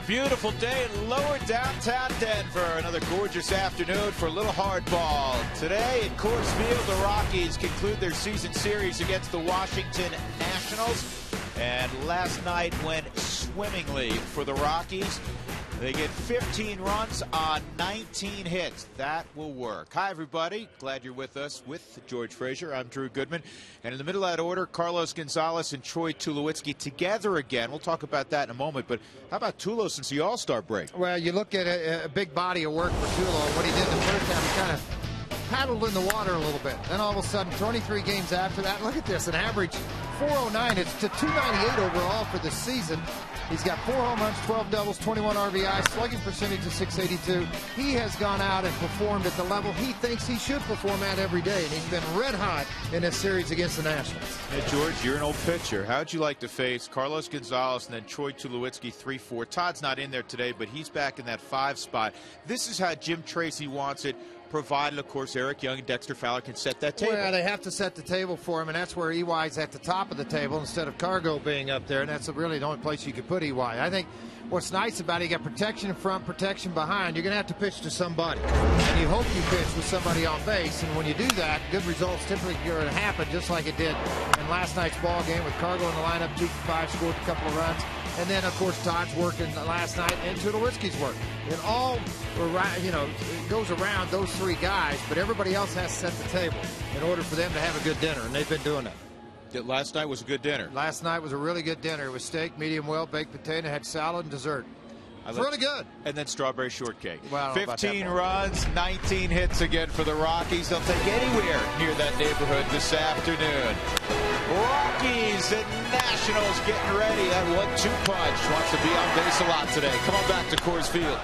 beautiful day in lower downtown Denver. Another gorgeous afternoon for a little hardball. Today at Coors Field, the Rockies conclude their season series against the Washington Nationals. And last night went swimmingly for the Rockies. They get 15 runs on 19 hits. That will work. Hi, everybody. Glad you're with us with George Frazier. I'm Drew Goodman. And in the middle of that order, Carlos Gonzalez and Troy Tulowitzki together again. We'll talk about that in a moment. But how about Tulo since the All-Star break? Well, you look at a big body of work for Tulo. What he did in the first half, he kind of paddled in the water a little bit. Then all of a sudden, 23 games after that, look at this, an average 409. It's to 298 overall for the season. He's got 4 home runs, 12 doubles, 21 RBI, slugging percentage of .682. He has gone out and performed at the level he thinks he should perform at every day, and he's been red hot in this series against the Nationals. Hey, George, you're an old pitcher. How'd you like to face Carlos Gonzalez and then Troy Tulowitzki 3-4? Todd's not in there today, but he's back in that 5 spot. This is how Jim Tracy wants it, provided, of course, Eric Young and Dexter Fowler can set that table. Well, they have to set the table for him, and that's where EY's at the top of the table instead of Cargo being up there, and that's really the only place you could put EY. I think what's nice about it, you got protection in front, protection behind. You're going to have to pitch to somebody, and you hope you pitch with somebody on base, and when you do that, good results typically are going to happen, just like it did in last night's ball game with Cargo in the lineup, 2 for 5, scored a couple of runs. And then, of course, Todd's working last night and Tulowitzki's work. It all, it goes around those 3 guys, but everybody else has to set the table in order for them to have a good dinner, and they've been doing that. Last night was a good dinner. Last night was a really good dinner. It was steak, medium well, baked potato, had salad and dessert. It's really good. And then strawberry shortcake. Well, 15 runs, 19 hits again for the Rockies. They'll take anywhere near that neighborhood this afternoon. Rockies and Nationals getting ready. That 1-2 punch wants to be on base a lot today. Come on back to Coors Field.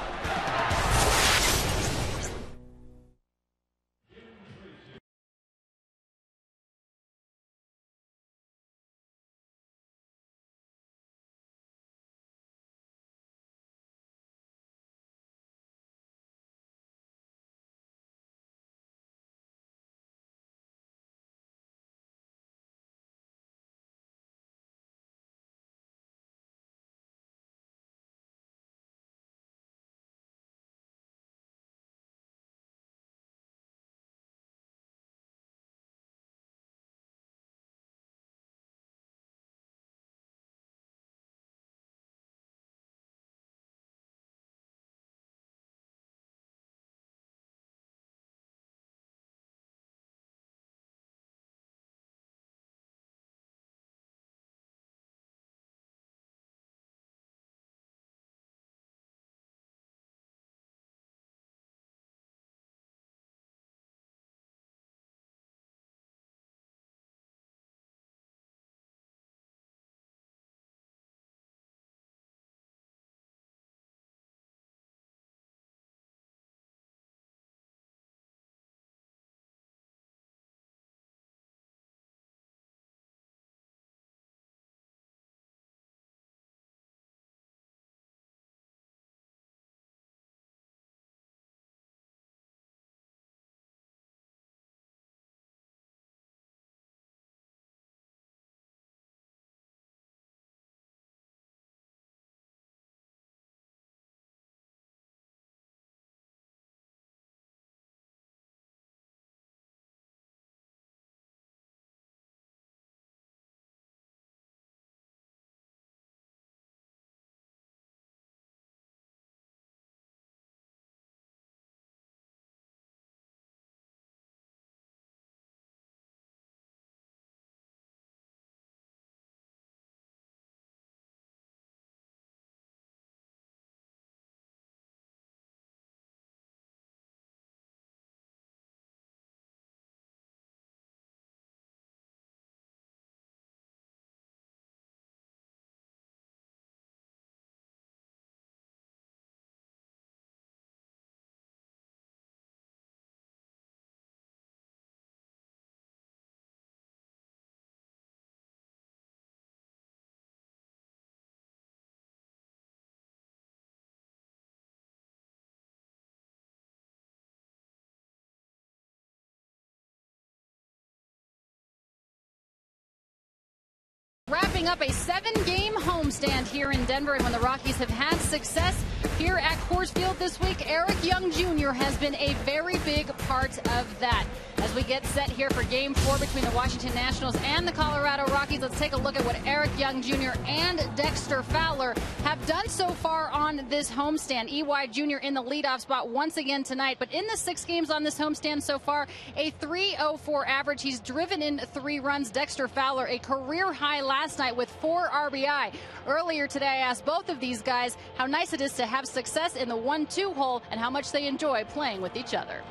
Wrapping up a 7-game homestand here in Denver, and when the Rockies have had success here at Coors Field this week, Eric Young Jr. has been a very big part of that. As we get set here for Game 4 between the Washington Nationals and the Colorado Rockies, let's take a look at what Eric Young Jr. and Dexter Fowler have done so far on this homestand. EY Jr. in the leadoff spot once again tonight, but in the 6 games on this homestand so far, a .304 average. He's driven in 3 runs. Dexter Fowler, a career high last night with 4 RBI. Earlier today, I asked both of these guys how nice it is to have success in the 1-2 hole and how much they enjoy playing with each other.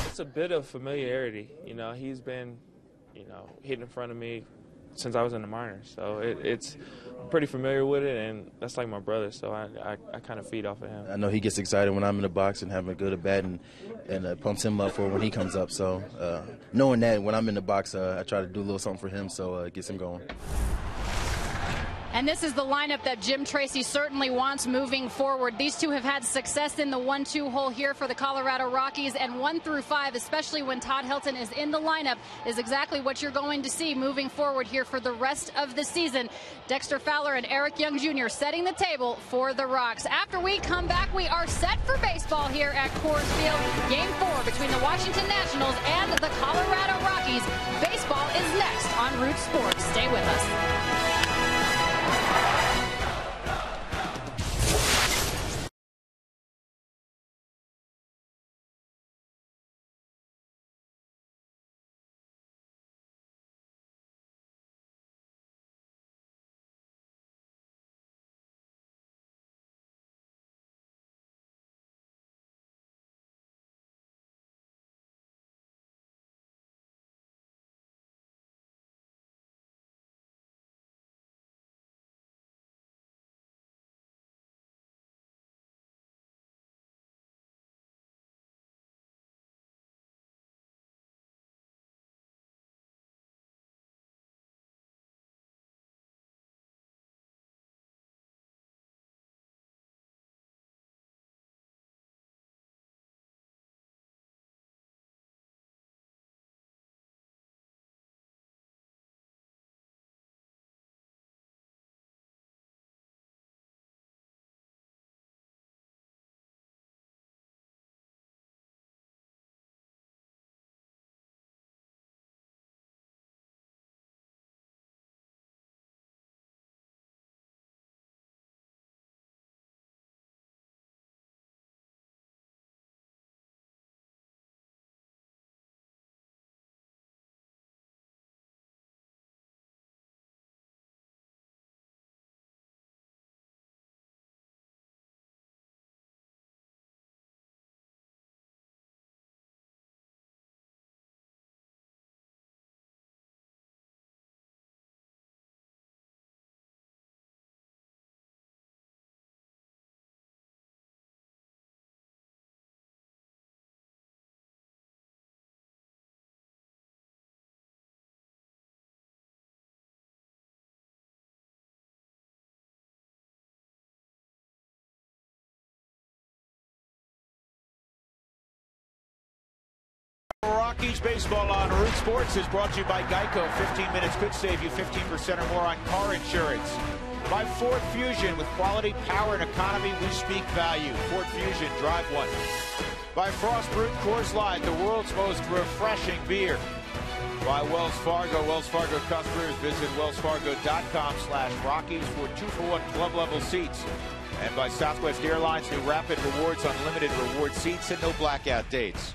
It's a bit of familiarity. You know, he's been, hitting in front of me since I was in the minors. So it's I'm pretty familiar with it, and that's like my brother, so I kind of feed off of him. I know he gets excited when I'm in the box and having a good at bat, and pumps him up for when he comes up. So knowing that when I'm in the box, I try to do a little something for him, so it gets him going. And this is the lineup that Jim Tracy certainly wants moving forward. These two have had success in the 1-2 hole here for the Colorado Rockies, and 1 through 5, especially when Todd Helton is in the lineup, is exactly what you're going to see moving forward here for the rest of the season. Dexter Fowler and Eric Young Jr. setting the table for the Rocks. After we come back, we are set for baseball here at Coors Field. Game 4 between the Washington Nationals and the Colorado Rockies. Baseball is next on Root Sports. Stay with us. Rockies baseball on Root Sports is brought to you by Geico. 15 minutes could save you 15% or more on car insurance. By Ford Fusion, with quality, power, and economy, we speak value. Ford Fusion, drive one. By Frost Brewed Coors Light, the world's most refreshing beer. By Wells Fargo. Wells Fargo customers visit wellsfargo.com/Rockies for 2-for-1 club level seats. And by Southwest Airlines, new Rapid Rewards, unlimited reward seats, and no blackout dates.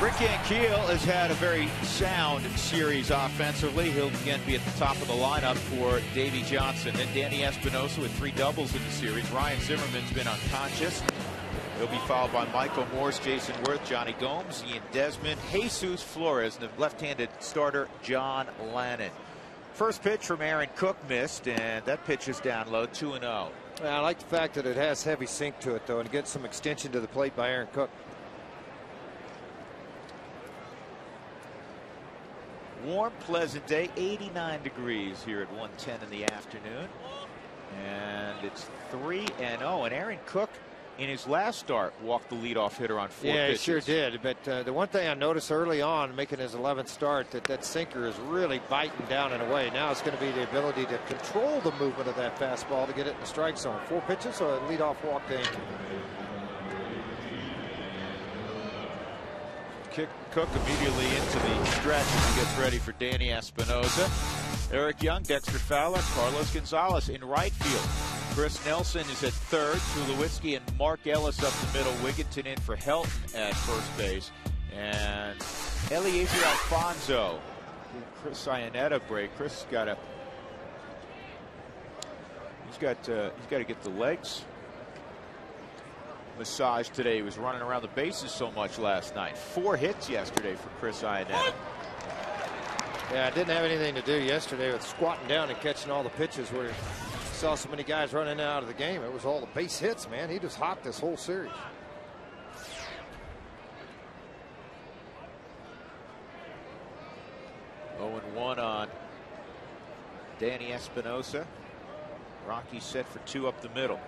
Rick Ankiel has had a very sound series offensively. He'll again be at the top of the lineup for Davey Johnson. Then Danny Espinosa with 3 doubles in the series. Ryan Zimmerman's been unconscious. He'll be followed by Michael Morse, Jason Worth, Johnny Gomes, Ian Desmond, Jesus Flores, and the left-handed starter John Lannon. First pitch from Aaron Cook missed, and that pitch is down low, 2-0. I like the fact that it has heavy sink to it, though, and gets some extension to the plate by Aaron Cook. Warm, pleasant day, 89 degrees here at 1:10 in the afternoon. And it's 3-0. And Aaron Cook in his last start, walked the leadoff hitter on 4 pitches. Yeah, he sure did. But the one thing I noticed early on, making his 11th start, that sinker is really biting down and away. Now it's going to be the ability to control the movement of that fastball to get it in the strike zone. 4 pitches, so a leadoff walk to Inky. Cook immediately into the stretch as he gets ready for Danny Espinosa. Eric Young, Dexter Fowler, Carlos Gonzalez in right field. Chris Nelson is at third. Tulowitzki and Mark Ellis up the middle. Wigginton in for Helton at first base. And Eliezer Alfonso. Chris Iannetta break. Chris got he's got to get the legs massage today. He was running around the bases so much last night. 4 hits yesterday for Chris Iannetta. Yeah, it didn't have anything to do yesterday with squatting down and catching all the pitches where you saw so many guys running out of the game. It was all the base hits, man. He just hot this whole series. Oh, 1 on Danny Espinosa. Rockies set for 2 up the middle.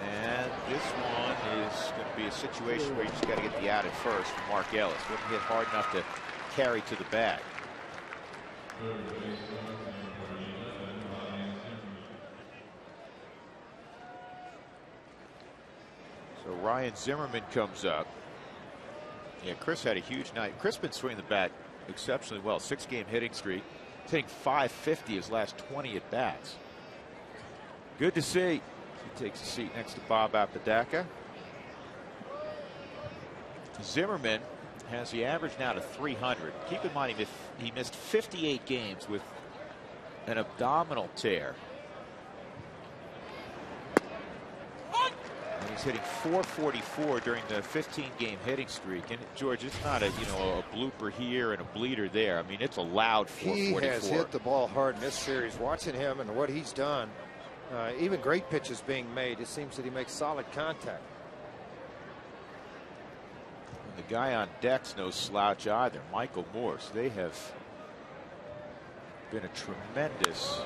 And this one is going to be a situation where you just got to get the out at first from Mark Ellis. Wouldn't hit hard enough to carry to the bag. So Ryan Zimmerman comes up. Yeah, Chris had a huge night. Chris been swinging the bat exceptionally well. 6-game hitting streak. He's hitting .550 his last 20 at bats. Good to see. He takes a seat next to Bob Apodaca. Zimmerman has the average now to 300. Keep in mind he missed 58 games with an abdominal tear. And he's hitting .444 during the 15-game hitting streak. And George, it's not a blooper here and a bleeder there. I mean, it's a loud .444. He has hit the ball hard in this series. Watching him and what he's done, even great pitches being made, it seems that he makes solid contact. And the guy on deck's no slouch either, Michael Morse. They have been a tremendous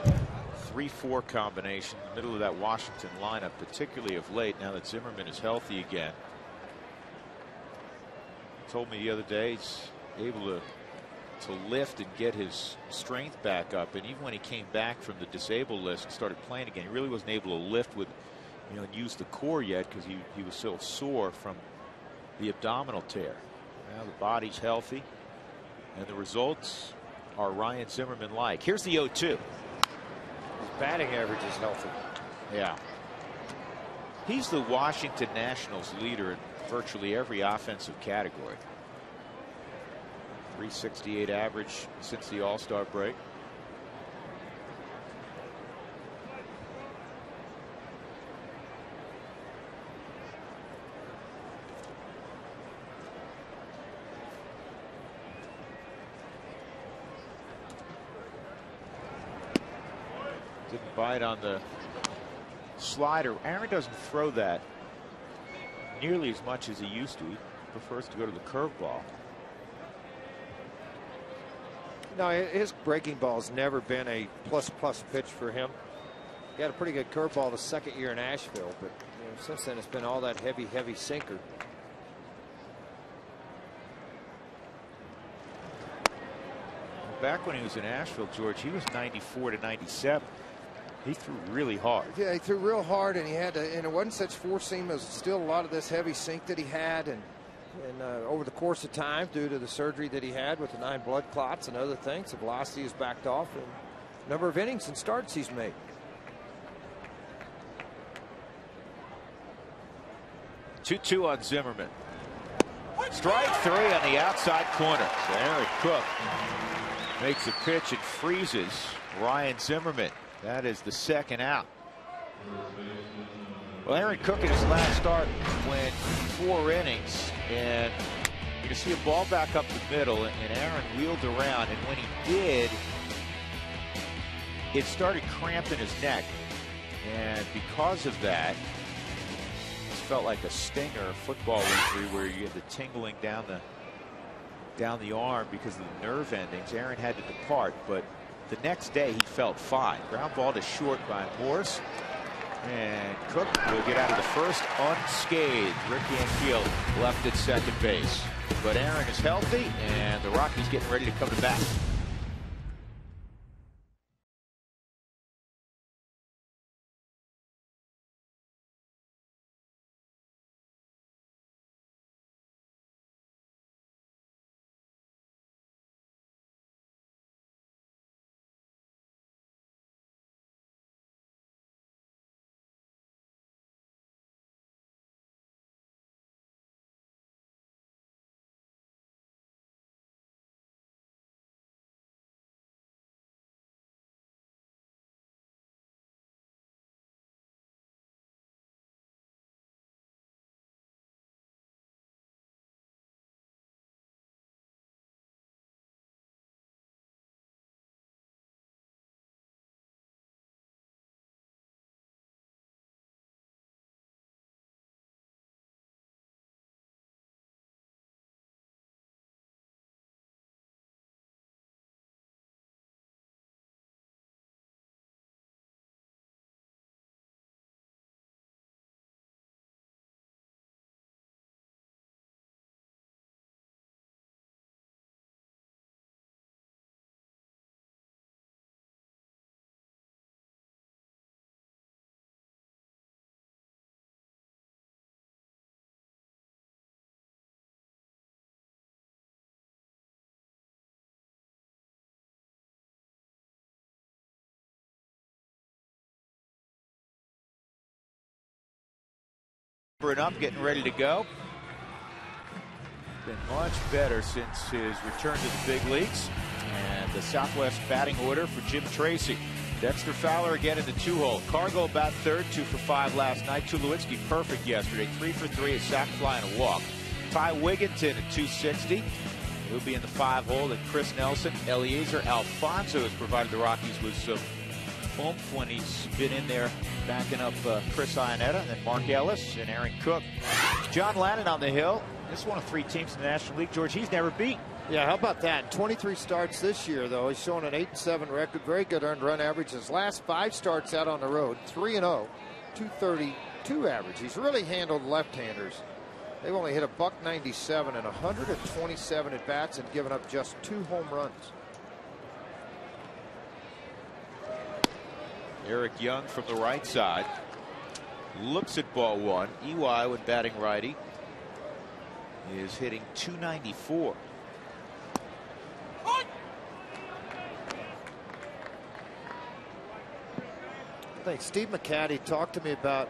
3-4 combination in the middle of that Washington lineup, particularly of late now that Zimmerman is healthy again. He told me the other day he's able to lift and get his strength back up, and even when he came back from the disabled list and started playing again, he really wasn't able to lift with and use the core yet because he was so sore from the abdominal tear. Now the body's healthy and the results are Ryan Zimmerman like. Here's the 0-2. His batting average is healthy. Yeah, he's the Washington Nationals leader in virtually every offensive category. 368 average since the All-Star break. Didn't bite on the slider. Aaron doesn't throw that nearly as much as he used to. He prefers to go to the curveball. No, his breaking ball's never been a plus pitch for him. He had a pretty good curveball the second year in Asheville, but since then it's been all that heavy sinker. Back when he was in Asheville, George, he was 94 to 97. He threw really hard. Yeah, he threw real hard, and he had to, and it wasn't such four seam. It was still a lot of this heavy sink that he had, and over the course of time, due to the surgery that he had with the 9 blood clots and other things, the velocity has backed off, and number of innings and starts he's made. Two on Zimmerman. Strike 3 on the outside corner. So Aaron Cook makes a pitch and freezes Ryan Zimmerman. That is the second out. Well, Aaron Cook in his last start went 4 innings, and you can see a ball back up the middle, and Aaron wheeled around, and when he did, it started cramping his neck, and because of that, it felt like a stinger, football injury, where you get the tingling down the arm because of the nerve endings. Aaron had to depart, but the next day he felt fine. Ground ball to short by Morse. And Cook will get out of the first unscathed. Rick Anfield left at second base. But Aaron is healthy, and the Rockies getting ready to come to bat. Up, getting ready to go. Been much better since his return to the big leagues. And the Southwest batting order for Jim Tracy. Dexter Fowler again in the 2-hole. Cargill bat third, 2 for 5 last night. Tulowitzki perfect yesterday, 3 for 3, a sac fly and a walk. Ty Wigginton at 260. He'll be in the 5-hole. And Chris Nelson, Eliezer Alfonso has provided the Rockies with some oomph when he's been in there backing up Chris Iannetta, and then Mark Ellis and Aaron Cook. John Lannon on the hill. This is one of 3 teams in the National League, George, he's never beat. Yeah, how about that? 23 starts this year, though. He's showing an 8-7 record, very good earned run average. His last 5 starts out on the road, 3-0, 232 average. He's really handled left-handers. They've only hit a .197 and 127 at bats and given up just 2 home runs. Eric Young from the right side looks at ball 1. EY, when batting righty, is hitting .294. I think Steve McCaddy talked to me about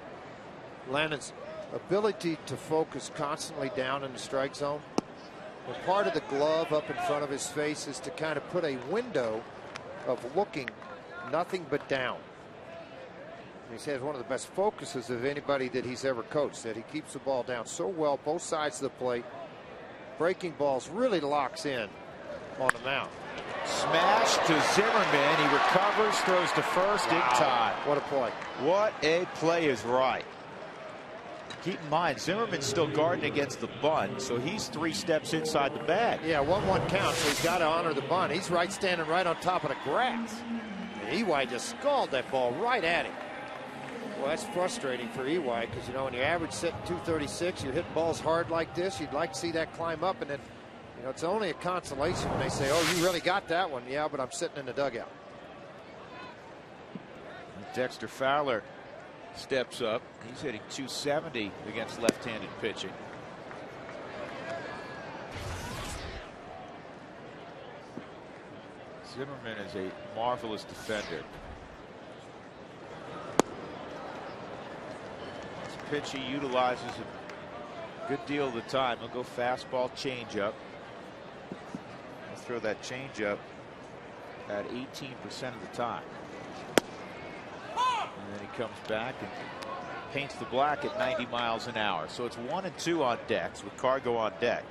Lannon's ability to focus constantly down in the strike zone. And part of the glove up in front of his face is to kind of put a window of looking nothing but down. He says one of the best focuses of anybody that he's ever coached, that he keeps the ball down so well, both sides of the plate. Breaking balls really locks in on the mound. Smash to Zimmerman. He recovers, throws to first in time. What a play. What a play is right. Keep in mind, Zimmerman's still guarding against the bunt, so he's 3 steps inside the bag. Yeah, 1-1 count, so he's got to honor the bunt. He's standing right on top of the grass. And EY just scalded that ball right at him. Well, that's frustrating for EY because, you know, when your average sitting 236, you're hitting balls hard like this, you'd like to see that climb up, and then, you know, it's only a consolation when they say, oh, you really got that one. Yeah, but I'm sitting in the dugout. Dexter Fowler steps up. He's hitting .270 against left-handed pitching. Zimmerman is a marvelous defender. Pitch he utilizes a good deal of the time. He'll go fastball, changeup. He'll throw that changeup at 18% of the time. And then he comes back and paints the black at 90 miles an hour. So it's 1 and 2 on decks with Cargo on deck.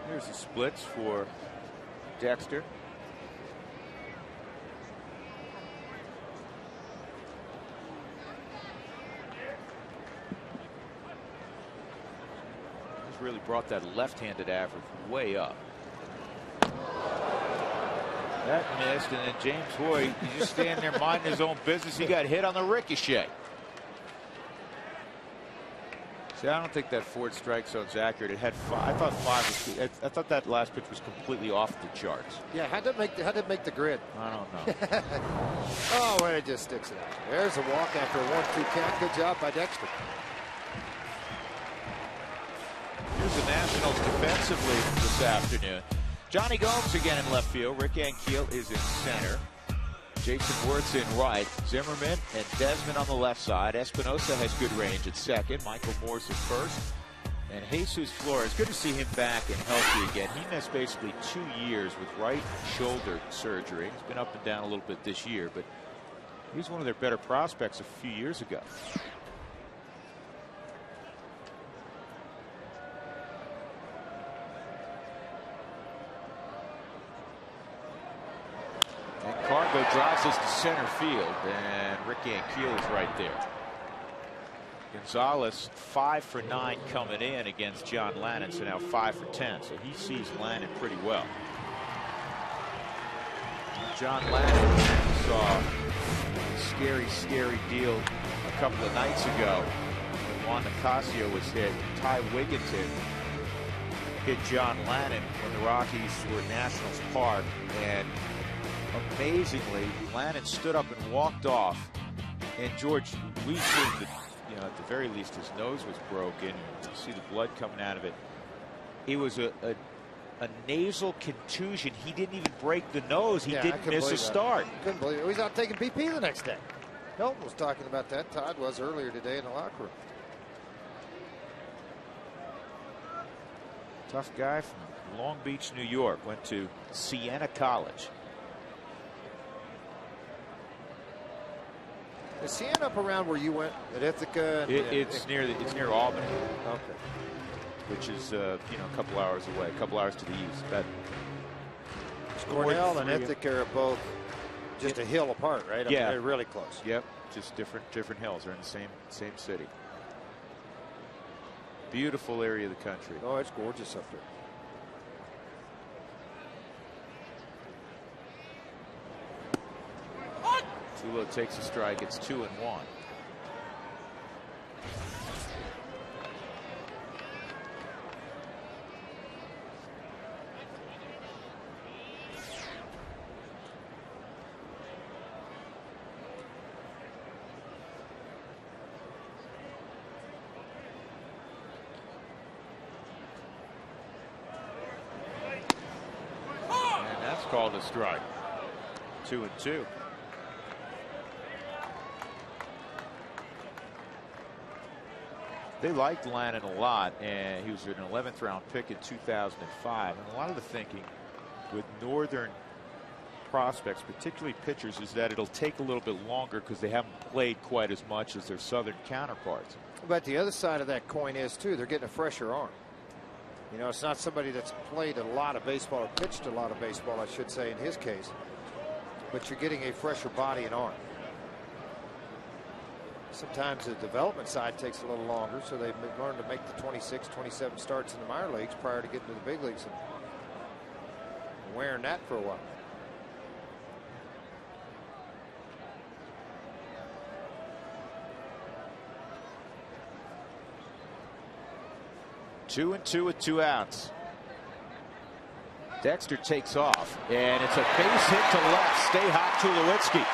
Here's the splits for Dexter. James really brought that left-handed average way up. That missed, and then James Hoy, he's just standing there minding his own business. He got hit on the ricochet. See, I don't think that Ford strike zone's accurate. It had 5. I thought 5 was. I thought that last pitch was completely off the charts. Yeah, had to make the grid. I don't know. Oh, well, it just sticks it out. There's a walk after a 1-2 count. Good job by Dexter. Here's the Nationals defensively this afternoon. Johnny Gomes again in left field. Rick Ankiel is in center. Jason Wirtz in right. Zimmerman and Desmond on the left side. Espinosa has good range at second. Michael Morse at first. And Jesus Flores, good to see him back and healthy again. He missed basically 2 years with right shoulder surgery. He's been up and down a little bit this year, but he was one of their better prospects a few years ago. And Cargo drives us to center field, and Ricky Ankiel is right there. Gonzalez 5 for 9 coming in against John Lannon, so now 5 for 10. So he sees Lannon pretty well. John Lannon saw a scary deal a couple of nights ago when Juan Nicasio was hit. Ty Wigginton hit John Lannon when the Rockies were at Nationals Park, and amazingly, Lannon stood up and walked off. And George, we assumed that, you know, at the very least, his nose was broken. You see the blood coming out of it. It was a nasal contusion. He didn't even break the nose. He didn't miss a start. Couldn't believe it. He was out taking BP the next day. Hilton was talking about that. Todd was earlier today in the locker room. Tough guy from Long Beach, New York. Went to Siena College. Is Siena up around where you went at Ithaca? It's near Albany. Okay. Which is you know, a couple hours away, a couple hours to the east. Cornell and Ithaca are both just a hill apart, right? I mean, they're really close. Yep, just different hills. They're in the same city. Beautiful area of the country. Oh, it's gorgeous up there. Tulo takes a strike. It's 2-1. And that's called a strike. 2-2. They liked Lannon a lot, and he was an 11th round pick in 2005. And a lot of the thinking with Northern prospects, particularly pitchers, is that it'll take a little bit longer because they haven't played quite as much as their Southern counterparts. But the other side of that coin is, too, they're getting a fresher arm. You know, it's not somebody that's played a lot of baseball or pitched a lot of baseball, I should say, in his case. But you're getting a fresher body and arm. Sometimes the development side takes a little longer, so they've learned to make the 26, 27 starts in the minor leagues prior to getting to the big leagues and wearing that for a while. Two and two with 2 outs. Dexter takes off, and it's a base hit to left. Stay hot, Tulowitzki.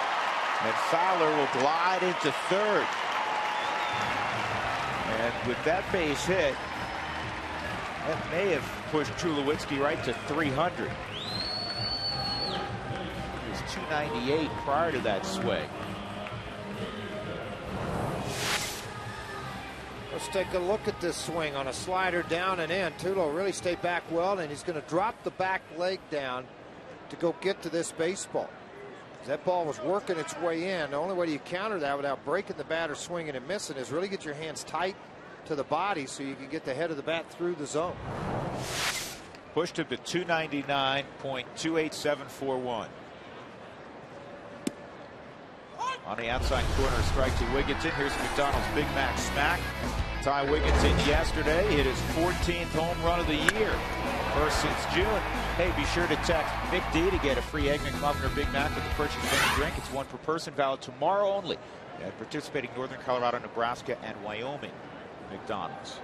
And Fowler will glide into third. And with that base hit, that may have pushed Tulowitzki right to 300. He was 298 prior to that swing. Let's take a look at this swing on a slider down and in. Tulo really stayed back well, and he's going to drop the back leg down to go get to this baseball. That ball was working its way in. The only way you counter that without breaking the bat or swinging and missing is really get your hands tight to the body so you can get the head of the bat through the zone. Pushed him to 299.28741. On the outside corner, strike to Wigginton. Here's McDonald's Big Mac smack. Ty Wigginton yesterday hit his 14th home run of the year. First since June. Hey, be sure to text Mick D to get a free Egg McMuffin or Big Mac with the purchase of any drink. It's one per person, valid tomorrow only at participating Northern Colorado, Nebraska, and Wyoming McDonald's.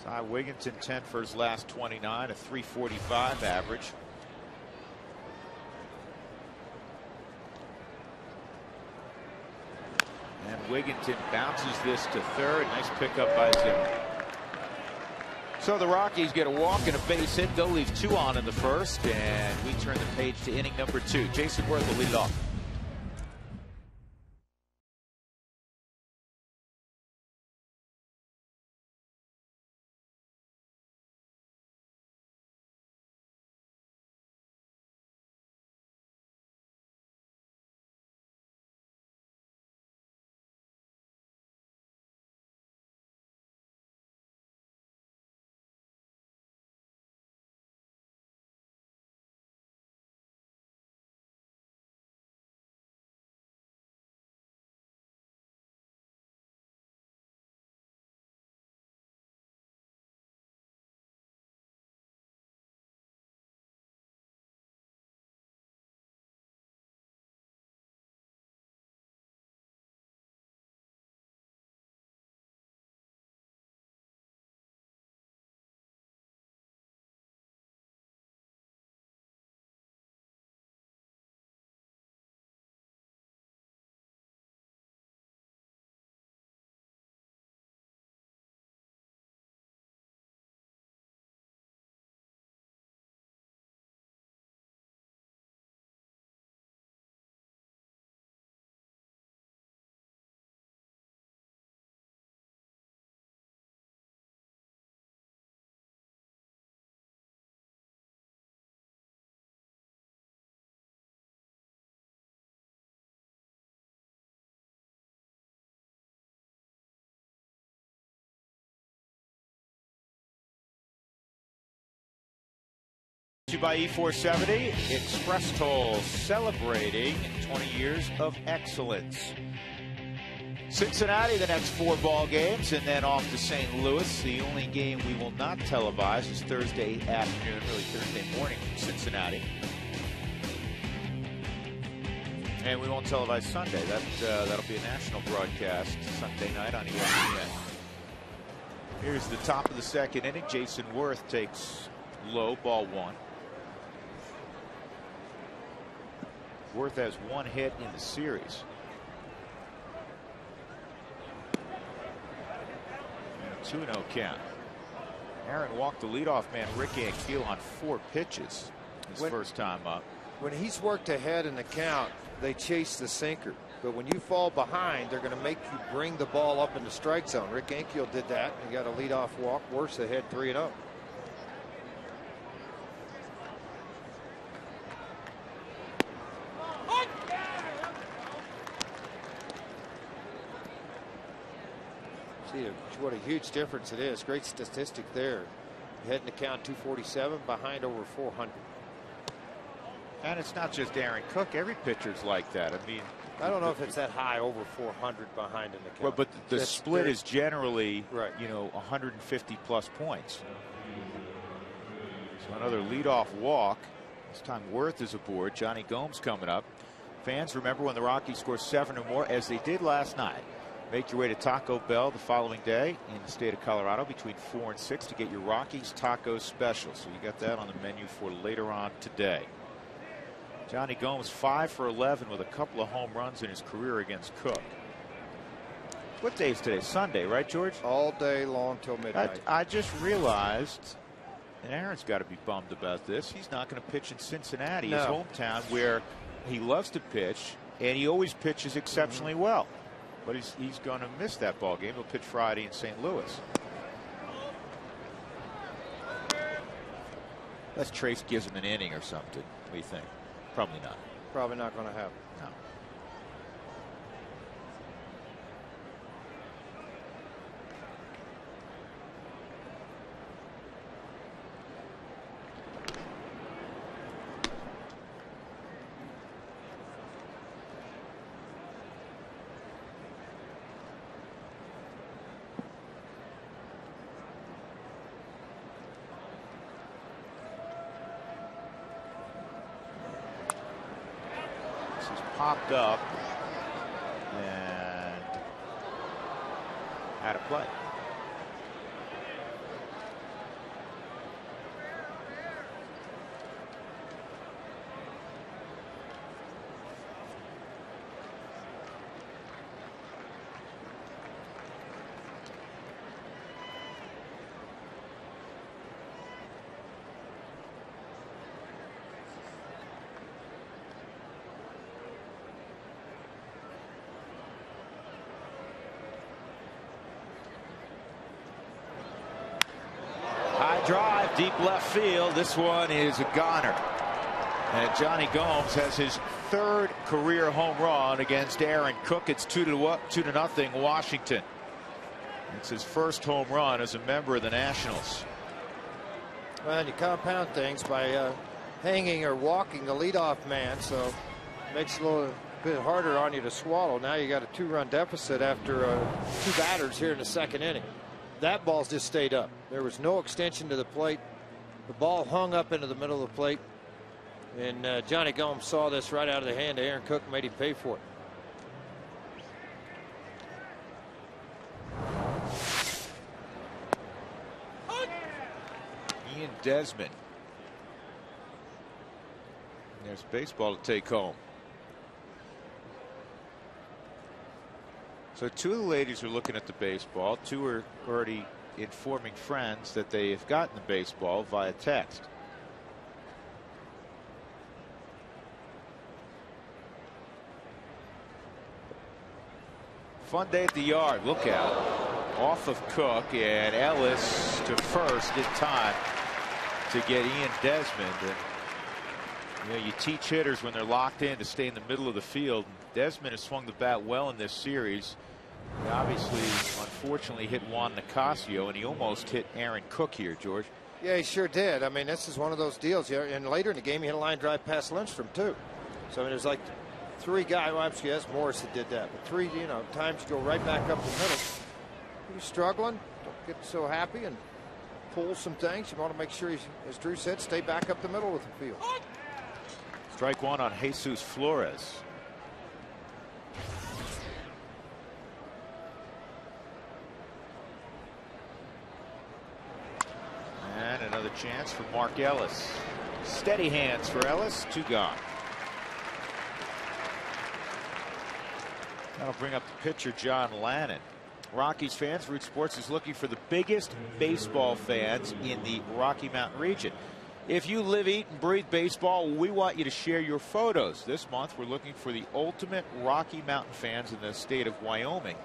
Ty Wigginton 10 for his last 29, a 345 average. And Wigginton bounces this to third. Nice pickup by Zimmer. So the Rockies get a walk and a base hit. They'll leave 2 on in the first, and we turn the page to inning number 2. Jason Worth will lead it off. By E470 Express Toll, celebrating 20 years of excellence. Cincinnati the next 4 ball games, and then off to St. Louis. The only game we will not televise is Thursday afternoon, really Thursday morning from Cincinnati. And we won't televise Sunday. That'll be a national broadcast Sunday night on ESPN. Here's the top of the second inning. Jason Worth takes low, ball 1. Worth has 1 hit in the series. And a 2-0 count. Aaron walked the leadoff man Rick Ankiel on 4 pitches his first time up. When he's worked ahead in the count, they chase the sinker. But when you fall behind, they're going to make you bring the ball up in the strike zone. Rick Ankiel did that. He got a leadoff walk. Worse ahead 3-0. See what a huge difference it is. Great statistic there. Head in the count 247, behind over 400. And it's not just Aaron Cook. Every pitcher's like that. I mean, I don't know if it's that high, over 400 behind in the count. Well, but the split is generally, right, 150 plus points. So another leadoff walk. This time Worth is aboard. Johnny Gomes coming up. Fans, remember when the Rockies score 7 or more, as they did last night. Make your way to Taco Bell the following day in the state of Colorado between 4 and 6 to get your Rockies Taco Special. So you got that on the menu for later on today. Johnny Gomes 5 for 11 with a couple of home runs in his career against Cook. What day is today? Sunday, right, George? All day long till midnight. I just realized, and Aaron's got to be bummed about this, he's not going to pitch in Cincinnati, his hometown, where he loves to pitch, and he always pitches exceptionally well. But he's going to miss that ball game. He'll pitch Friday in St. Louis. Unless Trace gives him an inning or something. What do you think? Probably not. Probably not going to happen. No. popped up and out of play. High drive, deep left field. This one is a goner. And Johnny Gomes has his third career home run against Aaron Cook. It's 2-0 Washington. It's his first home run as a member of the Nationals. Well, you compound things by hanging or walking the leadoff man, so it makes it a little bit harder on you to swallow. Now you got a 2-run deficit after 2 batters here in the second inning. That ball's just stayed up. There was no extension to the plate. The ball hung up into the middle of the plate. And Johnny Gomes saw this right out of the hand of Aaron Cook and made him pay for it. Ian Desmond. There's baseball to take home. So 2 of the ladies are looking at the baseball. 2 are already informing friends that they have gotten the baseball via text. Fun day at the yard. Look out. Off of Cook, and Ellis to first in time to get Ian Desmond. And, you know, you teach hitters when they're locked in to stay in the middle of the field. Desmond has swung the bat well in this series. He obviously, unfortunately, hit Juan Nicasio, and he almost hit Aaron Cook here, George. Yeah, he sure did. I mean, this is one of those deals. And later in the game, he hit a line drive past Lindstrom, too. So, I mean, there's like 3 guys. Well, actually, that's Morris that did that. But 3, you know, times you go right back up the middle. You're struggling. Don't get so happy and pull some things. You want to make sure, as Drew said, stay back up the middle of the field. Strike 1 on Jesus Flores. And another chance for Mark Ellis. Steady hands for Ellis. 2 gone. That'll bring up the pitcher, John Lannon. Rockies fans, Root Sports is looking for the biggest baseball fans in the Rocky Mountain region. If you live, eat, and breathe baseball, we want you to share your photos. This month, we're looking for the ultimate Rocky Mountain fans in the state of Wyoming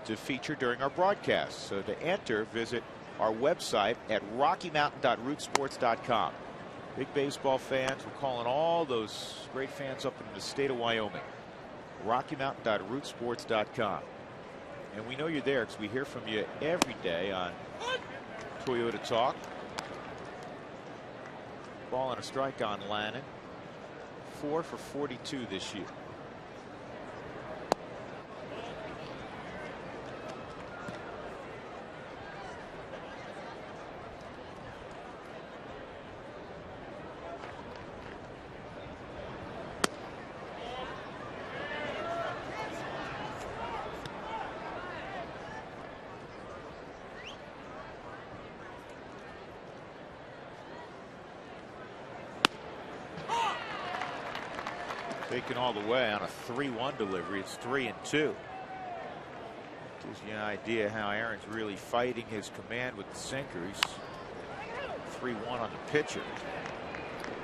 to feature during our broadcast. So to enter, visit our website at rockymountain.rootsports.com. Big baseball fans, we're calling all those great fans up in the state of Wyoming. rockymountain.rootsports.com. And we know you're there because we hear from you every day on Toyota Talk. Ball and a strike on Lannon. 4 for 42 this year. Taken all the way on a 3-1 delivery. It's 3-2. Gives you an idea how Aaron's really fighting his command with the sinker. He's 3-1 on the pitcher.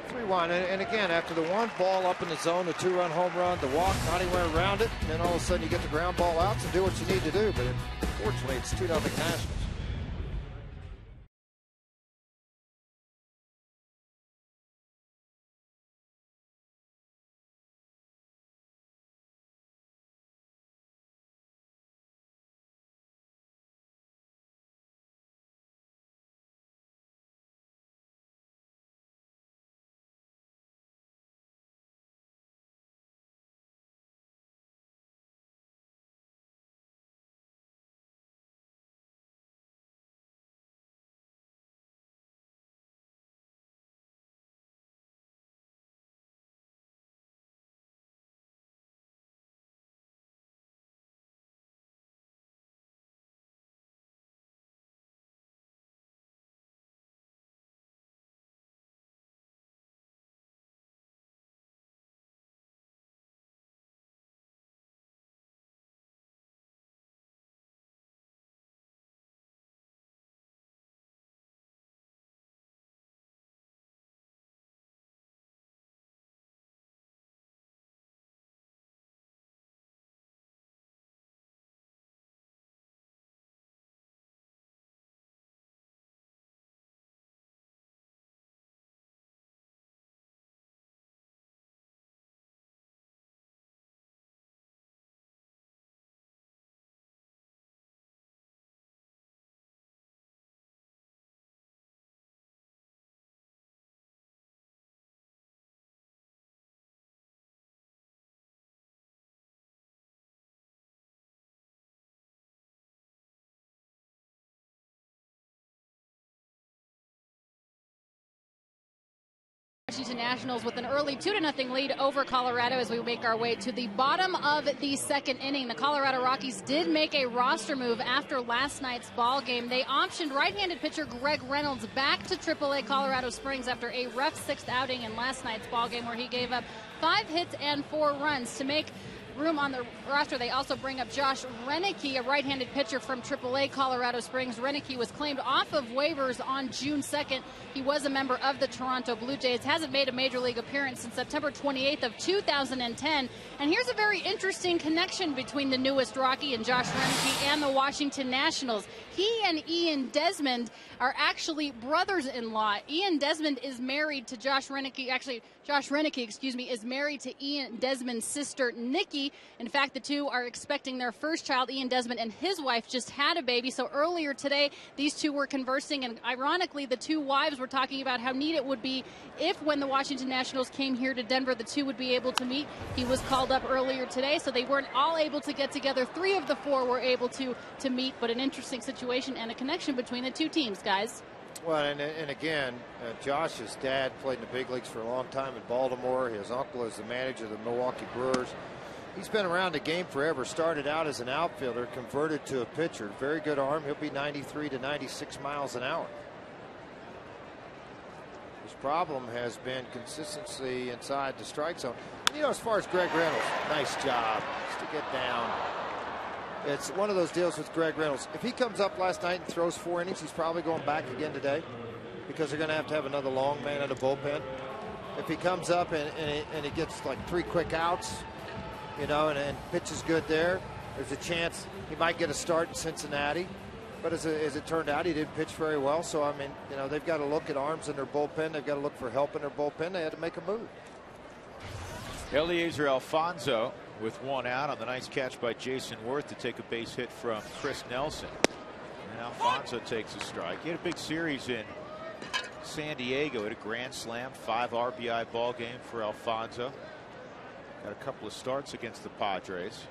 3-1, and again, after the 1 ball up in the zone, the 2-run home run, the walk, not anywhere around it, and then all of a sudden you get the ground ball out to do what you need to do. But unfortunately, it's 2-0 Nationals. Washington Nationals with an early 2-0 lead over Colorado as we make our way to the bottom of the second inning. The Colorado Rockies did make a roster move after last night's ball game. They optioned right-handed pitcher Greg Reynolds back to AAA Colorado Springs after a rough sixth outing in last night's ball game where he gave up 5 hits and 4 runs. To make room on the roster, they also bring up Josh Renicky, a right-handed pitcher from AAA Colorado Springs. Renicky was claimed off of waivers on June 2nd. He was a member of the Toronto Blue Jays, hasn't made a major league appearance since September 28th of 2010. And here's a very interesting connection between the newest Rocky and Josh Renicky and the Washington Nationals. He and Ian Desmond are actually brothers-in-law. Ian Desmond is married to Josh Renicky. Actually, Josh Renicky, is married to Ian Desmond's sister, Nikki. In fact, the two are expecting their first child. Ian Desmond and his wife just had a baby. So earlier today, these two were conversing. And ironically, the two wives were talking about how neat it would be if, when the Washington Nationals came here to Denver, the two would be able to meet. He was called up earlier today, so they weren't all able to get together. 3 of the 4 were able to meet, but an interesting situation and a connection between the two teams, guys. Well, and again, Josh's dad played in the big leagues for a long time in Baltimore. His uncle is the manager of the Milwaukee Brewers. He's been around the game forever. Started out as an outfielder, converted to a pitcher. Very good arm. He'll be 93 to 96 miles an hour. His problem has been consistency inside the strike zone. And, you know, as far as Greg Reynolds, nice job just to get down. It's one of those deals with Greg Reynolds. If he comes up last night and throws 4 innings, he's probably going back again today because they're going to have another long man in the bullpen. If he comes up and he gets like 3 quick outs, you know, and pitches good there, there's a chance he might get a start in Cincinnati. But as it turned out, he didn't pitch very well. So, I mean, you know, they've got to look at arms in their bullpen. They've got to look for help in their bullpen. They had to make a move. Eliezer Alfonso with 1 out on the nice catch by Jason Worth to take a base hit from Chris Nelson. And Alfonso takes a strike. He had a big series in San Diego at a grand slam, 5 RBI ball game for Alfonso. Got a couple of starts against the Padres.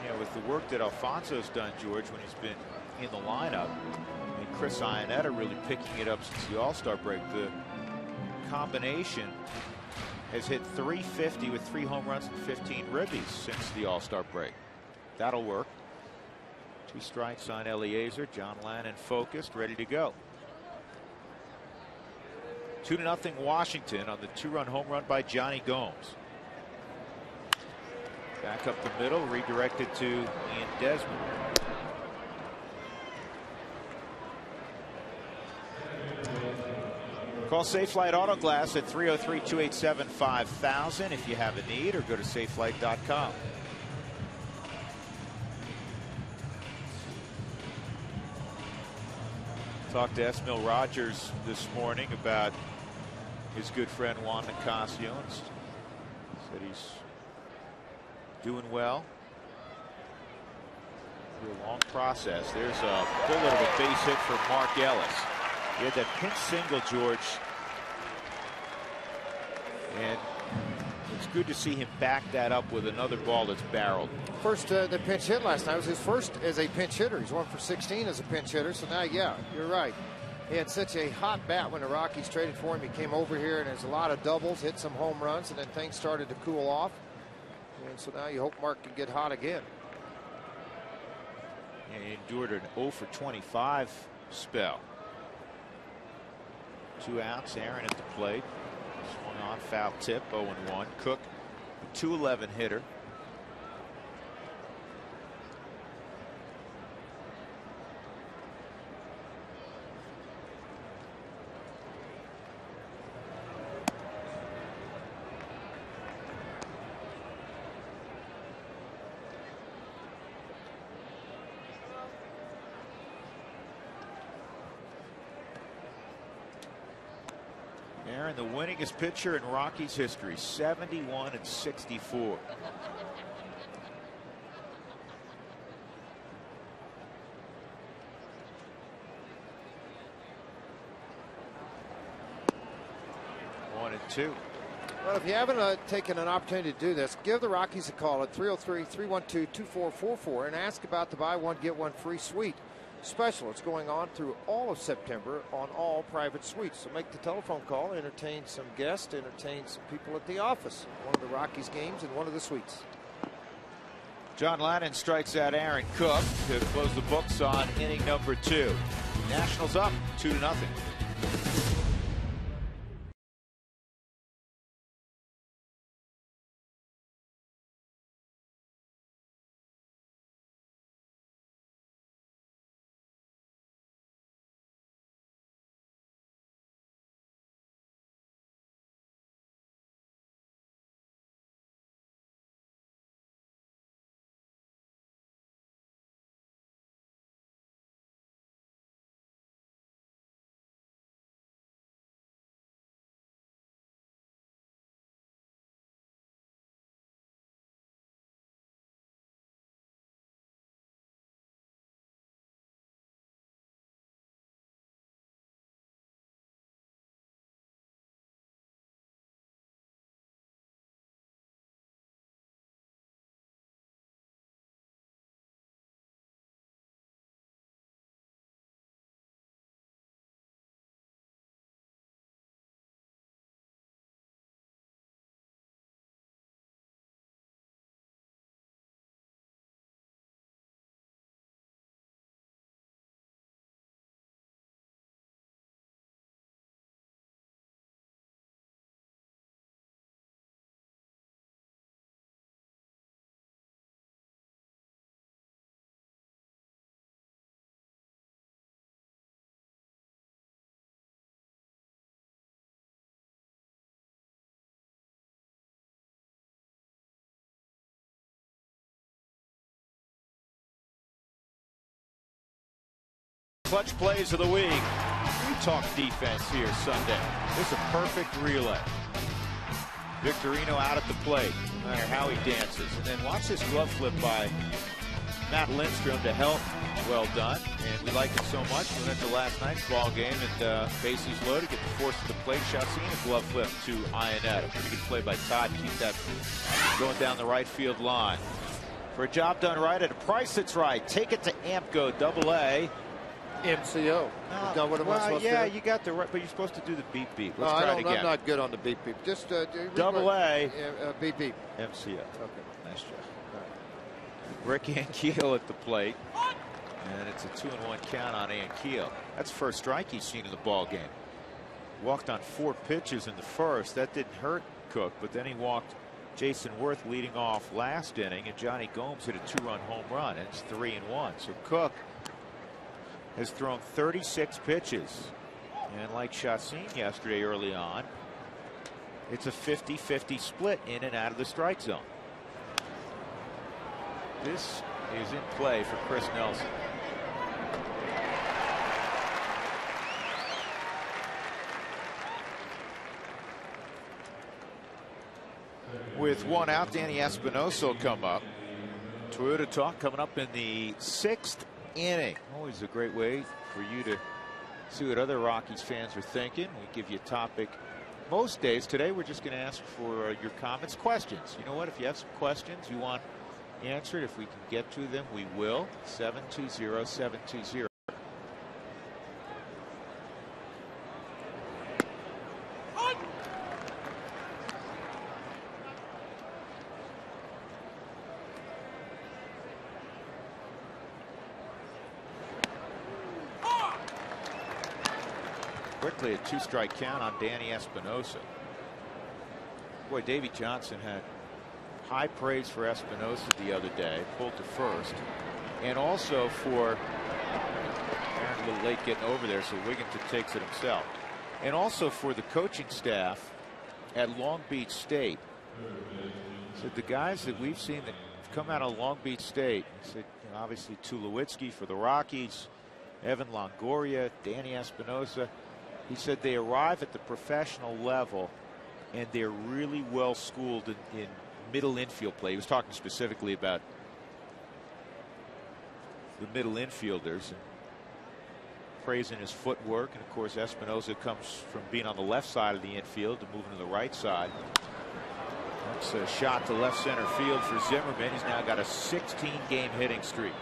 Yeah, with the work that Alfonso's done, George, when he's been in the lineup, and Chris Iannetta really picking it up since the All-Star break. The combination has hit .350 with 3 home runs and 15 ribbies since the All-Star break. That'll work. 2 strikes on Eliezer. John Lannon focused, ready to go. 2-0 Washington on the 2-run home run by Johnny Gomes. Back up the middle, redirected to Ian Desmond. Call Safelite Auto Glass at 303-287-5000 if you have a need, or go to safelite.com. Talked to Esmil Rogers this morning about his good friend Juan Nicasio. Said he's doing well. A long process. There's a good little base hit for Mark Ellis. He had that pinch single, George, and it's good to see him back that up with another ball that's barreled. First, the pinch hit last night was his first as a pinch hitter. He's 1 for 16 as a pinch hitter. So now, yeah, you're right. He had such a hot bat when the Rockies traded for him. He came over here and there's a lot of doubles, hit some home runs, and then things started to cool off. And so now you hope Mark can get hot again. Yeah, he endured an 0 for 25 spell. 2 outs. Aaron at the plate. Swung on, foul tip, 0-1. Cook, a .211 hitter. Aaron, the winningest pitcher in Rockies history, 71 and 64. One and two. Well, if you haven't taken an opportunity to do this, give the Rockies a call at 303-312-2444 and ask about the buy one, get one free suite. special. It's going on through all of September on all private suites. So make the telephone call, entertain some guests, entertain some people at the office. One of the Rockies games in one of the suites. John Lannon strikes out Aaron Cook to close the books on inning number 2. Nationals up 2-0. Clutch plays of the week. We talk defense here Sunday. This is a perfect relay. Victorino out at the plate, no matter how he dances. And then watch this glove flip by Matt Lindstrom to help. Well done. And we like it so much. We went to last night's ball game and bases loaded, get the force to the plate. Shatsine, a glove flip to Ionetta. A pretty good play by Todd. Keep that going down the right field line. For a job done right at a price that's right, take it to Ampco AA. MCO. Yeah, you got the right, but you're supposed to do the beep beep. Let's try it again. I'm not good on the beep beep. Just AA. Beep beep. MCO. Okay. Nice job. Rick Ankiel at the plate, and it's a 2-1 count on Ankiel. That's the first strike he's seen in the ball game. Walked on 4 pitches in the first. That didn't hurt Cook, but then he walked Jason Worth leading off last inning, and Johnny Gomes hit a 2-run home run, and it's 3-1. So Cook has thrown 36 pitches. And like Shatsine yesterday early on, it's a 50-50 split in and out of the strike zone. This is in play for Chris Nelson. With 1 out, Danny Espinosa will come up. Toyota Talk coming up in the 6th inning. Always a great way for you to see what other Rockies fans are thinking. We give you a topic most days. Today we're just going to ask for your comments, questions. You know what? If you have some questions you want answered, if we can get to them, we will. 720-720. Quickly a 2-strike count on Danny Espinosa. Boy, Davey Johnson had high praise for Espinosa the other day, pulled to first, and also for Aaron a little late getting over there, so Wigginton takes it himself, and also for the coaching staff at Long Beach State. Said the guys that we've seen that come out of Long Beach State, said, you know, obviously Tulowitzki for the Rockies, Evan Longoria, Danny Espinosa. He said they arrive at the professional level and they're really well schooled in middle infield play. He was talking specifically about the middle infielders and praising his footwork. And of course, Espinosa comes from being on the left side of the infield to moving to the right side. That's a shot to left center field for Zimmerman. He's now got a 16-game hitting streak.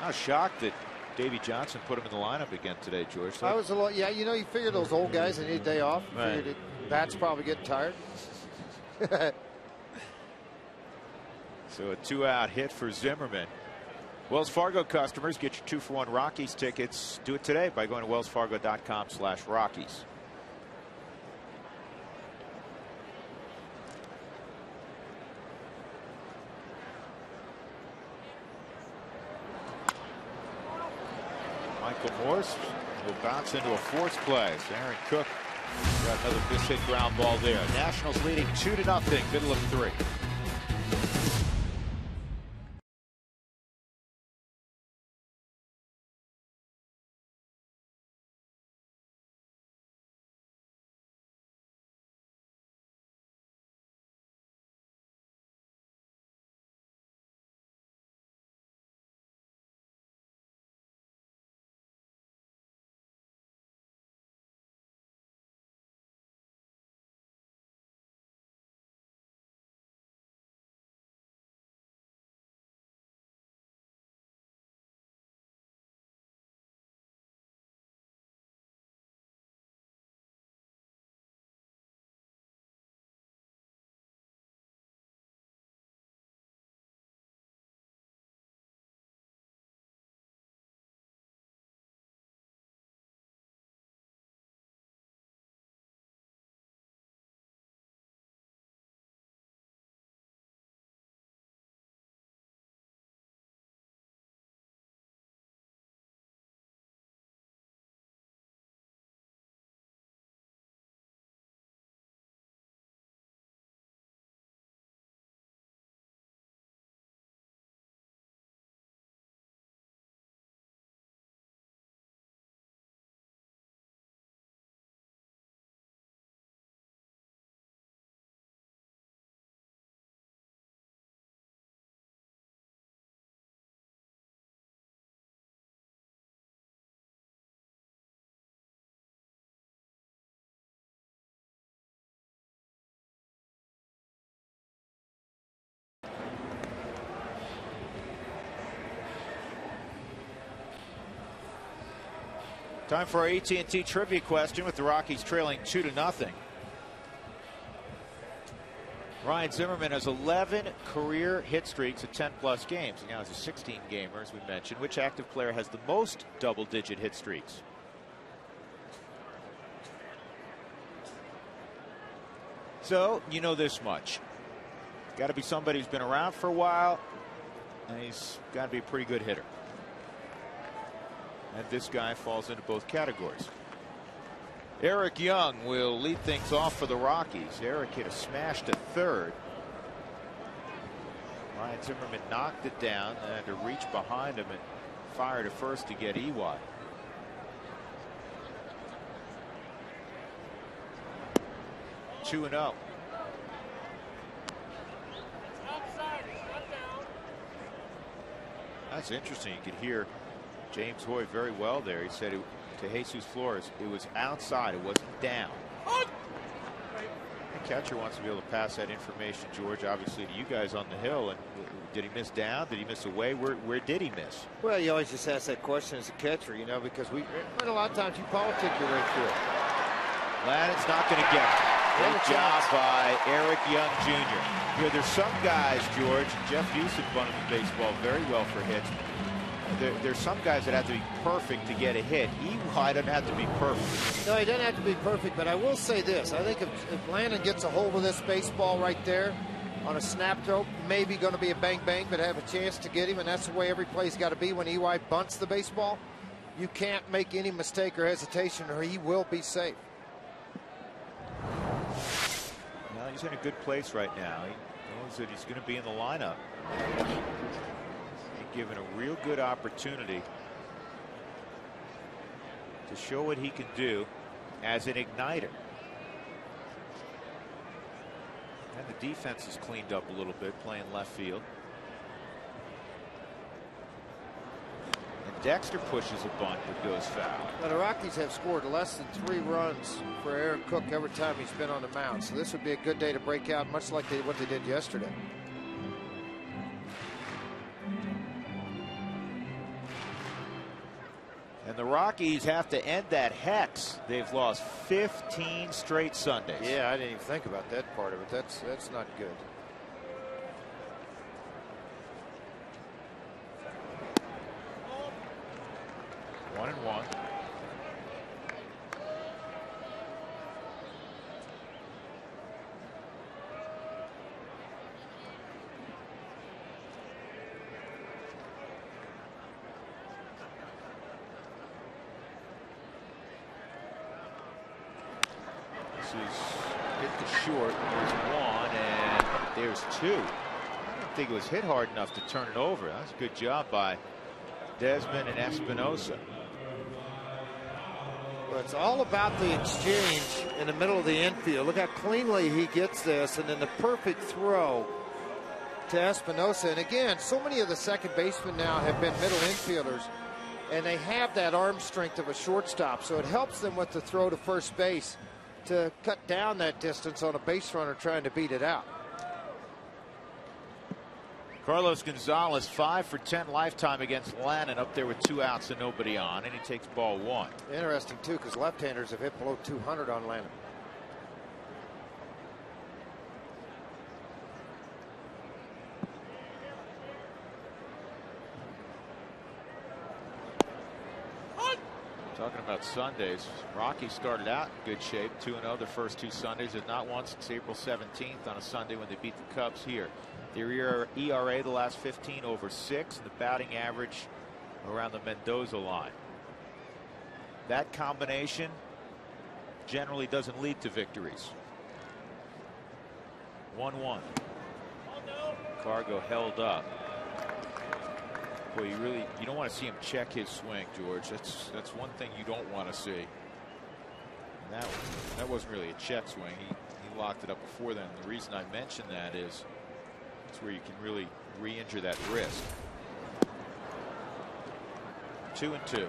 I was shocked that Davey Johnson put him in the lineup again today, George. I was a little, yeah, you know, you figure those old guys, they need a day off. You Right. figured bats probably getting tired. So a 2-out hit for Zimmerman. Wells Fargo customers, get your 2-for-1 Rockies tickets. Do it today by going to wellsfargo.com/Rockies. Michael Morse will bounce into a fourth place. Aaron Cook got another miss-hit ground ball there. Nationals leading 2-0, middle of 3. Time for our AT&T trivia question with the Rockies trailing 2-0. Ryan Zimmerman has 11 career hit streaks at 10-plus games. He now has a 16-gamer, as we mentioned. Which active player has the most double-digit hit streaks? So, you know this much. Got to be somebody who's been around for a while, and he's got to be a pretty good hitter. And this guy falls into both categories. Eric Young will lead things off for the Rockies. Eric hit a smash to third. Ryan Zimmerman knocked it down and had to reach behind him and fire to first to get EY. Two and 0. That's interesting. You could hear James Hoy very well there. He said to Jesus Flores, it was outside, it wasn't down. The catcher wants to be able to pass that information, George, obviously to you guys on the hill. And did he miss down? Did he miss away? Where did he miss? Well, you always just ask that question as a catcher, you know, because a lot of times you politic your way through it. Landon's not going to get it. Great job by Eric Young Jr. You know, there's some guys, George, Jeff Houston bunted the baseball very well for hits. There's some guys that have to be perfect to get a hit. EY doesn't have to be perfect. No, he doesn't have to be perfect, but I will say this. I think if Landon gets a hold of this baseball right there on a snap throw, maybe going to be a bang-bang, but have a chance to get him, and that's the way every play's got to be when EY bunts the baseball. You can't make any mistake or hesitation, or he will be safe. Well, he's in a good place right now. He knows that he's going to be in the lineup. Given a real good opportunity to show what he can do as an igniter. And the defense is cleaned up a little bit, playing left field. And Dexter pushes a bunt but goes foul. Now, the Rockies have scored less than 3 runs for Aaron Cook every time he's been on the mound, so this would be a good day to break out, much like what they did yesterday. And the Rockies have to end that hex. They've lost 15 straight Sundays. Yeah, I didn't even think about that part of it. That's not good. One and one. Hit the short. There's one, and there's two. I don't think it was hit hard enough to turn it over. That's a good job by Desmond and Espinosa. Well, it's all about the exchange in the middle of the infield. Look how cleanly he gets this, and then the perfect throw to Espinosa. And again, so many of the second basemen now have been middle infielders, and they have that arm strength of a shortstop, so it helps them with the throw to first base to cut down that distance on a base runner trying to beat it out. Carlos Gonzalez, 5 for 10 lifetime against Lannon, up there with 2 outs and nobody on, and he takes ball 1. Interesting, too, because left-handers have hit below 200 on Lannon. Talking about Sundays, Rockies started out in good shape, 2-0 their first 2 Sundays, have not won since April 17th on a Sunday when they beat the Cubs here. Their ERA the last 15 over 6, and the batting average around the Mendoza line. That combination generally doesn't lead to victories. 1-1. Cargo held up. Boy, you don't want to see him check his swing, George. That's one thing you don't want to see. And that wasn't really a check swing. He locked it up before then. And the reason I mention that is it's where you can really re-injure that wrist. 2-2.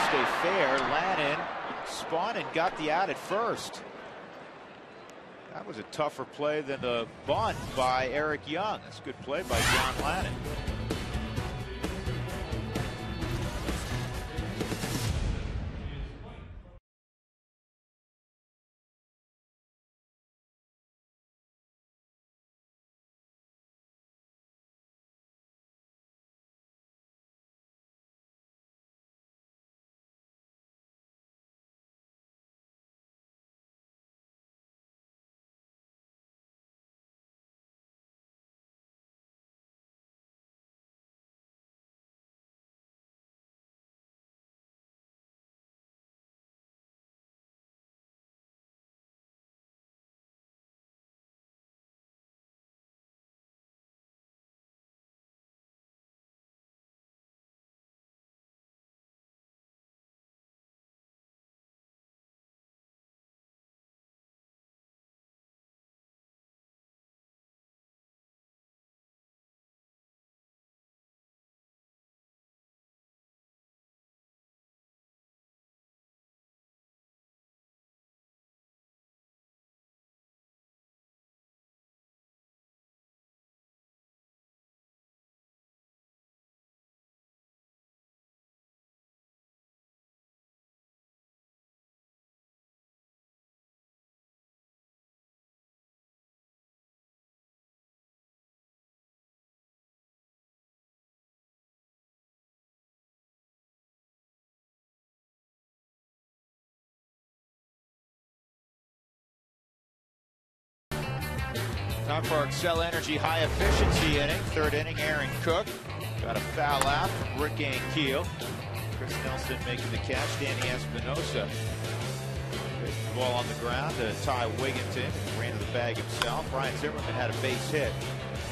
Stay fair. Lannon spun and got the out at first. That was a tougher play than the bunt by Eric Young. That's a good play by John Lannon. Time for our Excel Energy high efficiency inning. Third inning, Aaron Cook got a foul out from Rick Ankiel. Chris Nelson making the catch. Danny Espinosa the ball on the ground to Ty Wigginton. Ran to the bag himself. Ryan Zimmerman had a base hit.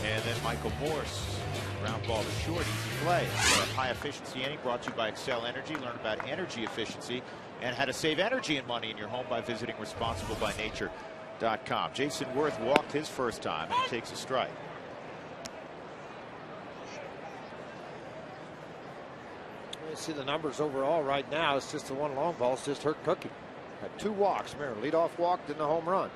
And then Michael Morse ground ball to short. Easy play. So a high efficiency inning brought to you by Excel Energy. Learn about energy efficiency and how to save energy and money in your home by visiting responsiblebynature.com. Jason Worth walked his first time and takes a strike. see the numbers overall right now. It's just the one long ball. It's just hurt Cookie. Had 2 walks. Remember, leadoff walk, then the home run.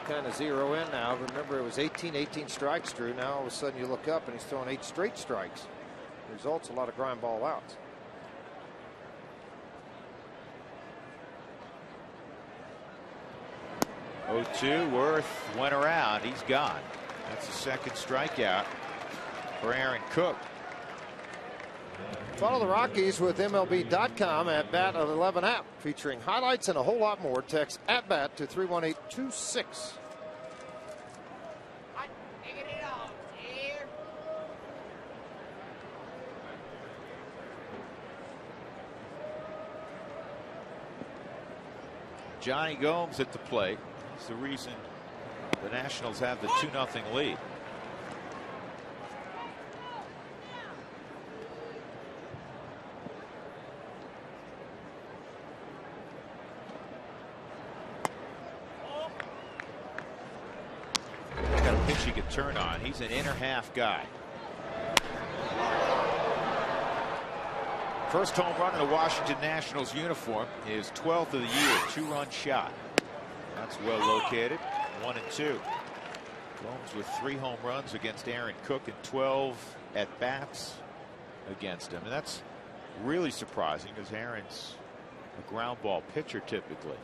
Kind of zero in now. Remember, it was 18 strikes, Drew. Now all of a sudden you look up and he's throwing 8 straight strikes. Results, a lot of grind ball outs. Oh, 2. Worth went around. He's gone. That's the second strikeout for Aaron Cook. Follow the Rockies with MLB.com at Bat at 11 app, featuring highlights and a whole lot more. Text at Bat to 31826. Johnny Gomes at the plate. It's the reason the Nationals have the 2-0 lead. Got a pitch he could turn on. He's an inner half guy. First home run in a Washington Nationals uniform, his 12th of the year, 2-run shot. That's well located. 1 and 2. Gomes with 3 home runs against Aaron Cook and 12 at bats against him. And that's really surprising because Aaron's a ground ball pitcher typically.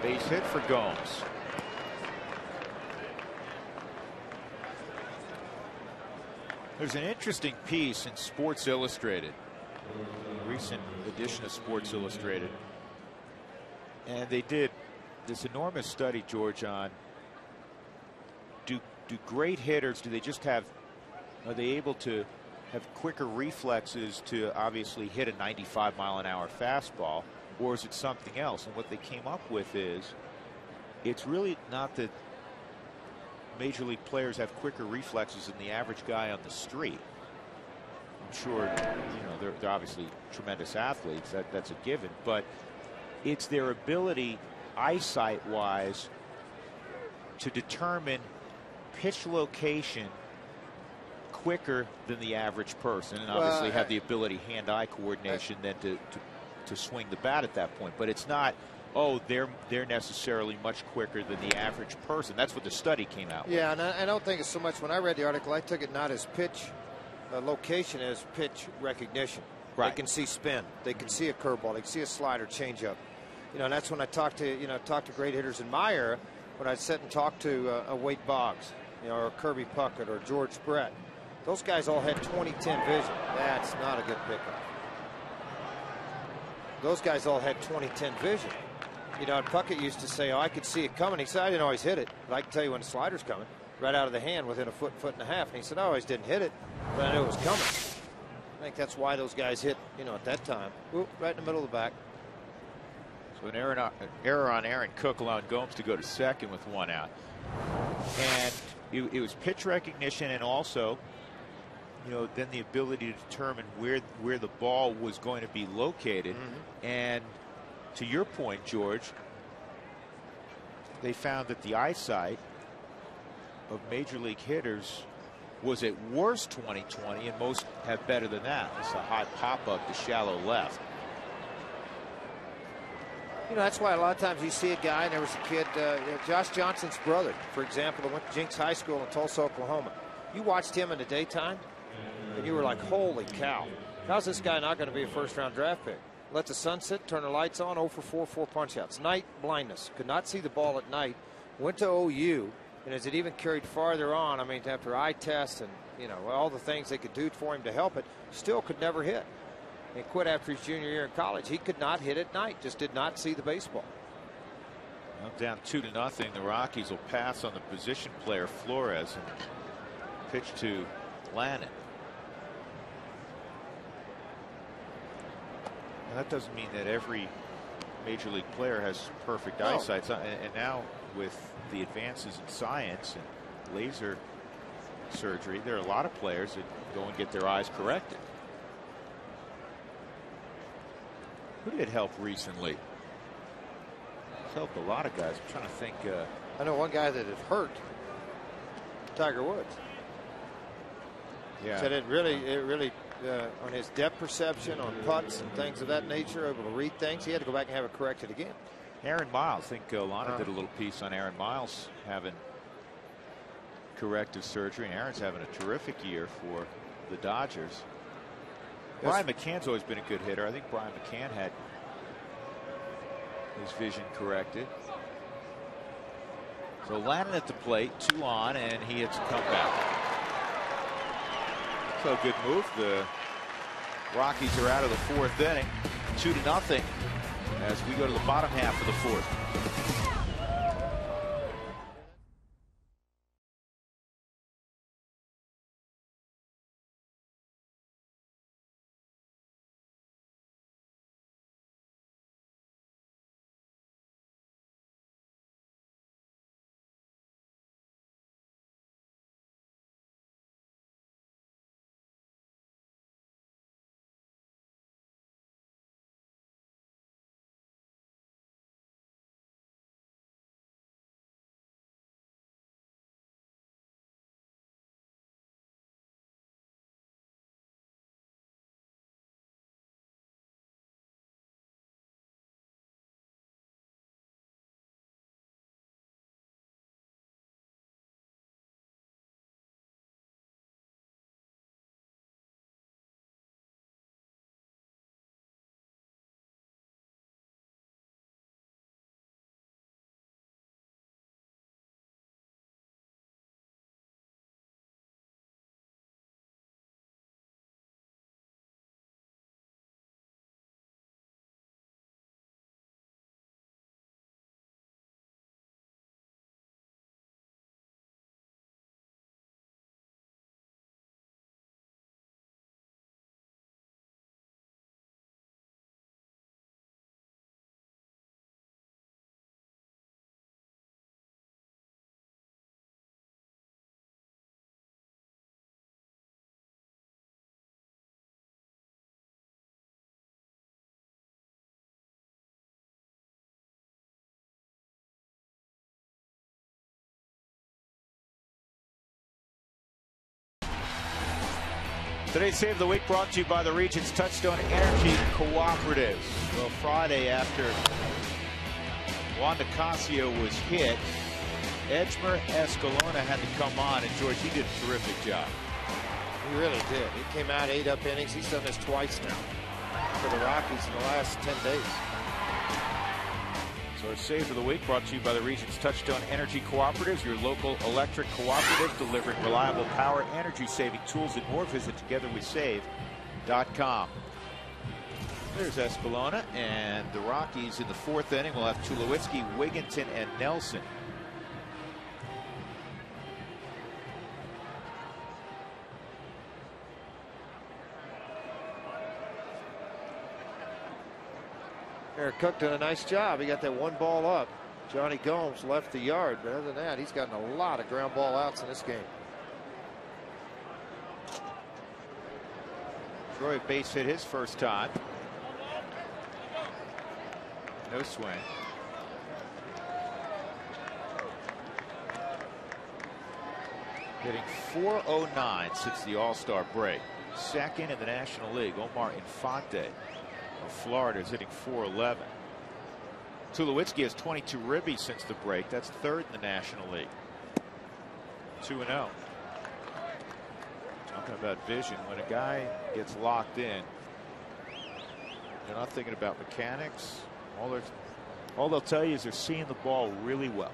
Base hit for Gomes. There's an interesting piece in Sports Illustrated, a recent edition of Sports Illustrated, and they did this enormous study, George, on do great hitters, do they just have, are they able to have quicker reflexes to obviously hit a 95-mile-an-hour fastball, or is it something else? And what they came up with is it's really not that major league players have quicker reflexes than the average guy on the street. I'm sure, you know, they're obviously tremendous athletes, that's a given, but it's their ability eyesight wise to determine pitch location quicker than the average person, and obviously have the ability hand-eye coordination then to swing the bat at that point. But it's not, oh, they're necessarily much quicker than the average person. That's what the study came out with. Yeah, and I don't think it's so much, when I read the article, I took it not as pitch location as pitch recognition. Right. They can see spin, they can see a curveball, they can see a slider, changeup. You know, and that's when I talk to great hitters in my era, when I'd sit and talk to a Wade Boggs, you know, or Kirby Puckett or George Brett. Those guys all had 20/10 vision. That's not a good pickup. Those guys all had 20/10 vision. You know, and Puckett used to say, oh, I could see it coming. He said, I didn't always hit it, but I can tell you when the slider's coming, right out of the hand within a foot and a half. And he said, I always didn't hit it, but I knew it was coming. I think that's why those guys hit, you know, at that time. Ooh, right in the middle of the back. So an error on Aaron Cook allowed Gomes to go to second with 1 out. And it was pitch recognition, and also, you know, then the ability to determine where the ball was going to be located. Mm-hmm. And to your point, George, they found that the eyesight of major league hitters was at worst 20/20, and most have better than that. It's a high pop-up to shallow left. You know, that's why a lot of times you see a guy, and there was a kid, Josh Johnson's brother, for example, that went to Jinx High School in Tulsa, Oklahoma. You watched him in the daytime, and you were like, holy cow. How's this guy not going to be a first-round draft pick? Let the sun sit, turn the lights on, 0 for 4 punch-outs. Night blindness. Could not see the ball at night. Went to OU, and as it even carried farther on, I mean, after eye test and, you know, all the things they could do for him to help it, still could never hit. And quit after his junior year in college. He could not hit at night, just did not see the baseball. Well, down 2-0. The Rockies will pass on the position player Flores and pitch to Lannon. That doesn't mean that every major league player has perfect eyesight. And now with the advances in science and laser surgery, there are a lot of players that go and get their eyes corrected. Who did it help recently? It's helped a lot of guys. I'm trying to think. I know one guy that it hurt. Tiger Woods. Yeah. Said it really on his depth perception, on putts and things of that nature, able to read things. He had to go back and have it corrected again. Aaron Miles. I think Lana did a little piece on Aaron Miles having corrective surgery. And Aaron's having a terrific year for the Dodgers. Brian McCann's always been a good hitter. I think Brian McCann had his vision corrected. So Lannon at the plate, 2 on, and he hits a comeback. So a good move. The Rockies are out of the 4th inning, 2-0, as we go to the bottom half of the 4th. Today's Save the Week brought to you by the Regions Touchstone Energy Cooperatives. Well, Friday after Juan Nicasio was hit, Edgmer Escalona had to come on, and George, he did a terrific job. He really did. He came out 8 up innings. He's done this twice now for the Rockies in the last 10 days. So our Save of the Week brought to you by the Regions Touchstone Energy Cooperatives, your local electric cooperative delivering reliable power, energy-saving tools, and more. Visit togetherwesave.com. There's Escalona, and the Rockies in the 4th inning will have Tulowitzki, Wigginton, and Nelson. Eric Cook did a nice job. He got that 1 ball up. Johnny Gomes left the yard, but other than that, he's gotten a lot of ground ball outs in this game. Troy base hit his first time. No swing. Hitting .409 since the All-Star break. Second in the National League. Omar Infante of Florida is hitting .411. Tulowitzki has 22 ribbies since the break. That's 3rd in the National League. 2-0. Talking about vision, when a guy gets locked in, they're not thinking about mechanics. All they'll tell you is they're seeing the ball really well.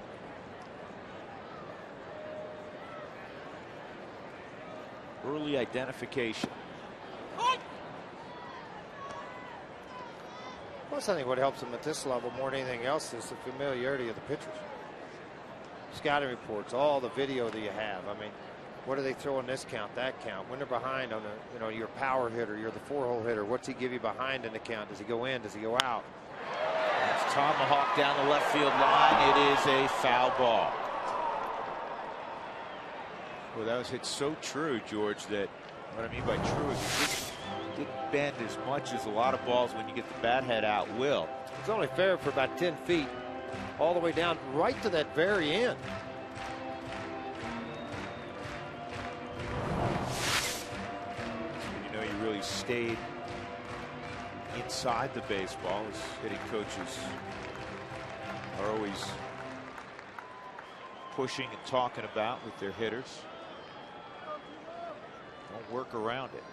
Early identification. Plus, I think what helps them at this level more than anything else is the familiarity of the pitchers. Scouting reports, all the video that you have. I mean, What do they throw in this count, that count? When they're behind on the, your power hitter, you're the 4-hole hitter. What's he give you behind in the count? Does he go in? Does he go out? It's tomahawk down the left field line. It is a foul ball. Well, that was hit so true, George, that what I mean by true is it didn't bend as much as a lot of balls when you get the bat head out will. It's only fair for about 10 feet, all the way down right to that very end. You really stayed inside the baseball, as hitting coaches are always pushing and talking about with their hitters. Don't work around it.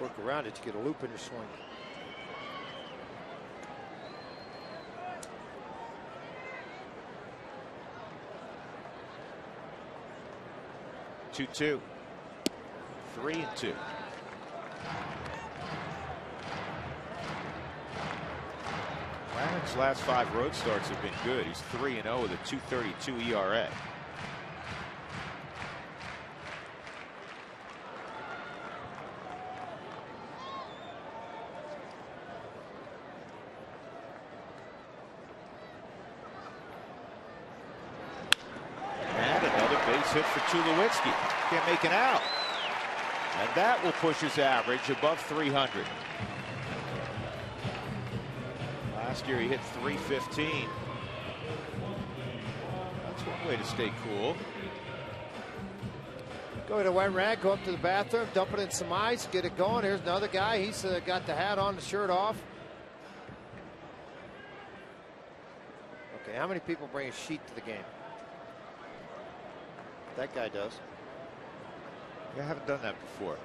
Work around it, you get a loop in your swing. Two. 3-2. Lannon's last 5 road starts have been good. He's 3-0 with a 2.32 ERA. And another base hit for Tulowitzki. Can't make an out. And that will push his average above 300. Last year he hit 315. That's one way to stay cool. Go to a wet rag, go up to the bathroom, dump it in some ice, get it going. Here's another guy. He's got the hat on, the shirt off. Okay, how many people bring a sheet to the game? That guy does. I haven't done that before.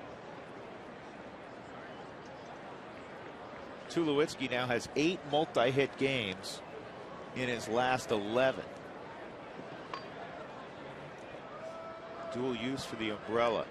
Tulowitzki now has 8 multi-hit games in his last 11. Dual use for the umbrella.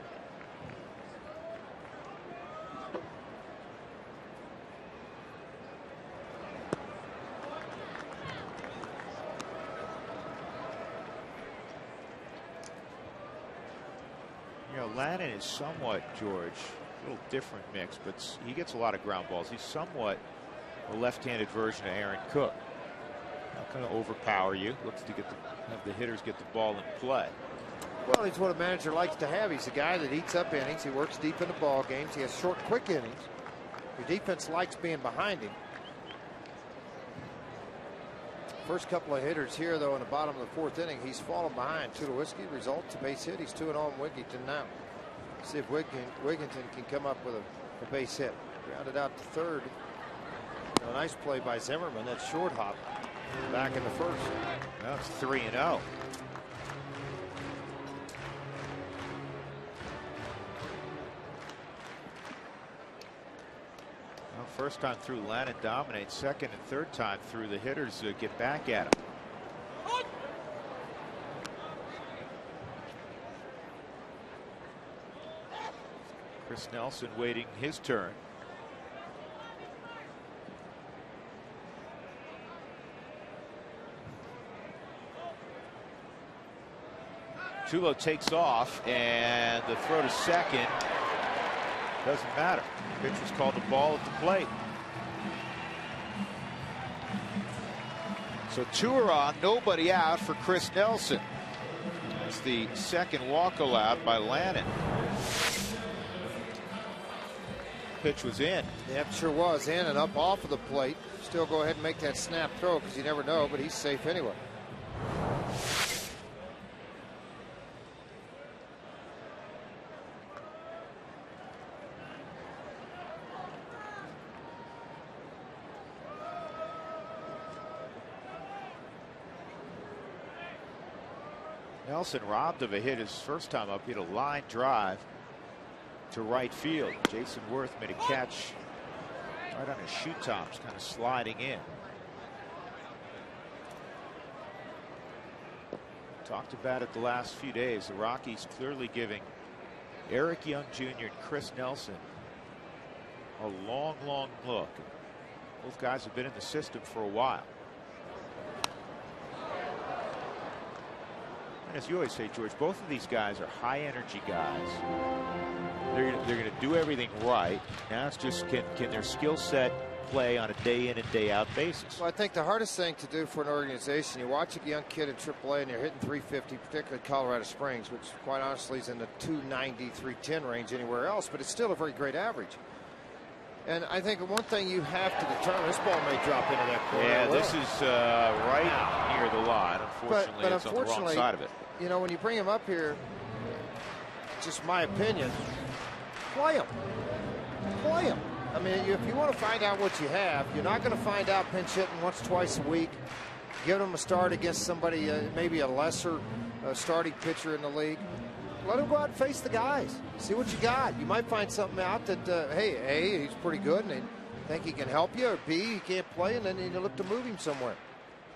Lannon is somewhat, George, a little different mix, but he gets a lot of ground balls. He's somewhat a left-handed version of Aaron Cook. Not going to overpower you. Looks to have the hitters get the ball in play. Well, he's what a manager likes to have. He's a guy that eats up innings. He works deep in the ball games. He has short, quick innings. Your defense likes being behind him. First couple of hitters here, though, in the bottom of the 4th inning, he's fallen behind. Tulowitzki results, a base hit. He's 2-0 on Wigington now. See if Wigington can come up with a base hit. Grounded out to third. A nice play by Zimmerman. That short hop back in the first. Now it's 3-0. Well, first time through, Lannon dominates. Second and third time through, the hitters get back at him. Chris Nelson waiting his turn. Tulo takes off, and the throw to second doesn't matter. The pitcher's called the ball at the plate. So 2 are on, nobody out for Chris Nelson. That's the second walk allowed by Lannon. Pitch was in. Yep, sure was in and up off of the plate. Still go ahead and make that snap throw because you never know, but he's safe anyway. Nelson robbed of a hit his first time up. He hit a line drive to right field. Jason Worth made a catch right on his shoe tops, kind of sliding in. Talked about it the last few days. The Rockies clearly giving Eric Young Jr. and Chris Nelson a long look. Both guys have been in the system for a while. And as you always say, George, both of these guys are high-energy guys. They're going to do everything right. Now it's just can their skill set play on a day-in and day-out basis. Well, I think the hardest thing to do for an organization, you watch a young kid in AAA and you're hitting 350, particularly Colorado Springs, which quite honestly is in the 290, 310 range anywhere else, but it's still a very great average. And I think one thing you have to determine, this ball may drop into that corner. Yeah, this is right near the line. Unfortunately, it's on the wrong side of it. You know, when you bring him up here, just my opinion, play him. Play him. I mean, if you want to find out what you have, you're not going to find out pinch hitting once, twice a week. Give him a start against somebody, maybe a lesser starting pitcher in the league. Let him go out and face the guys. See what you got. You might find something out that, hey, A, he's pretty good, and they think he can help you, or B, he can't play, and then you look to move him somewhere.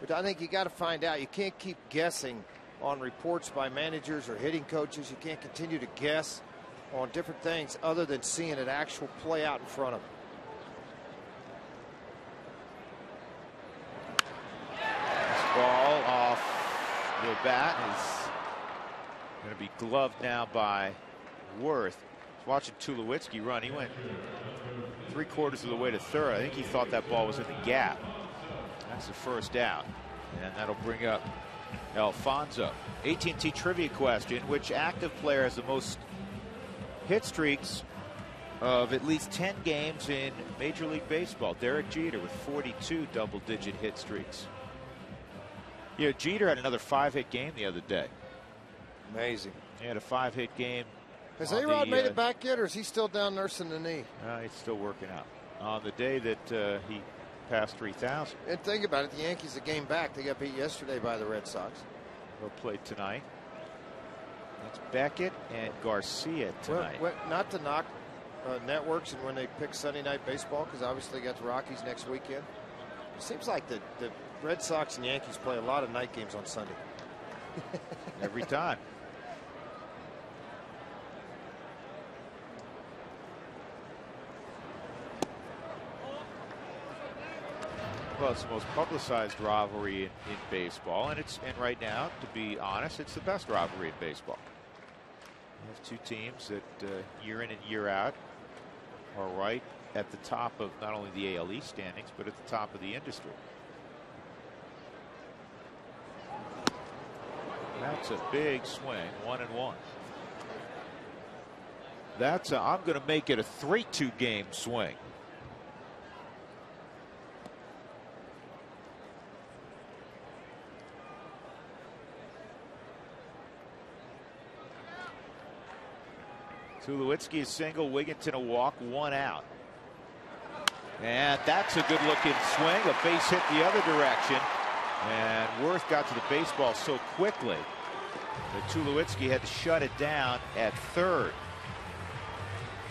But I think you got to find out. You can't keep guessing on reports by managers or hitting coaches. You can't continue to guess on different things other than seeing an actual play out in front of them. This ball off the bat is going to be gloved now by Worth. Watching Tulowitzki run, he went 3/4 of the way to third. I think he thought that ball was in the gap. That's the first out, and that'll bring up Alfonso. AT&T trivia question: which active player has the most hit streaks of at least 10 games in Major League Baseball? Derek Jeter with 42 double-digit hit streaks. Yeah, Jeter had another 5-hit game the other day. Amazing. He had a 5-hit game. Has A-Rod made it back yet, or is he still down nursing the knee? He's still working out. On the day that he passed 3,000. And think about it, the Yankees a game back. They got beat yesterday by the Red Sox. They'll play tonight. That's Beckett and Garcia tonight. Well, not to knock networks and when they pick Sunday Night Baseball, because obviously they got the Rockies next weekend. It seems like the Red Sox and Yankees play a lot of night games on Sunday. Every time. Well, it's the most publicized rivalry in baseball, and right now, to be honest, it's the best rivalry in baseball. You have two teams that year in and year out are right at the top of not only the AL East standings, but at the top of the industry. That's a big swing, 1-1. I'm going to make it a 3-2 game swing. Tulowitzki is single, Wigginton a walk, 1 out. And that's a good looking swing, a base hit the other direction. And Worth got to the baseball so quickly that Tulowitzki had to shut it down at third.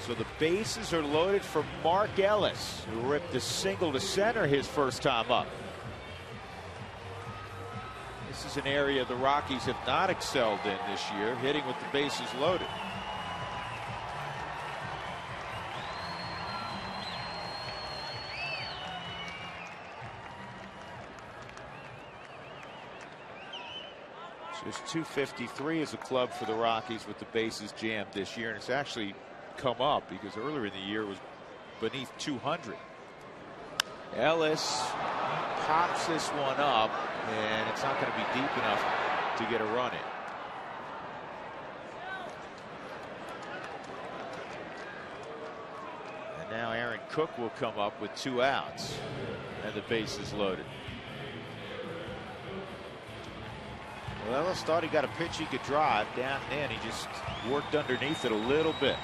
So the bases are loaded for Mark Ellis, who ripped a single to center his first time up. This is an area the Rockies have not excelled in this year, hitting with the bases loaded. Just 253 as a club for the Rockies with the bases jammed this year, and it's actually come up because earlier in the year it was beneath 200. Ellis pops this one up, and it's not going to be deep enough to get a run in. And now Aaron Cook will come up with 2 outs, and the bases loaded. Well, Ellis thought he got a pitch he could drive down and in. He just worked underneath it a little bit.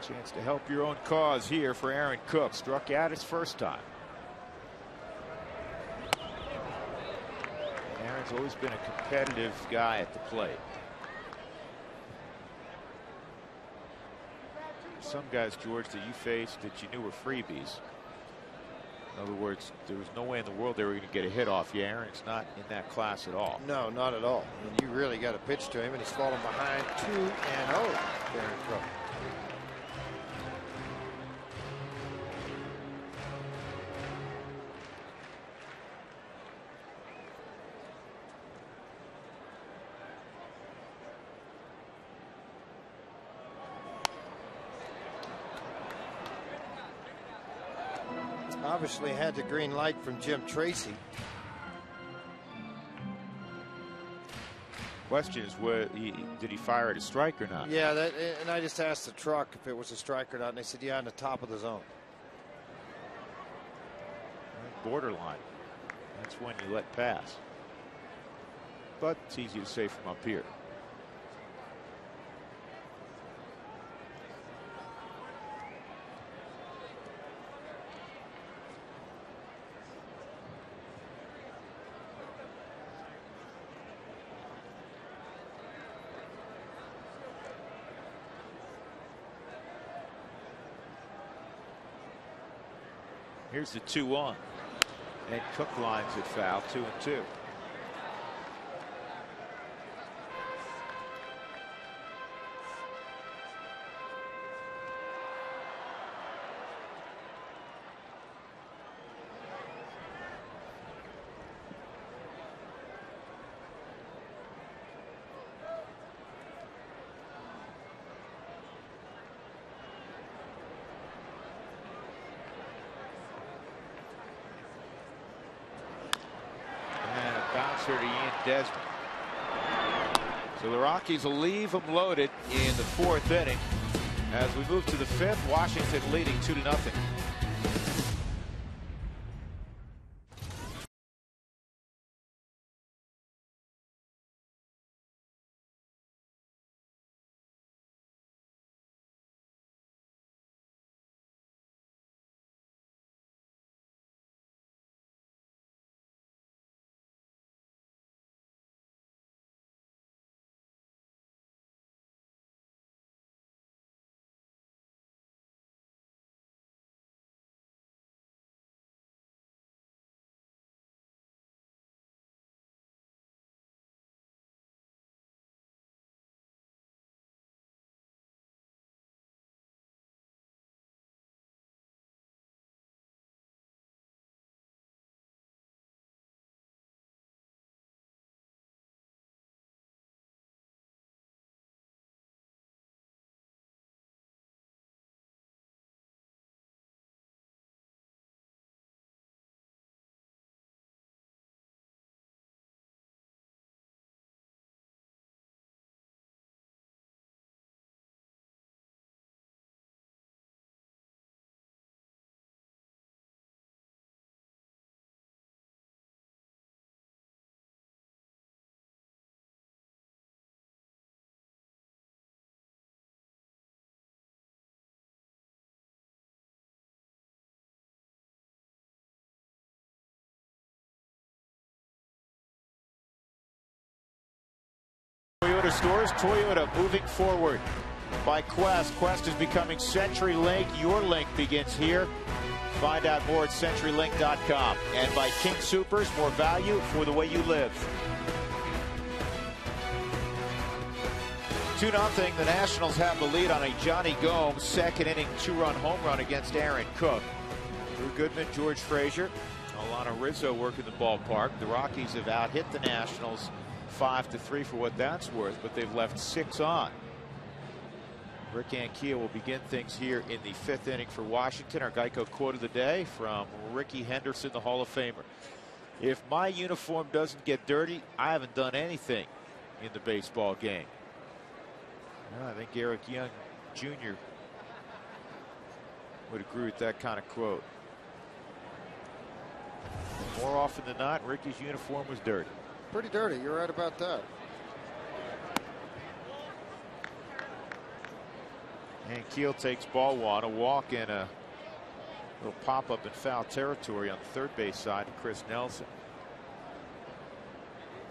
Chance to help your own cause here for Aaron Cook. Struck out his first time. Aaron's always been a competitive guy at the plate. Some guys, George, that you faced that you knew were freebies. In other words, there was no way in the world they were going to get a hit off you. Aaron's not in that class at all. No, not at all. I mean, you really got to pitch to him, and he's falling behind 2-0. Aaron Cook. Obviously had the green light from Jim Tracy. Question is, did he fire at a strike or not? Yeah, and I just asked the truck if it was a strike or not, and they said, yeah, on the top of the zone. Borderline. That's when you let pass. But it's easy to say from up here. Here's the 2-1. And Cook lines it foul, 2-2. Bouncer to Ian Desmond. So the Rockies will leave them loaded in the 4th inning. As we move to the 5th, Washington leading 2-0. Toyota stores, Toyota moving forward. By Quest. Quest is becoming CenturyLink. Your link begins here. Find out more at CenturyLink.com. And by King Soopers, more value for the way you live. 2-0. The Nationals have the lead on a Johnny Gomes second inning 2-run home run against Aaron Cook. Drew Goodman, George Frazier, Alana Rizzo working the ballpark. The Rockies have out-hit the Nationals 5-3 for what that's worth, but they've left 6 on. Rick Ankiel will begin things here in the 5th inning for Washington. Our Geico quote of the day from Ricky Henderson, the Hall of Famer. If my uniform doesn't get dirty, I haven't done anything in the baseball game. Well, I think Eric Young Jr. would agree with that kind of quote. And more often than not, Ricky's uniform was dirty. Pretty dirty. You're right about that. And Keel takes ball one, a walk and a little pop up in foul territory on the third base side to Chris Nelson.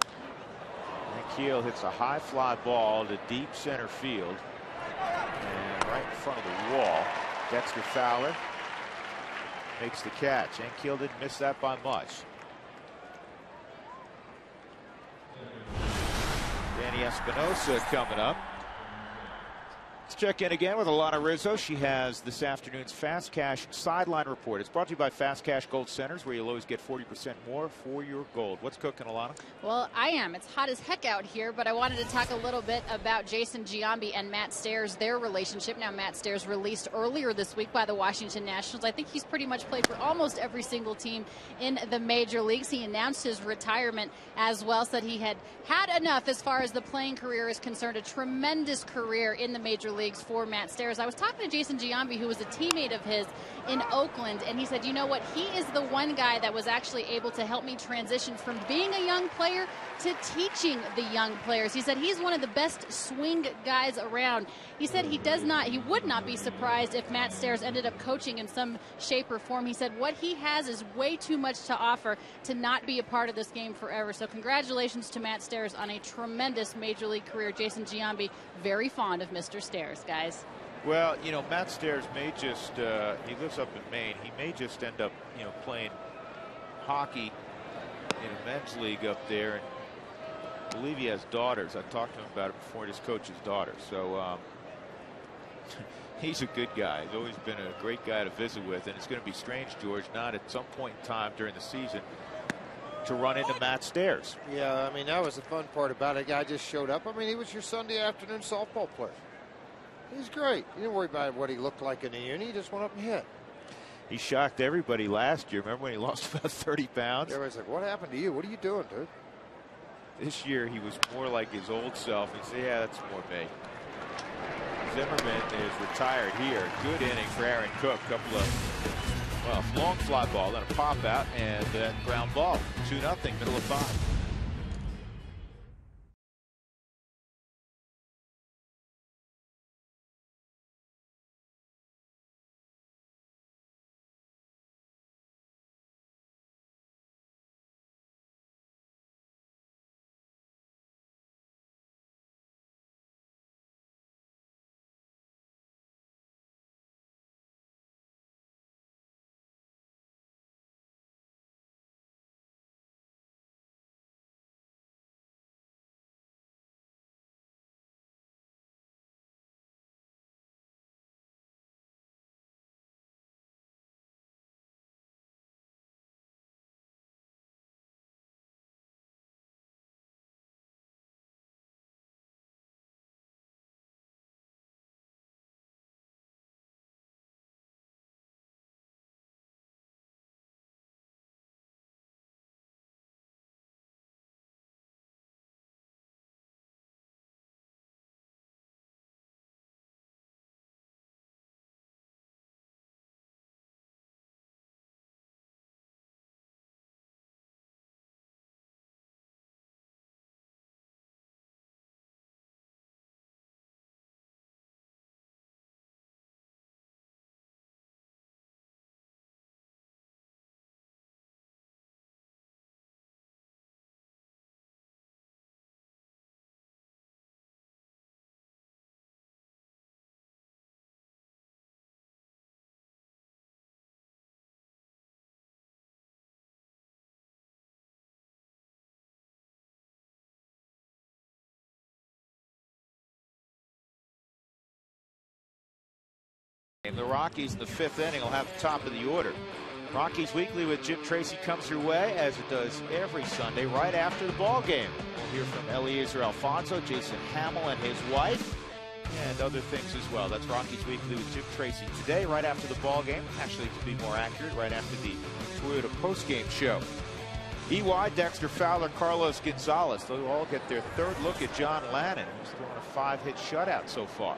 And Keel hits a high fly ball to deep center field and right in front of the wall. Dexter Fowler makes the catch. Ankiel didn't miss that by much. Danny Espinosa coming up. Let's check in again with Alana Rizzo. She has this afternoon's Fast Cash Sideline Report. It's brought to you by Fast Cash Gold Centers, where you'll always get 40% more for your gold. What's cooking, Alana? Well, I am. It's hot as heck out here, but I wanted to talk a little bit about Jason Giambi and Matt Stairs, their relationship. Now, Matt Stairs released earlier this week by the Washington Nationals. I think he's pretty much played for almost every single team in the major leagues. He announced his retirement as well, said he had enough as far as the playing career is concerned. A tremendous career in the major leagues for Matt Stairs. I was talking to Jason Giambi, who was a teammate of his in Oakland, and he said, you know what, he is the one guy that was actually able to help me transition from being a young player to teaching the young players. He said he's one of the best swing guys around. He said he would not be surprised if Matt Stairs ended up coaching in some shape or form. He said what he has is way too much to offer to not be a part of this game forever. So congratulations to Matt Stairs on a tremendous major league career. Jason Giambi, very fond of Mr. Stairs, guys. Well, you know, Matt Stairs may just, he lives up in Maine. He may just end up, you know, playing hockey in a men's league up there. And I believe he has daughters. I talked to him about it before, his coach's daughter. So he's a good guy. He's always been a great guy to visit with. And it's going to be strange, George, not at some point in time during the season to run into Matt Stairs. Yeah, I mean, that was the fun part about it. The guy just showed up. I mean, he was your Sunday afternoon softball player. He's great. You didn't worry about what he looked like in the uni. He just went up and hit. He shocked everybody last year. Remember when he lost about 30 pounds? Everybody's like, what happened to you? What are you doing, dude? This year he was more like his old self. He said, yeah, that's more me. Zimmerman is retired here. Good inning for Aaron Cook. Couple of, well, long fly ball, then a pop out, and then ground ball. 2-0, middle of 5. The Rockies in the 5th inning will have the top of the order. Rockies Weekly with Jim Tracy comes your way, as it does every Sunday, right after the ball game. We'll hear from Eliezer Alfonso, Jason Hamill and his wife, and other things as well. That's Rockies Weekly with Jim Tracy today, right after the ball game. Actually, to be more accurate, right after the Toyota postgame show. EY, Dexter Fowler, Carlos Gonzalez, they'll all get their 3rd look at John Lannon, who's throwing a 5-hit shutout so far.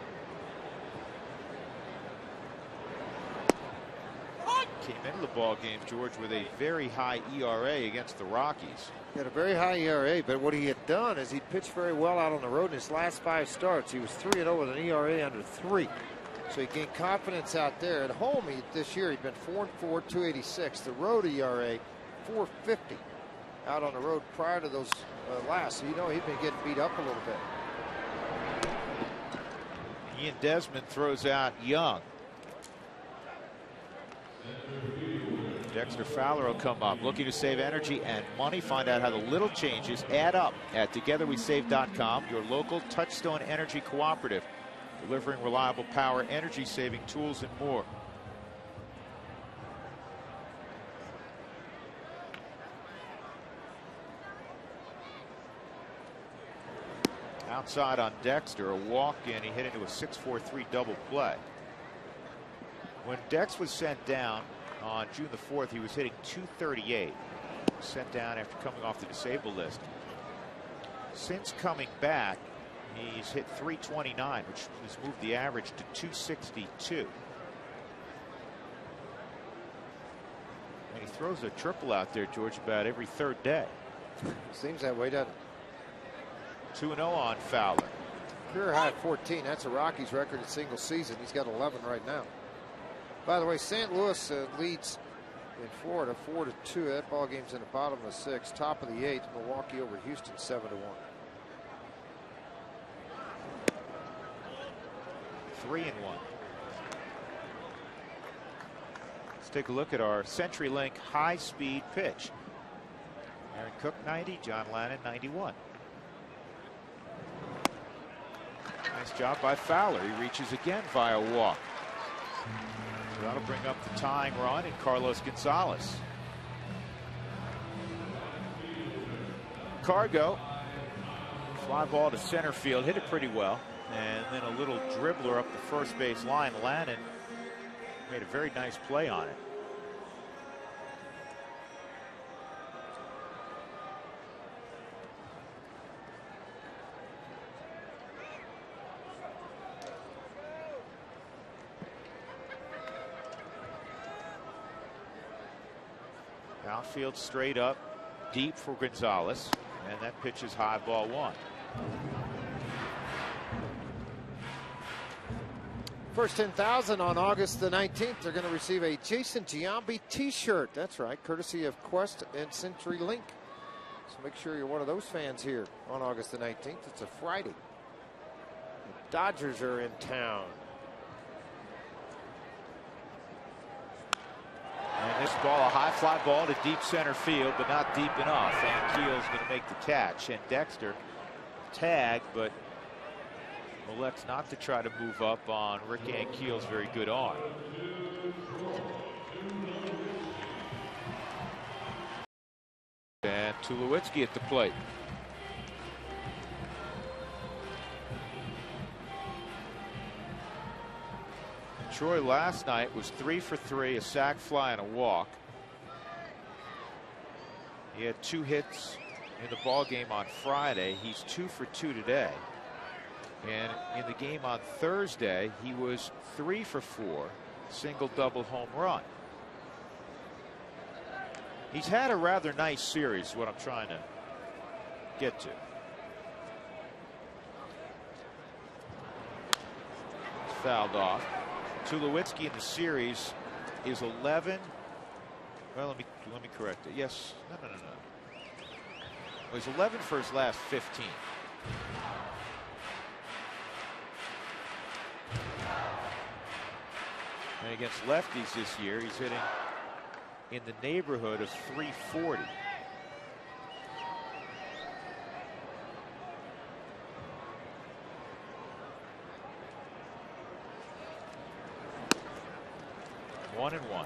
Came into the ball game, George, with a very high ERA against the Rockies. He had a very high ERA, but what he had done is he pitched very well out on the road in his last 5 starts. He was 3-0 with an ERA under 3. So he gained confidence out there. At home, this year, he'd been 4-4, 286. The road ERA, 450 out on the road prior to those last. So, you know, he'd been getting beat up a little bit. Ian Desmond throws out Young. Dexter Fowler will come up, looking to save energy and money. Find out how the little changes add up at togetherwesave.com, your local Touchstone Energy cooperative, delivering reliable power, energy-saving tools, and more. Outside on Dexter, a walk in. He hit into a 6-4-3 double play. When Dex was sent down on June the 4th, he was hitting .238. Sent down after coming off the disabled list. Since coming back, he's hit .329, which has moved the average to .262. And he throws a triple out there, George, about every third day. Seems that way, doesn't it? 2-0 on Fowler. Career high of 14. That's a Rockies record in single season. He's got 11 right now. By the way, St. Louis leads in Florida 4-2. That ball game's in the bottom of the 6th. Top of the 8th. Milwaukee over Houston 7-1. 3-1. Let's take a look at our CenturyLink high-speed pitch. Aaron Cook 90, John Lannon 91. Nice job by Fowler. He reaches again via walk. So that'll bring up the tying run and Carlos Gonzalez. Cargo, fly ball to center field, hit it pretty well, and then a little dribbler up the first base line. Lannon made a very nice play on it. Outfield straight up, deep for Gonzalez, and that pitch is high, ball 1. First 10,000 on August the 19th. They're going to receive a Jason Giambi t-shirt. That's right, courtesy of Quest and CenturyLink. So make sure you're one of those fans here on August the 19th. It's a Friday. The Dodgers are in town. And this ball, a high fly ball to deep center field, but not deep enough. And Keel's going to make the catch. And Dexter tagged, but elects not to try to move up on Rick Ankiel's very good arm. And Tulowitzki at the plate. Troy last night was 3 for 3, a sac fly and a walk. He had 2 hits in the ball game on Friday. He's 2 for 2 today. And in the game on Thursday, he was 3 for 4, single, double, home run. He's had a rather nice series, is what I'm trying to get to. It's fouled off. Tulowitzki in the series is 11. Well, let me correct it. Yes. No. Well, he's 11 for his last 15. And against lefties this year, he's hitting in the neighborhood of 340. One and one.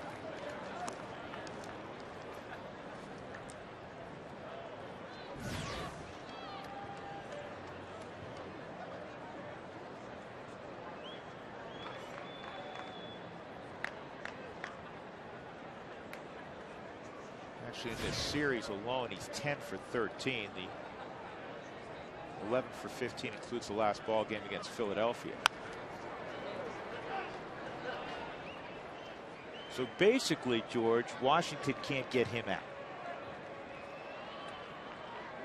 Actually, in this series alone, he's 10 for 13. The 11 for 15 includes the last ball game against Philadelphia. So basically, George, Washington can't get him out.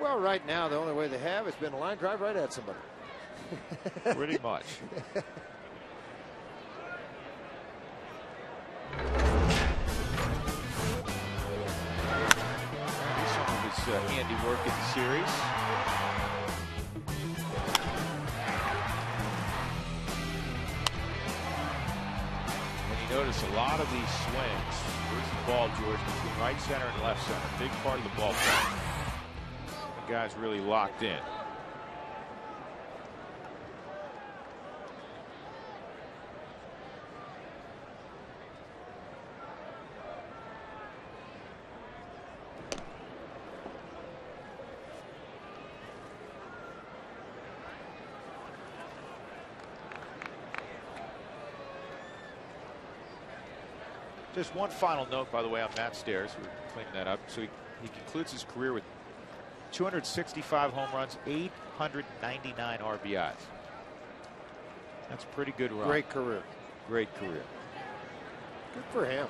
Well, right now, the only way they have has been a line drive right at somebody. Pretty much. Some of his handiwork in the series. notice a lot of these swings. Where's the ball, George? Between right center and left center. Big part of the ball game. The guy's really locked in. Just one final note, by the way, on Matt Stairs. We're cleaning that up. So he concludes his career with 265 home runs, 899 RBIs. That's a pretty good run. Great career. Great career. Good for him.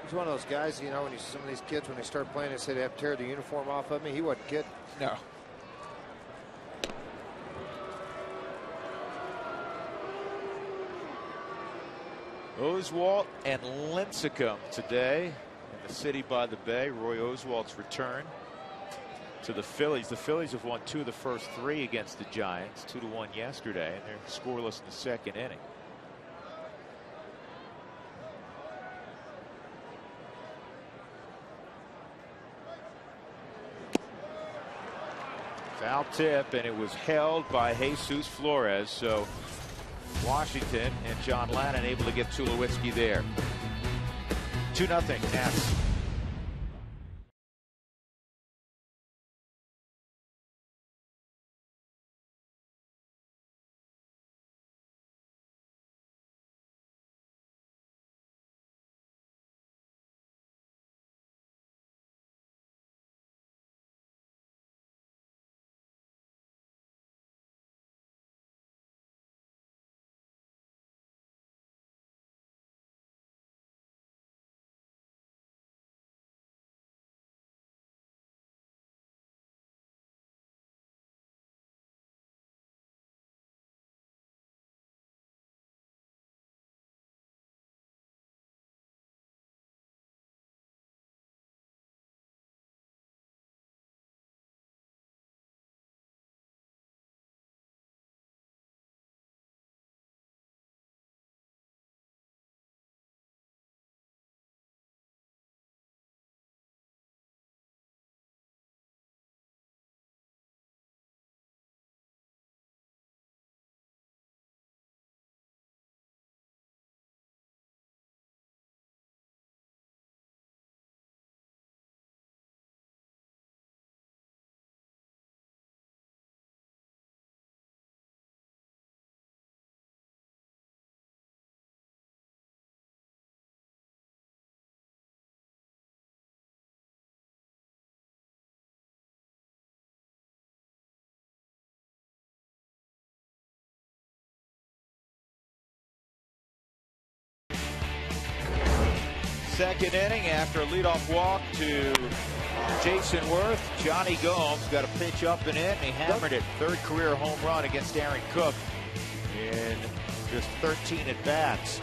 He's one of those guys, you know, when some of these kids, when they start playing, they say they have to tear the uniform off of me. He wasn't kidding. No. Oswalt and Lincecum today in the city by the bay. Roy Oswalt's return to the Phillies. The Phillies have won 2 of the first 3 against the Giants, 2-1 yesterday, and they're scoreless in the second inning. Foul tip, and it was held by Jesus Flores. So Washington and John Lannon able to get Tulowitzki there. 2-0 Nats. Second inning after a leadoff walk to Jason Worth. Johnny Gomes got a pitch up and in, and he hammered it. 3rd career home run against Aaron Cook in just 13 at-bats.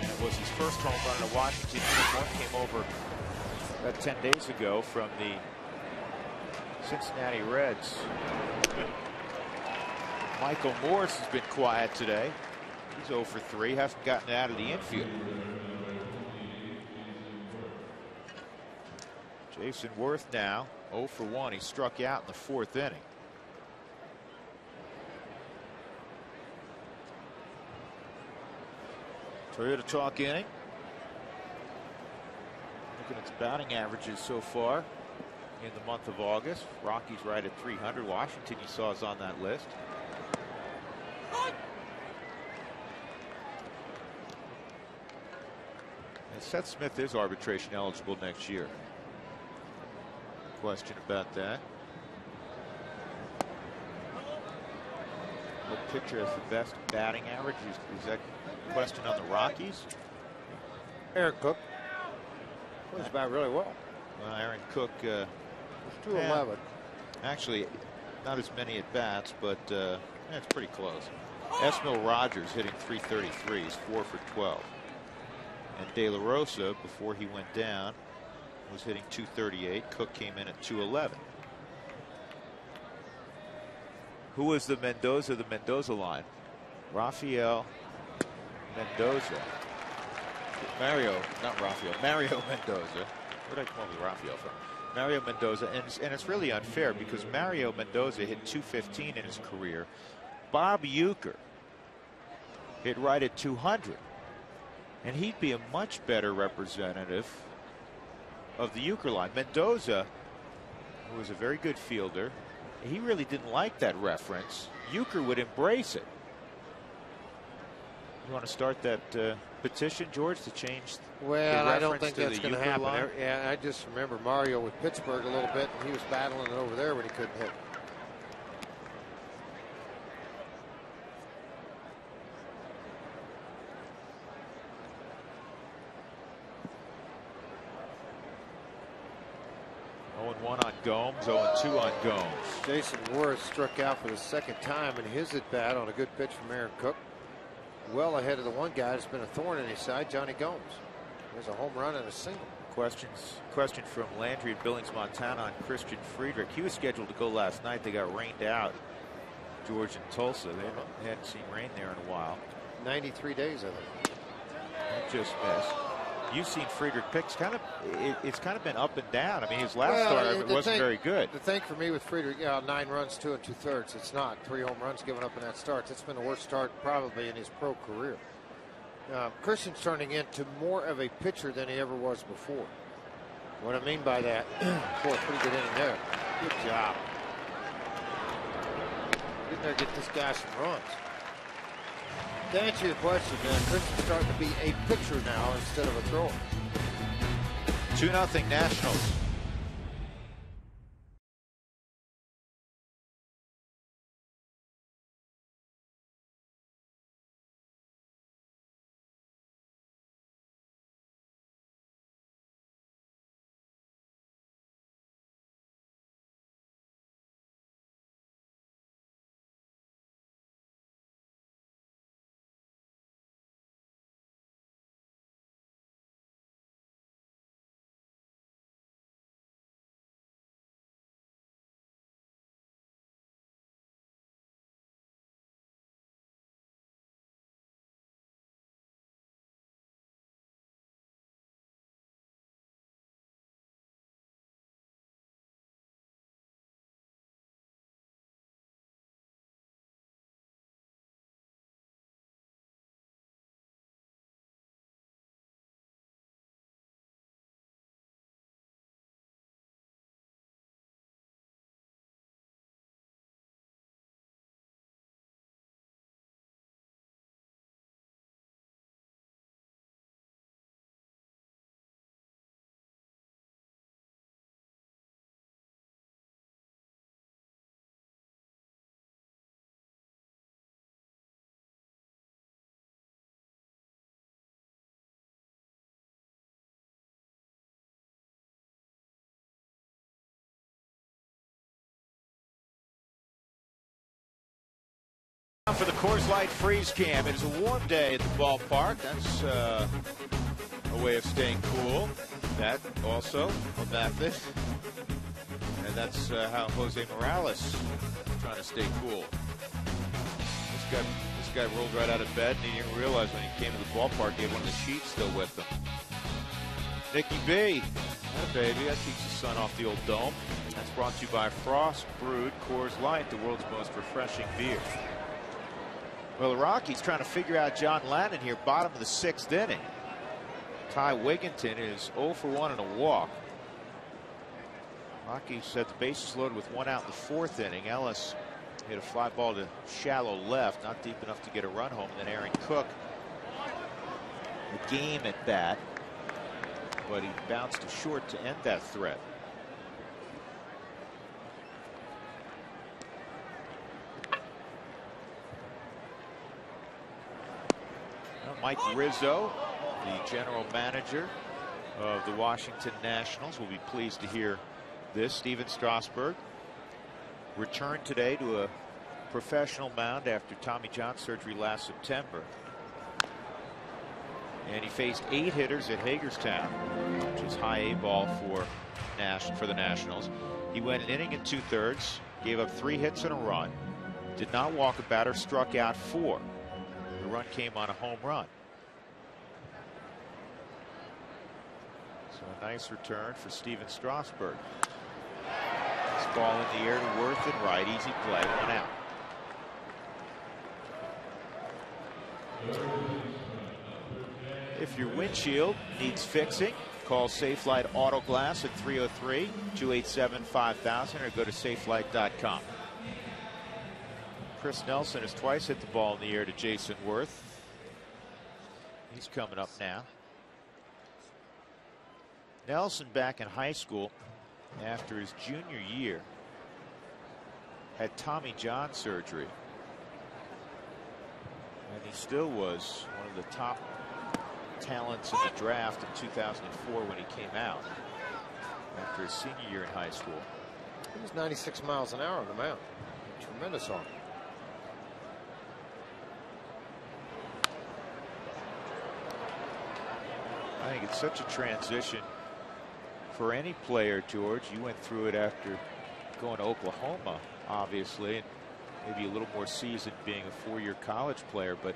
And it was his first home run in a Washington uniform. Came over about 10 days ago from the Cincinnati Reds. Michael Morse has been quiet today. He's 0 for 3, hasn't gotten out of the infield. Jason Worth now 0 for 1. He struck out in the 4th inning. Toyota Talk inning. Looking at its batting averages so far in the month of August. Rockies right at 300. Washington, you saw, is on that list. And Seth Smith is arbitration eligible next year. Question about that. What pitcher has the best batting average? Is that a question on the Rockies? Aaron Cook plays about really well. Well, Aaron Cook, 211. Actually, not as many at bats, but it's pretty close. Esmil Rogers hitting .333. He's 4 for 12. And De La Rosa, before he went down, was hitting .238. Cook came in at .211. Who was the Mendoza line? Rafael Mendoza. Mario Mendoza. Where did I come up with Rafael from? Mario Mendoza, and it's really unfair because Mario Mendoza hit 215 in his career. Bob Uecker hit right at 200, and he'd be a much better representative of the Uecker line. Mendoza, who was a very good fielder, he really didn't like that reference. Uecker would embrace it. You want to start that petition, George, to change well, the I don't think that's going to happen. line? Yeah, I just remember Mario with Pittsburgh a little bit, and he was battling it over there when he couldn't hit. One on Gomes, 0-2 on Gomes. Jason Worth struck out for the second time in his at bat on a good pitch from Aaron Cook. Well ahead of the one guy that's been a thorn in his side, Johnny Gomes. There's a home run and a single. Question from Landry at Billings, Montana on Christian Friedrich. He was scheduled to go last night. They got rained out. George and Tulsa. They hadn't seen rain there in a while. 93 days, I think. He just missed. You've seen Friedrich pitch. It's kind of been up and down. I mean, his last start wasn't very good. The thing for me with Friedrich, 9 runs, 2 2/3. It's not 3 home runs given up in that start. It's been the worst start probably in his pro career. Christian's turning into more of a pitcher than he ever was before. What I mean by that, boy, pretty good inning there. Good job. Get in there, get this guy some runs. To answer your question, Christian's starting to be a pitcher now instead of a thrower. 2-0 Nationals. For the Coors Light Freeze Cam. It is a warm day at the ballpark. That's a way of staying cool. That also a method. And that's how Jose Morales is trying to stay cool. This guy rolled right out of bed and he didn't realize when he came to the ballpark he had one of the sheets still with him. Nicky B. Oh, baby, that keeps the sun off the old dome. That's brought to you by Frost Brewed Coors Light, the world's most refreshing beer. Well, the Rockies trying to figure out John Lannon here, bottom of the 6th inning. Ty Wigginton is 0 for 1 and a walk. Rockies set the bases loaded with 1 out in the 4th inning. Ellis hit a fly ball to shallow left, not deep enough to get a run home. And then Aaron Cook, the game at bat, but he bounced to short to end that threat. Mike Rizzo, the general manager of the Washington Nationals, will be pleased to hear this. Steven Strasburg returned today to a professional mound after Tommy John surgery last September. And he faced 8 hitters at Hagerstown, which is high A ball for the Nationals. He went an inning and 2/3, gave up 3 hits and a run, did not walk a batter, struck out 4. The run came on a home run. So a nice return for Steven Strasburg. This ball in the air to Worth and right. Easy play. 1 out. If your windshield needs fixing, call Safelite Auto Glass at 303-287-5000 or go to safelite.com. Chris Nelson has twice hit the ball in the air to Jason Worth. He's coming up now. Nelson, back in high school after his junior year, had Tommy John surgery. And he still was one of the top talents in the draft in 2004 when he came out after his senior year in high school. He was 96 miles an hour on the mound. Tremendous arm. I think it's such a transition for any player, George. You went through it after going to Oklahoma, obviously, and maybe a little more seasoned being a four-year college player, but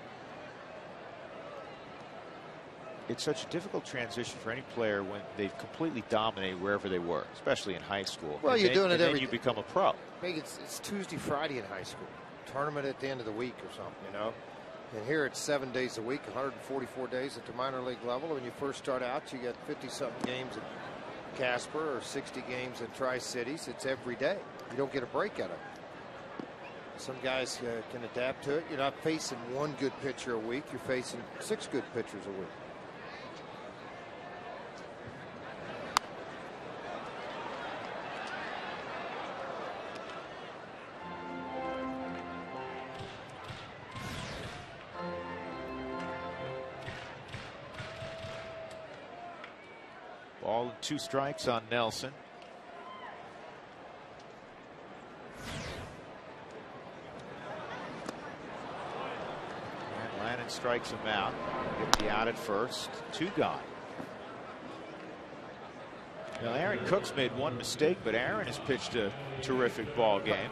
it's such a difficult transition for any player when they've completely dominated wherever they were, especially in high school. Well, you're doing it every then you become a pro. Maybe it's Tuesday, Friday in high school. Tournament at the end of the week or something, you know. And here it's 7 days a week, 144 days at the minor league level. When you first start out, you got 50-something games at Casper or 60 games at Tri-Cities. It's every day. You don't get a break out of it. Some guys can adapt to it. You're not facing one good pitcher a week. You're facing 6 good pitchers a week. Ball and 2 strikes on Nelson. And Lannon strikes him out. Get the out at first. 2 gone. Now Aaron Cook's made one mistake, but Aaron has pitched a terrific ball game.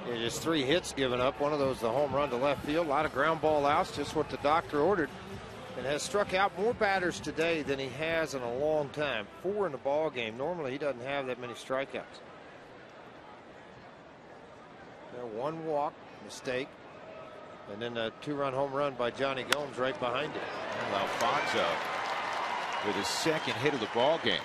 Yeah, just 3 hits given up. One of those, the home run to left field. A lot of ground ball outs, just what the doctor ordered. And has struck out more batters today than he has in a long time. 4 in the ball game. Normally he doesn't have that many strikeouts. Now 1 walk, mistake, and then a 2-run home run by Johnny Gomes right behind it. And Alfonso with his 2nd hit of the ball game.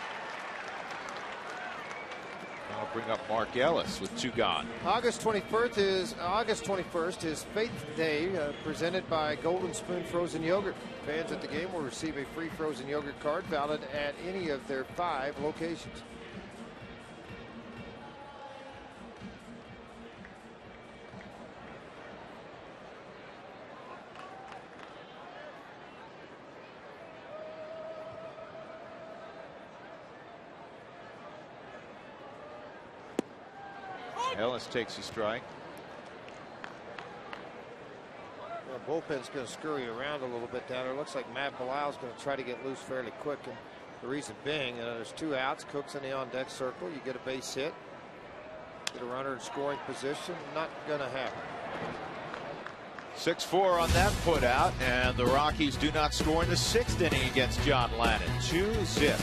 I'll bring up Mark Ellis with 2 gone. August 21st is Faith Day, presented by Golden Spoon Frozen Yogurt. Fans at the game will receive a free frozen yogurt card valid at any of their 5 locations. Ellis takes a strike. Well, bullpen's going to scurry around a little bit down there. Looks like Matt Bilal's going to try to get loose fairly quick. And the reason being, there's 2 outs. Cook's in the on-deck circle. You get a base hit. Get a runner in scoring position. Not going to happen. 6-4 on that put out, and the Rockies do not score in the 6th inning against John Lannon. 2-zip.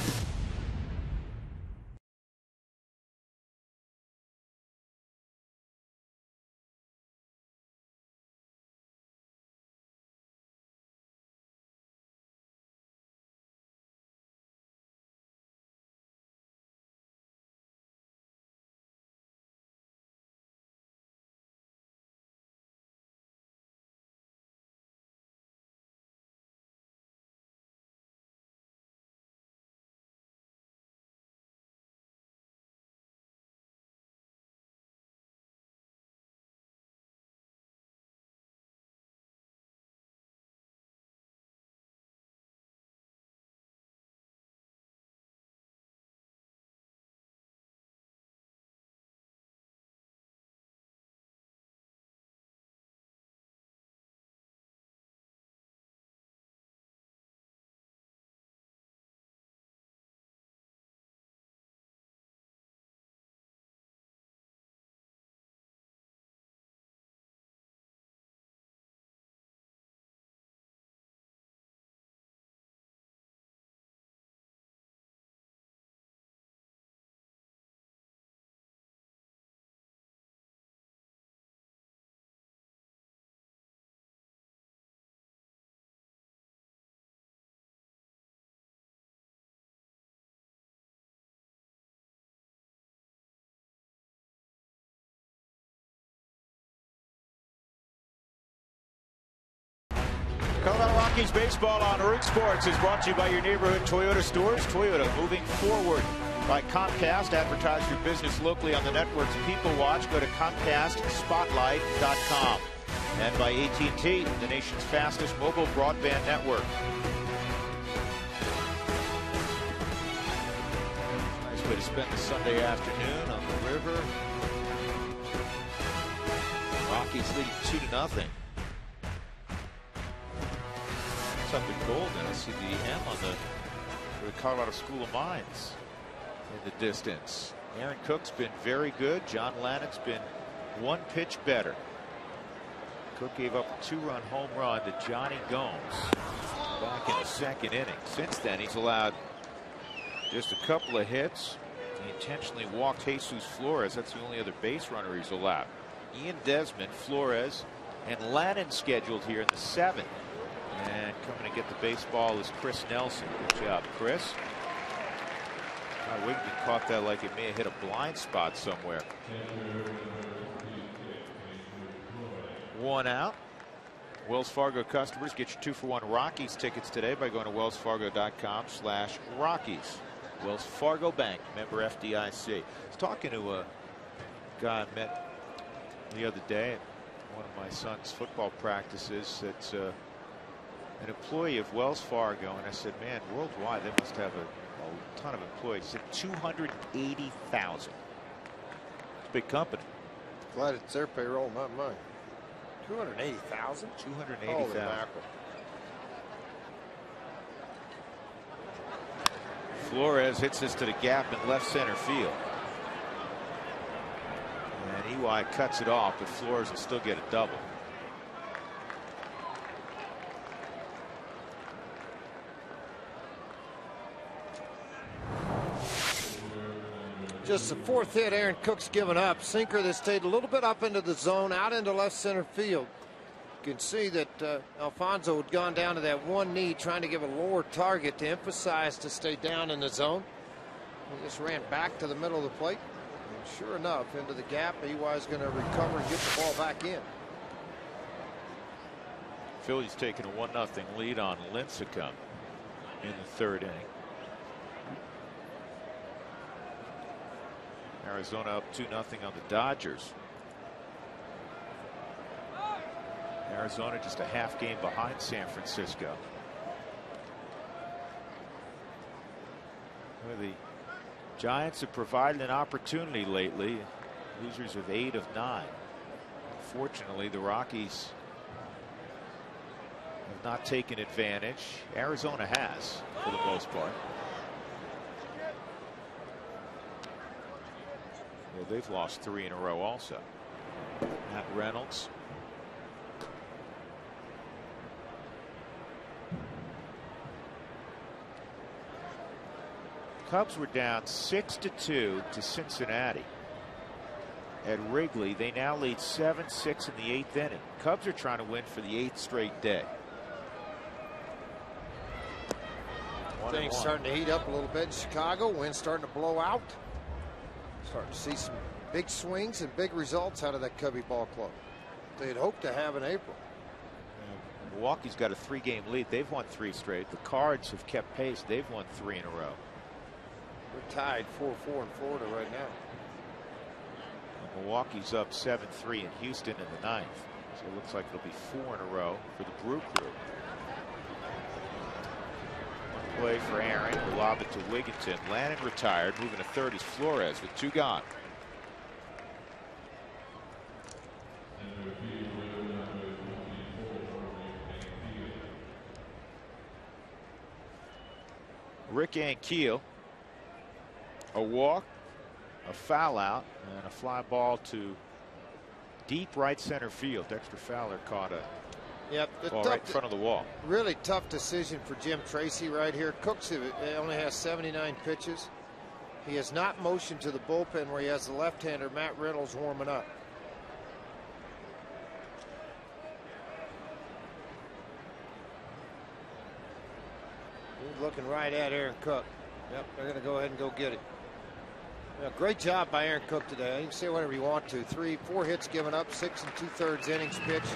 Rockies baseball on Root Sports is brought to you by your neighborhood Toyota stores. Toyota moving forward. By Comcast, advertise your business locally on the network's People Watch. Go to ComcastSpotlight.com. And by AT&T, the nation's fastest mobile broadband network. Nice way to spend the Sunday afternoon on the river. Rockies leading 2-0. It's up in Golden. I see the M on the Colorado School of Mines in the distance. Aaron Cook's been very good. John Lannon's been one pitch better. Cook gave up a 2-run home run to Johnny Gomes back in the second inning. Since then, he's allowed just a couple of hits. He intentionally walked Jesus Flores. That's the only other base runner he's allowed. Ian Desmond, Flores, and Lannon scheduled here in the 7th. And coming to get the baseball is Chris Nelson. Good job, Chris. Wigman caught that like it may have hit a blind spot somewhere. One out. Wells Fargo customers, get your 2-for-1 Rockies tickets today by going to wellsfargo.com/Rockies. Wells Fargo Bank, member FDIC. I was talking to a guy I met the other day at one of my son's football practices. That's an employee of Wells Fargo, and I said, man, worldwide they must have a ton of employees. He said 280,000. It's a big company. Glad it's their payroll, not mine. 280,000? 280,000. Flores hits this to the gap in left center field. And EY cuts it off, but Flores will still get a double. Just the 4th hit Aaron Cook's given up. Sinker that stayed a little bit up into the zone, out into left center field. You can see that Alfonso had gone down to that one knee, trying to give a lower target to emphasize to stay down in the zone. He just ran back to the middle of the plate. And sure enough, into the gap. EY's going to recover and get the ball back in. Phillies taking a 1-0 lead on Lincecum in the 3rd inning. Arizona up 2-0 on the Dodgers. Arizona just a half game behind San Francisco. Well, the Giants have provided an opportunity lately. Losers of 8 of 9. Unfortunately, the Rockies have not taken advantage. Arizona has, for the most part. Well, they've lost 3 in a row also. Matt Reynolds. Cubs were down 6-2 to Cincinnati at Wrigley. They now lead 7-6 in the 8th inning. Cubs are trying to win for the 8th straight day. Things starting to heat up a little bit in Chicago. Wind's starting to blow out. Starting to see some big swings and big results out of that Cubby ball club. They'd hoped to have in April. Milwaukee's got a 3-game lead. They've won 3 straight. The Cards have kept pace. They've won 3 in a row. We're tied 4-4 in Florida right now. Milwaukee's up 7-3 in Houston in the 9th. So it looks like it'll be 4 in a row for the Brew Crew. One play for Aaron. We'll lob it to Wigginton. Lannon retired. Moving to third is Flores with 2 gone. Rick Ankiel. A walk, a foul out, and a fly ball to deep right center field. Dexter Fowler caught a ball right in front of the wall. Really tough decision for Jim Tracy right here. Cooks only has 79 pitches. He has not motioned to the bullpen where he has the left-hander Matt Reynolds warming up. He's looking right at Aaron Cook. Yep, they're going to go ahead and go get it. Yeah, great job by Aaron Cook today. You can say whatever you want to. 3-4 hits given up, 6 2/3 innings pitched.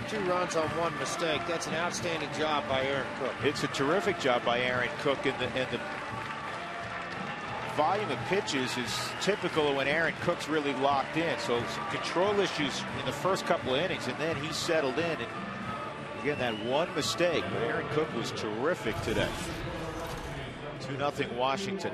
2 runs on 1 mistake. That's an outstanding job by Aaron Cook. It's a terrific job by Aaron Cook, and the volume of pitches is typical of when Aaron Cook's really locked in. So some control issues in the first couple of innings, and then he settled in. And again, that 1 mistake, but Aaron Cook was terrific today. 2-0 Washington.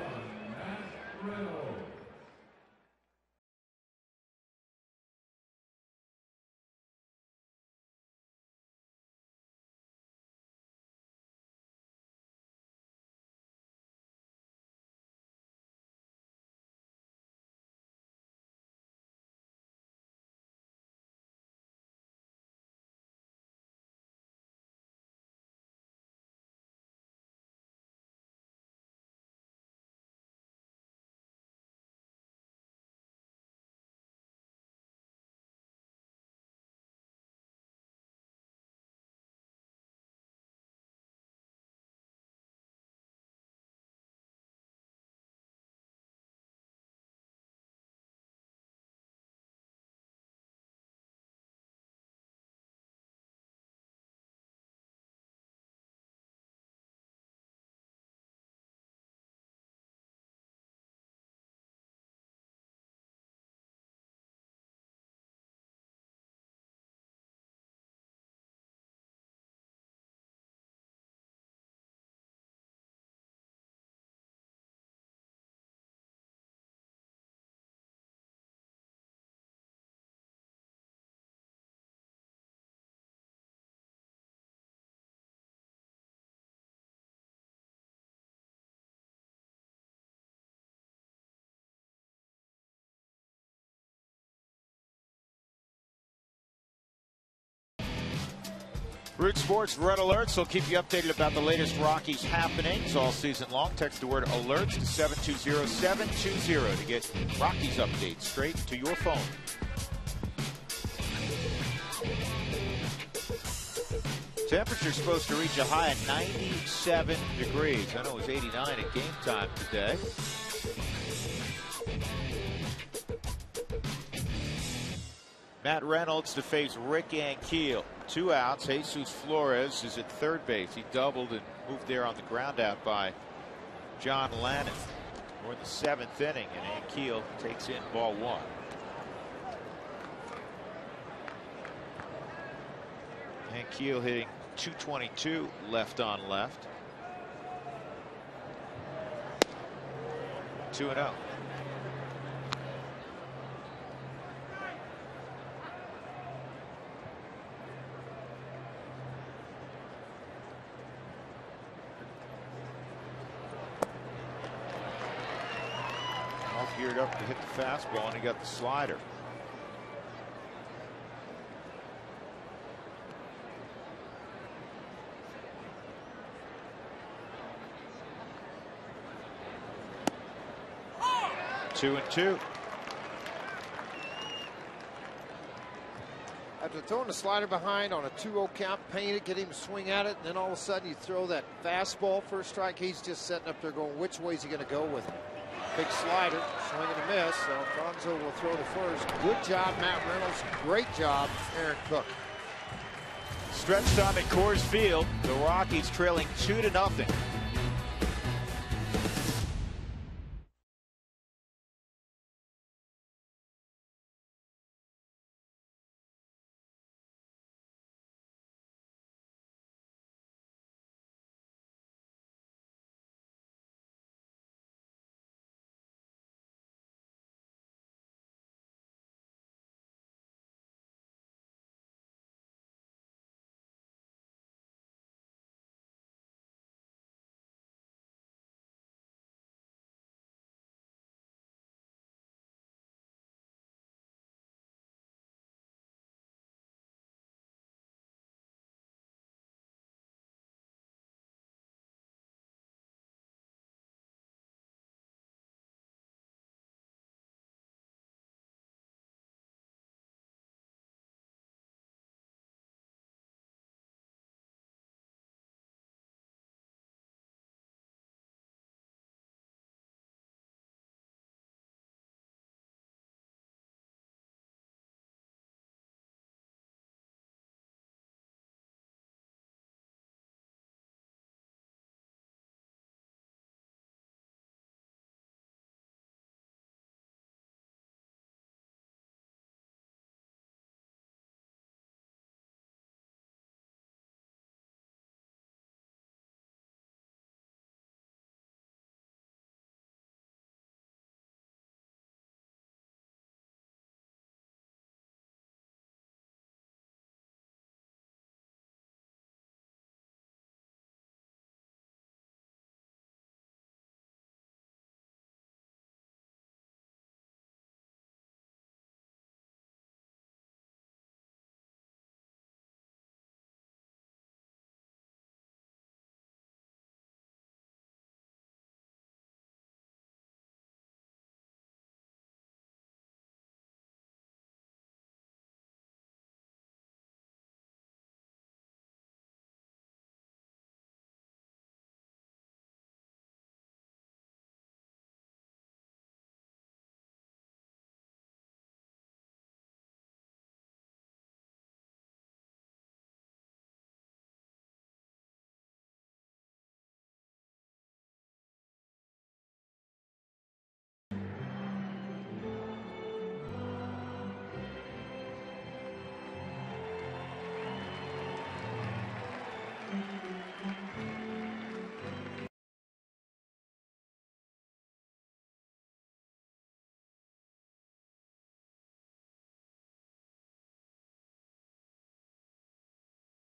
Root Sports Red Alerts will keep you updated about the latest Rockies happenings all season long. Text the word alerts to 720-720 to get Rockies updates straight to your phone. Temperature's supposed to reach a high of 97 degrees. I know it was 89 at game time today. Matt Reynolds to face Rick Ankiel. 2 outs. Jesus Flores is at third base. He doubled and moved there on the ground out by John Lannon. We're in the 7th inning, and Ankiel takes in ball 1. Ankiel hitting .222 left on left. 2-0. All geared up to hit the fastball, and he got the slider. Two and two. After throwing the slider behind on a 2-0 count, paying it, get him to swing at it, and then all of a sudden you throw that fastball first strike. He's just sitting up there going, which way is he going to go with it? Big slider, swing and a miss. So Alfonso will throw the first. Good job, Matt Reynolds. Great job, Aaron Cook. Stretch time at Coors Field. The Rockies trailing 2-0.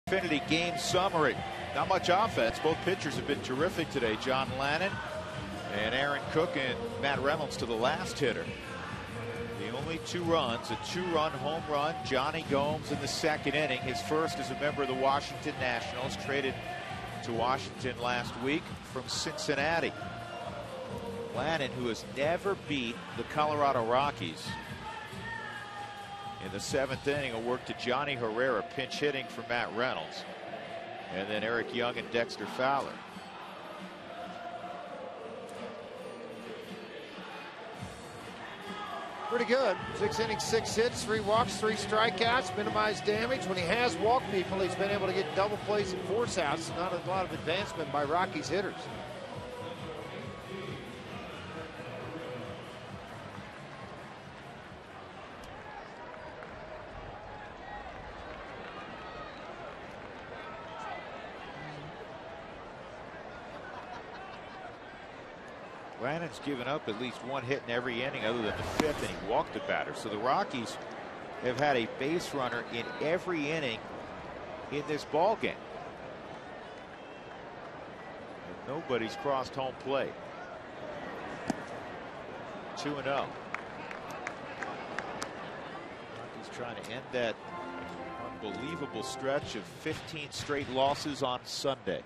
Infinity game summary. Not much offense. Both pitchers have been terrific today. John Lannon and Aaron Cook and Matt Reynolds to the last hitter. The only 2 runs, a 2-run home run. Johnny Gomes in the 2nd inning. His first as a member of the Washington Nationals. Traded to Washington last week from Cincinnati. Lannon, who has never beat the Colorado Rockies. In the 7th inning, a work to Johnny Herrera, pinch hitting for Matt Reynolds. And then Eric Young and Dexter Fowler. Pretty good. 6 innings, 6 hits, 3 walks, 3 strikeouts, minimized damage. When he has walked people, he's been able to get double plays and force outs. Not a lot of advancement by Rockies hitters. Lannon's given up at least 1 hit in every inning other than the 5th, and he walked a batter. So the Rockies have had a base runner in every inning in this ball game. And nobody's crossed home plate. 2-0. Rockies trying to end that unbelievable stretch of 15 straight losses on Sunday.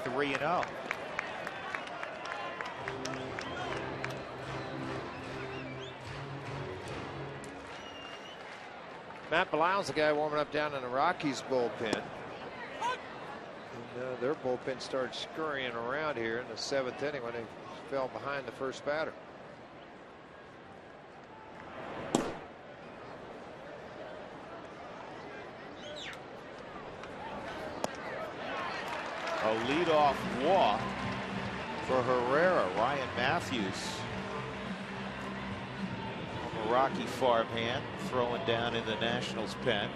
Three and out. Matt Bilau's the guy warming up down in the Rockies bullpen. And, their bullpen started scurrying around here in the 7th inning when they fell behind the first batter. A leadoff walk for Herrera. Ryan Matthews, a Rocky farmhand, throwing down in the Nationals pen.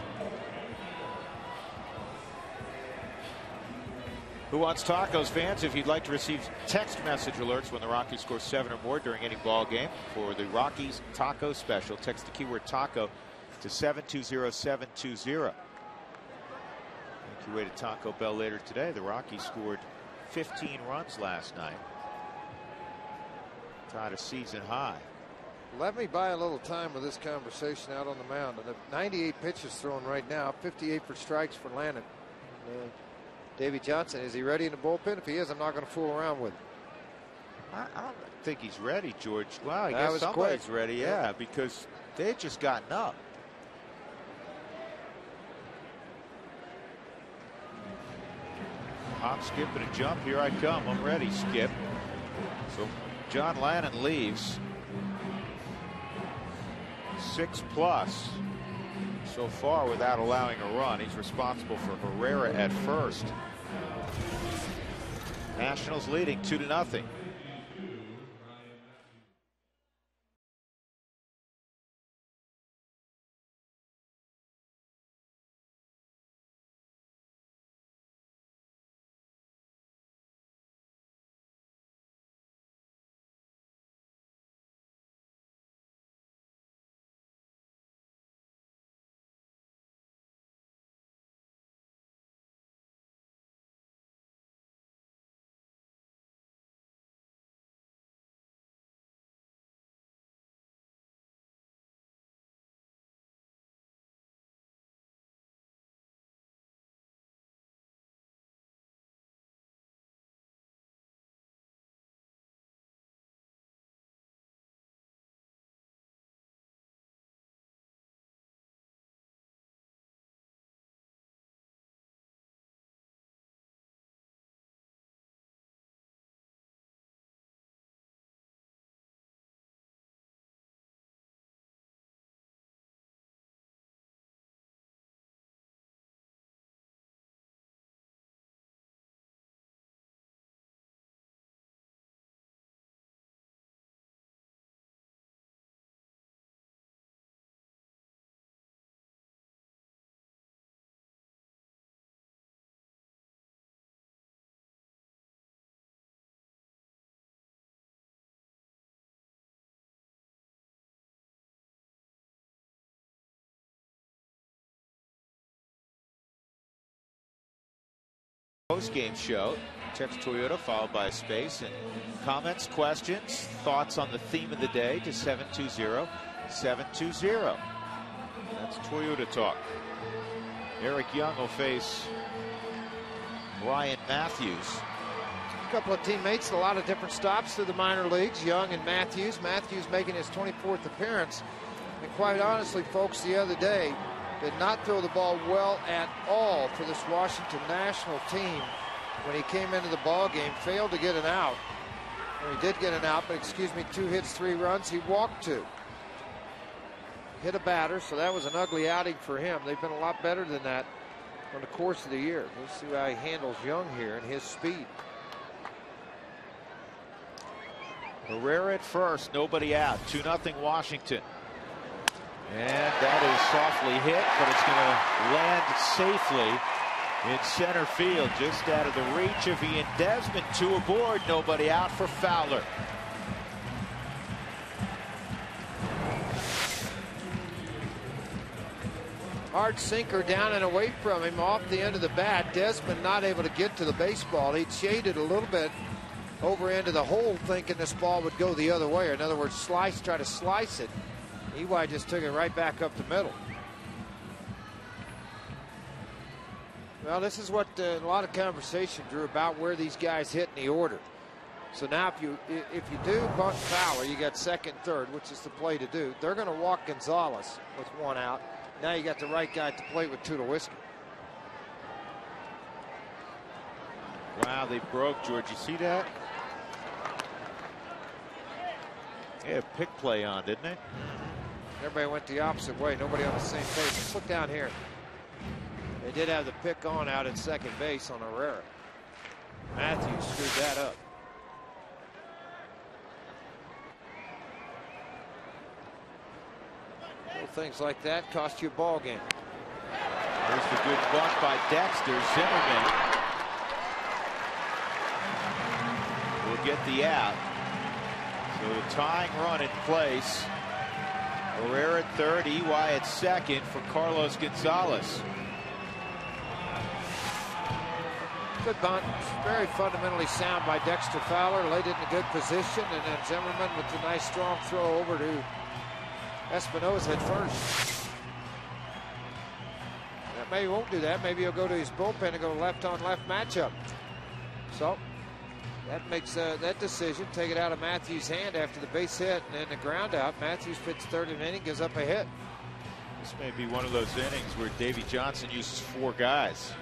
Who Wants Tacos fans, if you'd like to receive text message alerts when the Rockies score 7 or more during any ball game for the Rockies Taco Special, text the keyword taco to 720-720. Your way to Taco Bell later today. The Rockies scored 15 runs last night. Tied a season high. Let me buy a little time with this conversation out on the mound. And the 98 pitches thrown right now, 58 for strikes for Lannon. Davey Johnson, is he ready in the bullpen? If he is, I'm not going to fool around with him. I don't think he's ready, George. Well, I That guess was somebody's quick. ready, yeah, because they had just gotten up. Hop, skip, and a jump. Here I come. I'm ready, Skip. So John Lannon leaves. 6+ so far without allowing a run. He's responsible for Herrera at first. Nationals leading 2-0. Post-game show. Text Toyota followed by a space. And comments, questions, thoughts on the theme of the day to 720-720. That's Toyota Talk. Eric Young will face Ryan Matthews. A couple of teammates, a lot of different stops through the minor leagues, Young and Matthews. Matthews making his 24th appearance. And quite honestly, folks, the other day did not throw the ball well at all for this Washington National team when he came into the ball game. Failed to get an out. Or he did get an out, but 2 hits, 3 runs. He walked 2. Hit a batter, so that was an ugly outing for him. They've been a lot better than that on the course of the year. We'll see how he handles Young here and his speed. Herrera at first, nobody out. 2-0 Washington. And that is softly hit, but it's going to land safely in center field, just out of the reach of Ian Desmond. 2 aboard, nobody out for Fowler. Hard sinker down and away from him off the end of the bat. Desmond not able to get to the baseball. He'd shaded a little bit over into the hole thinking this ball would go the other way. Or in other words, try to slice it. EY just took it right back up the middle. Well, this is what a lot of conversation, Drew, about where these guys hit in the order. So now if you do bunt Fowler, you got second, third, which is the play to do. They're going to walk Gonzalez with 1 out. Now you got the right guy at the plate with 2 to whiskey. Wow, they broke, George. You see that? Yeah, pick play on, didn't they? Everybody went the opposite way. Nobody on the same page. Let's look down here. They did have the pick on out at second base on Herrera. Matthews screwed that up. Little things like that cost you a ball game. There's the good bunt by Dexter. Zimmerman will get the out. So the tying run in place. Herrera at third, EY at second for Carlos Gonzalez. Good bunt. Very fundamentally sound by Dexter Fowler. Laid it in a good position. And then Zimmerman with a nice strong throw over to Espinosa at first. Yeah, maybe he won't do that. Maybe he'll go to his bullpen and go left on left matchup. So that makes that decision. Take it out of Matthews' hand after the base hit and then the ground out. Matthews pitched third inning, gives up a hit. This may be one of those innings where Davey Johnson uses 4 guys.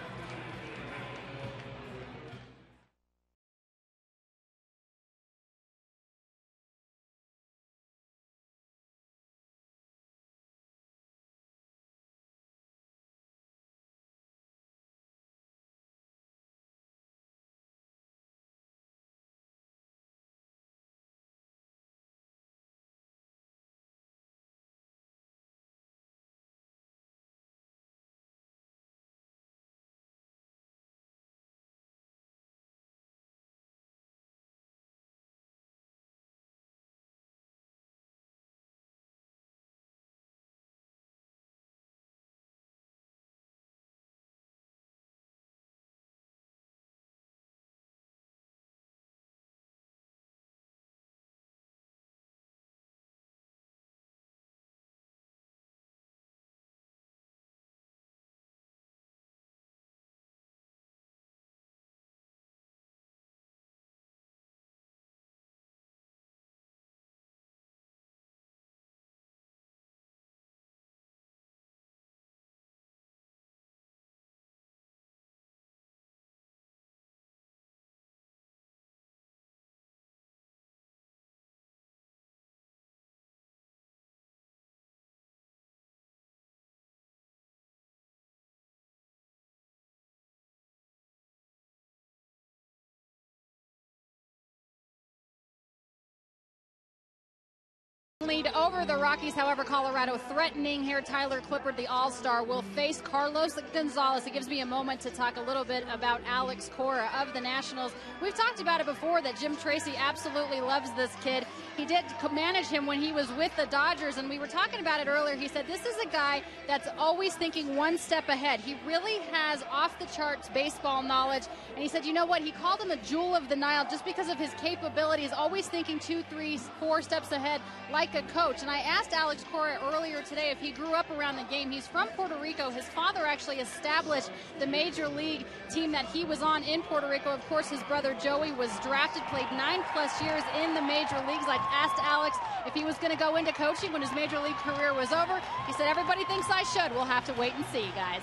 Lead over the Rockies. However, Colorado threatening here. Tyler Clippard, the all-star, will face Carlos Gonzalez. It gives me a moment to talk a little bit about Alex Cora of the Nationals. We've talked about it before that Jim Tracy absolutely loves this kid. He did manage him when he was with the Dodgers, and we were talking about it earlier. He said this is a guy that's always thinking one step ahead. He really has off-the-charts baseball knowledge, and he said, you know what, he called him a jewel of the Nile just because of his capabilities, always thinking 2, 3, 4 steps ahead like a coach. And I asked Alex Cora earlier today if he grew up around the game. He's from Puerto Rico. His father actually established the major league team that he was on in Puerto Rico. Of course, his brother Joey was drafted, played 9+ years in the major leagues. I asked Alex if he was going to go into coaching when his major league career was over. He said, everybody thinks I should. We'll have to wait and see, guys.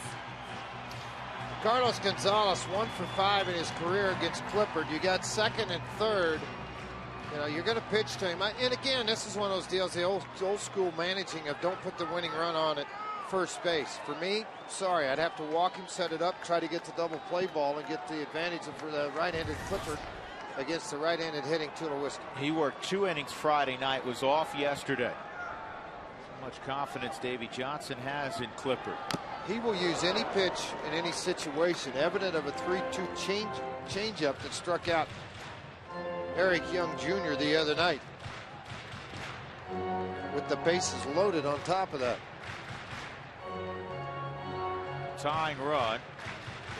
Carlos Gonzalez 1 for 5 in his career against Clippard. You got second and third. You know, you're going to pitch to him. And again, this is one of those deals, the old school managing of don't put the winning run on at first base. For me, sorry, I'd have to walk him, set it up, try to get the double play ball and get the advantage for the right-handed Clippard against the right-handed hitting Tulowitzki. He worked 2 innings Friday night, was off yesterday. So much confidence Davey Johnson has in Clippard. He will use any pitch in any situation, evident of a 3-2 changeup that struck out Eric Young Jr. the other night, with the bases loaded on top of that. Tying run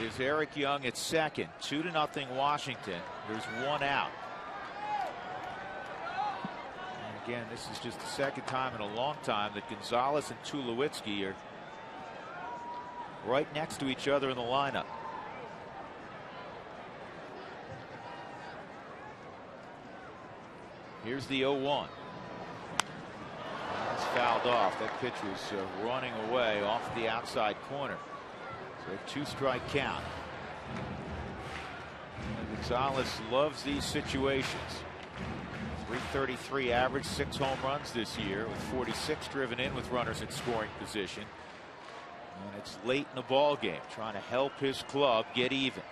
is Eric Young at second. 2-0 Washington. There's 1 out. And again, this is just the second time in a long time that Gonzalez and Tulowitzki are right next to each other in the lineup. Here's the 0-1. It's fouled off. That pitch was running away off the outside corner. So 2-strike count. And Gonzalez loves these situations. 333 average, 6 home runs this year with 46 driven in with runners in scoring position. And it's late in the ball game, trying to help his club get even.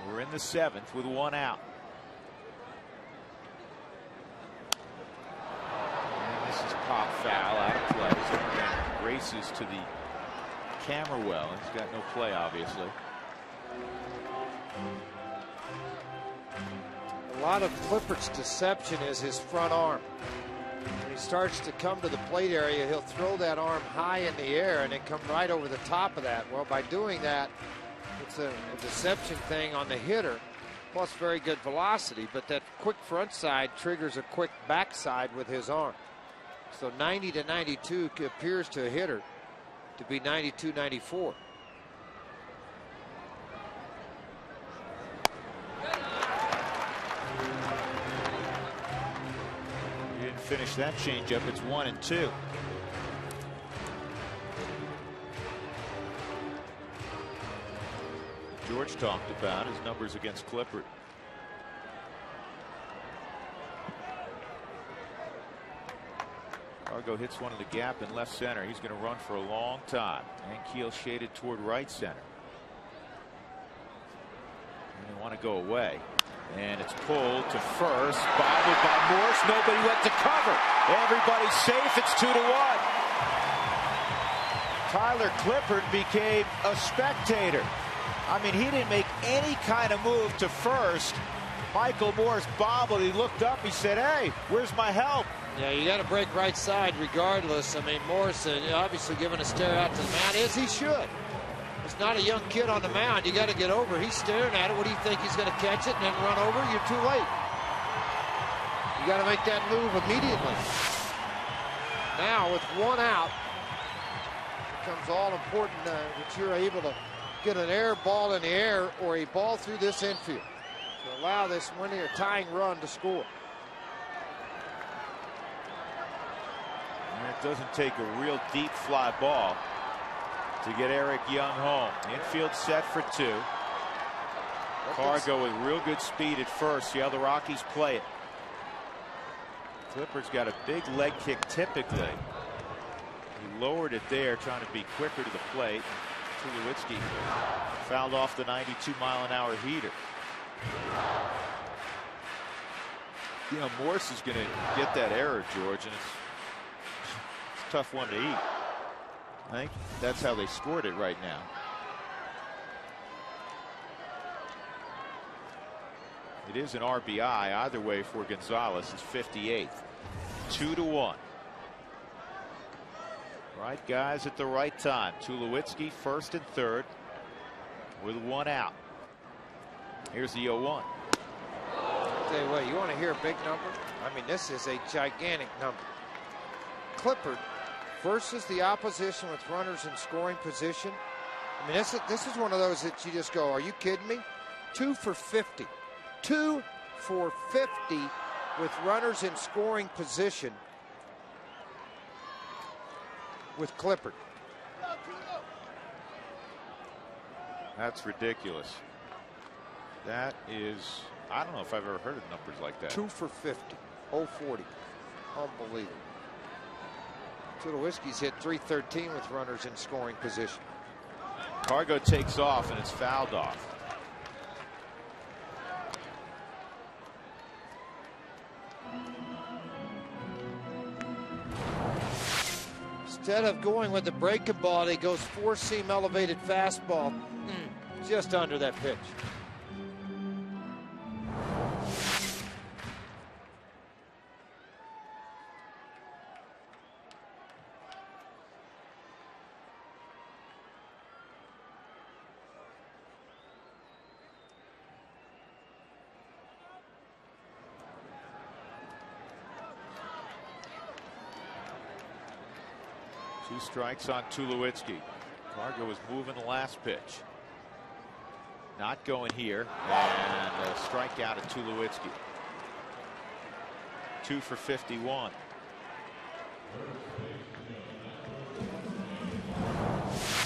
We're in the 7th with 1 out. And this is pop foul out of play. Zimmerman races to the camera well. He's got no play, obviously. A lot of Clippard's deception is his front arm. When he starts to come to the plate area, he'll throw that arm high in the air and then come right over the top of that. Well, by doing that, it's a deception thing on the hitter, plus very good velocity, but that quick front side triggers a quick backside with his arm. So 90 to 92 appears to a hitter to be 92, 94. He didn't finish that changeup. It's 1-2. George talked about his numbers against Clippard. Argo hits one in the gap in left center. He's going to run for a long time. And Keel shaded toward right center. And they want to go away. And it's pulled to first. Bobbled by Morse. Nobody went to cover. Everybody's safe. It's 2-1. Tyler Clippard became a spectator. I mean, he didn't make any kind of move to first. Michael Morse bobbled. He looked up. He said, hey, where's my help? Yeah, you got to break right side regardless. I mean, Morse obviously giving a stare out to the mound, as he should. It's not a young kid on the mound. You got to get over. He's staring at it. What do you think? He's going to catch it and then run over? You're too late. You got to make that move immediately. Now, with 1 out, it becomes all important that you're able to get an air ball in the air or a ball through this infield to allow this winning or tying run to score. And it doesn't take a real deep fly ball to get Eric Young home. Infield set for 2. Cargo with real good speed at first. See how the Rockies play it. Clippard's got a big leg kick typically. He lowered it there, trying to be quicker to the plate. Tulowitzki fouled off the 92-mile-an-hour heater. You know, Morse is going to get that error, George, and it's a tough one to eat. I think that's how they scored it right now. It is an RBI either way for Gonzalez. His 58th. 2-1. Right guys at the right time. Tulowitzki first and third with one out. Here's the 0-1. Tell you what, you want to hear a big number? I mean, this is a gigantic number. Clippard versus the opposition with runners in scoring position. I mean, this is one of those that you just go, are you kidding me? 2 for 50. 2 for 50 with runners in scoring position with Clippard. That's ridiculous. That is, I don't know if I've ever heard of numbers like that. 2 for 50. 040. Unbelievable. Tulowitzki's hit .313 with runners in scoring position. Cargo takes off and it's fouled off. Instead of going with the breaking ball, he goes four-seam elevated fastball. Just under that pitch. Two strikes on Tulowitzki. Cargo was moving the last pitch. Not going here. And a strikeout at Tulowitzki. 2 for 51.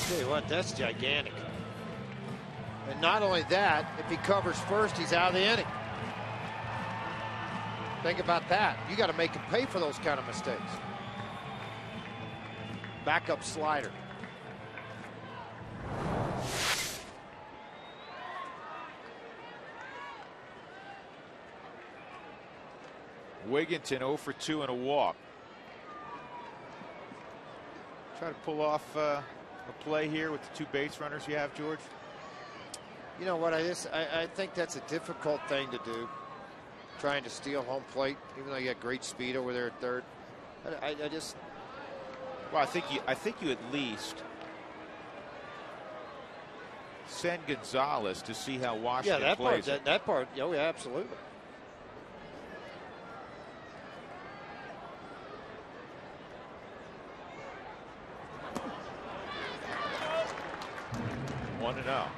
Tell you what, that's gigantic. And not only that, if he covers first, he's out of the inning. Think about that. You got to make him pay for those kind of mistakes. Backup slider. Wigginton 0 for 2 and a walk. Try to pull off a play here with the two base runners you have, George. You know what? I think that's a difficult thing to do. Trying to steal home plate, even though you got great speed over there at third. I just. Well, I think you at least send Gonzalez to see how Washington plays. That part. Oh, yeah, absolutely. One and out.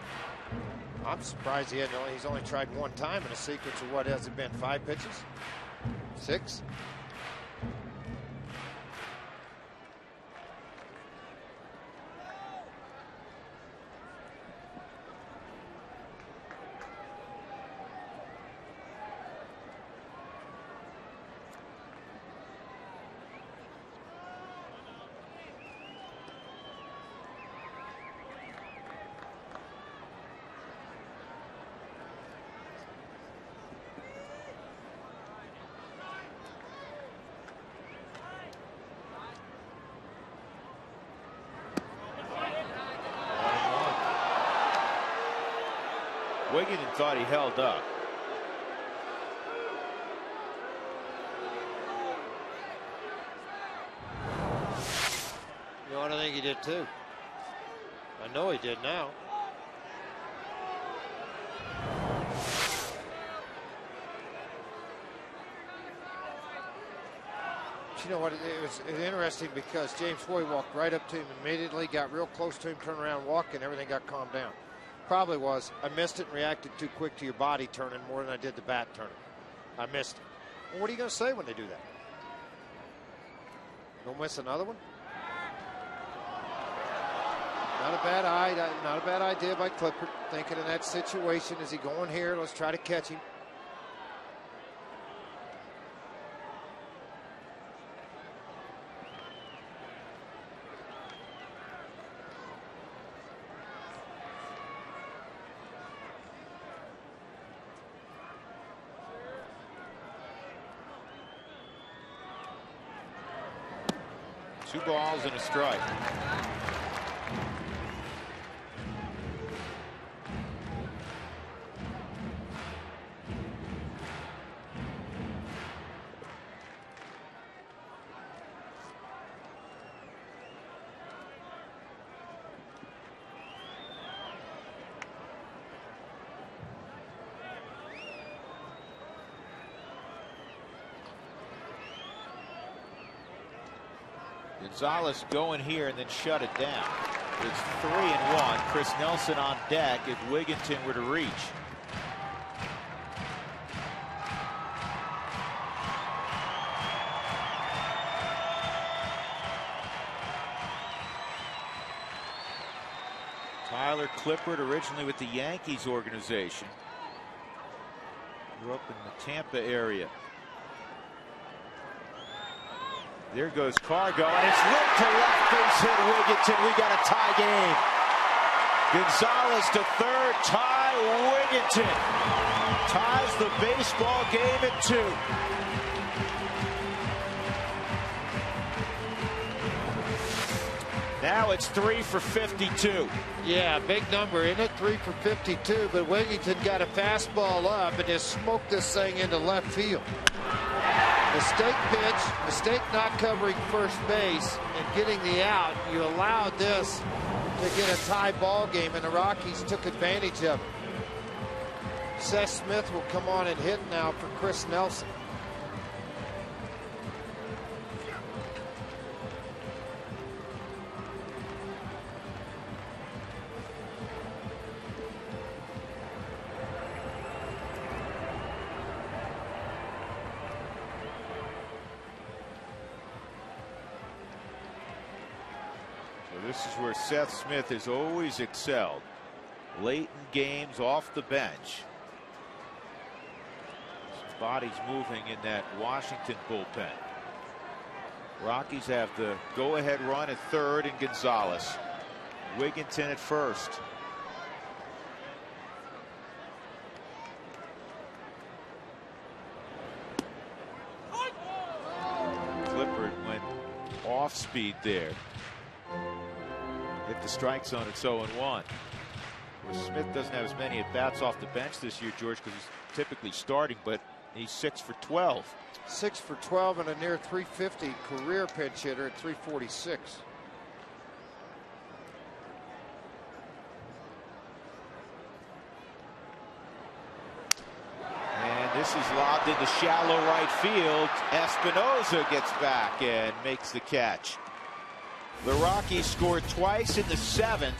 I'm surprised he's only tried one time in a sequence of what has it been, 5 pitches? 6? Wigginton thought he held up. You know what I think he did too? I know he did now. But you know what? It was interesting because James Hoy walked right up to him immediately, got real close to him, turned around, walked, and everything got calmed down. Probably was, I missed it and reacted too quick to your body turning more than I did the bat turning. I missed it. Well, what are you going to say when they do that? Don't miss another one? Not a bad idea by Clippard. Thinking in that situation, is he going here? Let's try to catch him. 2 balls and a strike. Gonzalez going here and then shut it down. It's 3-1. Chris Nelson on deck if Wigginton were to reach. Tyler Clippard, originally with the Yankees organization. Grew up in the Tampa area. There goes Cargo, and it's lit to left base hit Wigginton. We got a tie game. Gonzalez to third, Ty Wigginton ties the baseball game at 2. Now it's 3 for 52. Yeah, big number, isn't it? 3 for 52, but Wigginton got a fastball up and just smoked this thing into left field. Mistake pitch, mistake not covering first base and getting the out. You allowed this to get a tie ball game, and the Rockies took advantage of it. Seth Smith will come on and hit now for Chris Nelson. This is where Seth Smith has always excelled. Late in games off the bench. His body's moving in that Washington bullpen. Rockies have the go-ahead run at third and Gonzalez. Wigginton at first. Clippard went off speed there. Hit the strike zone at 0-1. Smith doesn't have as many at bats off the bench this year, George, because he's typically starting, but he's 6 for 12. 6 for 12 and a near 350 career pinch hitter at 346. And this is lobbed into shallow right field. Espinosa gets back and makes the catch. The Rockies scored twice in the 7th,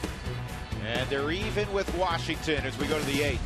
and they're even with Washington as we go to the 8th.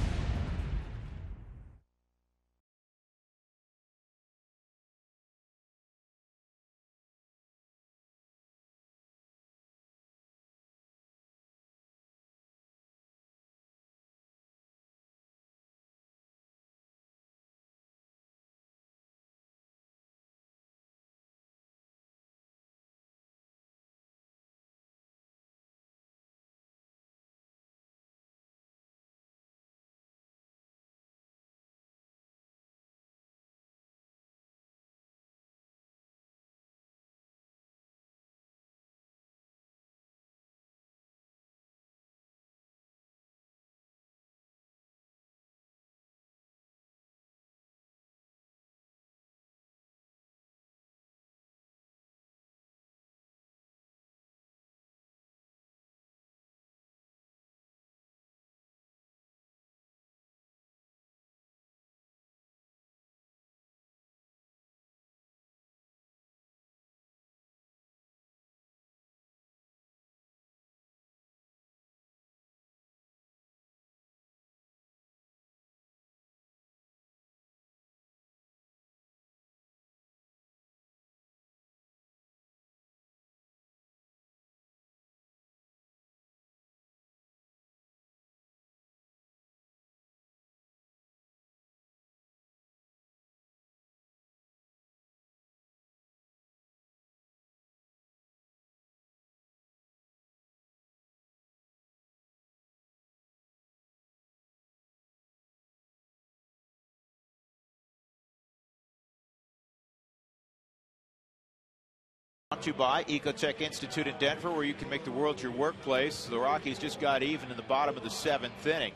Brought to you by Ecotech Institute in Denver, where you can make the world your workplace. The Rockies just got even in the bottom of the 7th inning.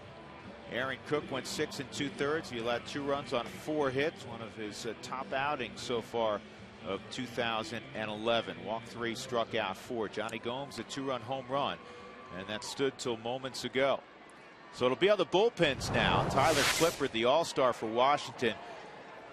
Aaron Cook went 6 2/3. He allowed 2 runs on 4 hits, one of his top outings so far of 2011. Walked 3, struck out 4. Johnny Gomes, a 2-run home run, and that stood till moments ago. So it'll be on the bullpens now. Tyler Clippard, the all-star for Washington,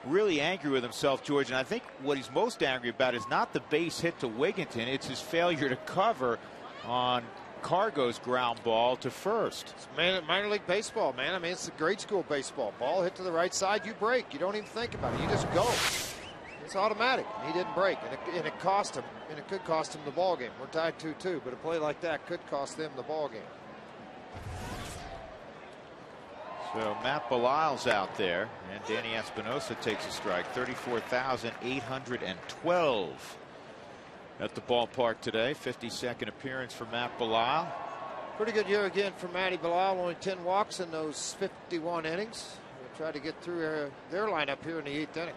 really angry with himself, George, and I think what he's most angry about is not the base hit to Wigginton, it's his failure to cover on Cargo's ground ball to first. It's minor league baseball, man. I mean, it's a grade school baseball. Ball hit to the right side, you break. You don't even think about it. You just go. It's automatic. He didn't break, and it cost him, and it could cost him the ball game. We're tied 2-2, but a play like that could cost them the ball game. So Matt Belisle's out there, and Danny Espinosa takes a strike. 34,812 at the ballpark today. 52nd appearance for Matt Belisle. Pretty good year again for Matty Belisle. Only 10 walks in those 51 innings. We'll try to get through their lineup here in the 8th inning.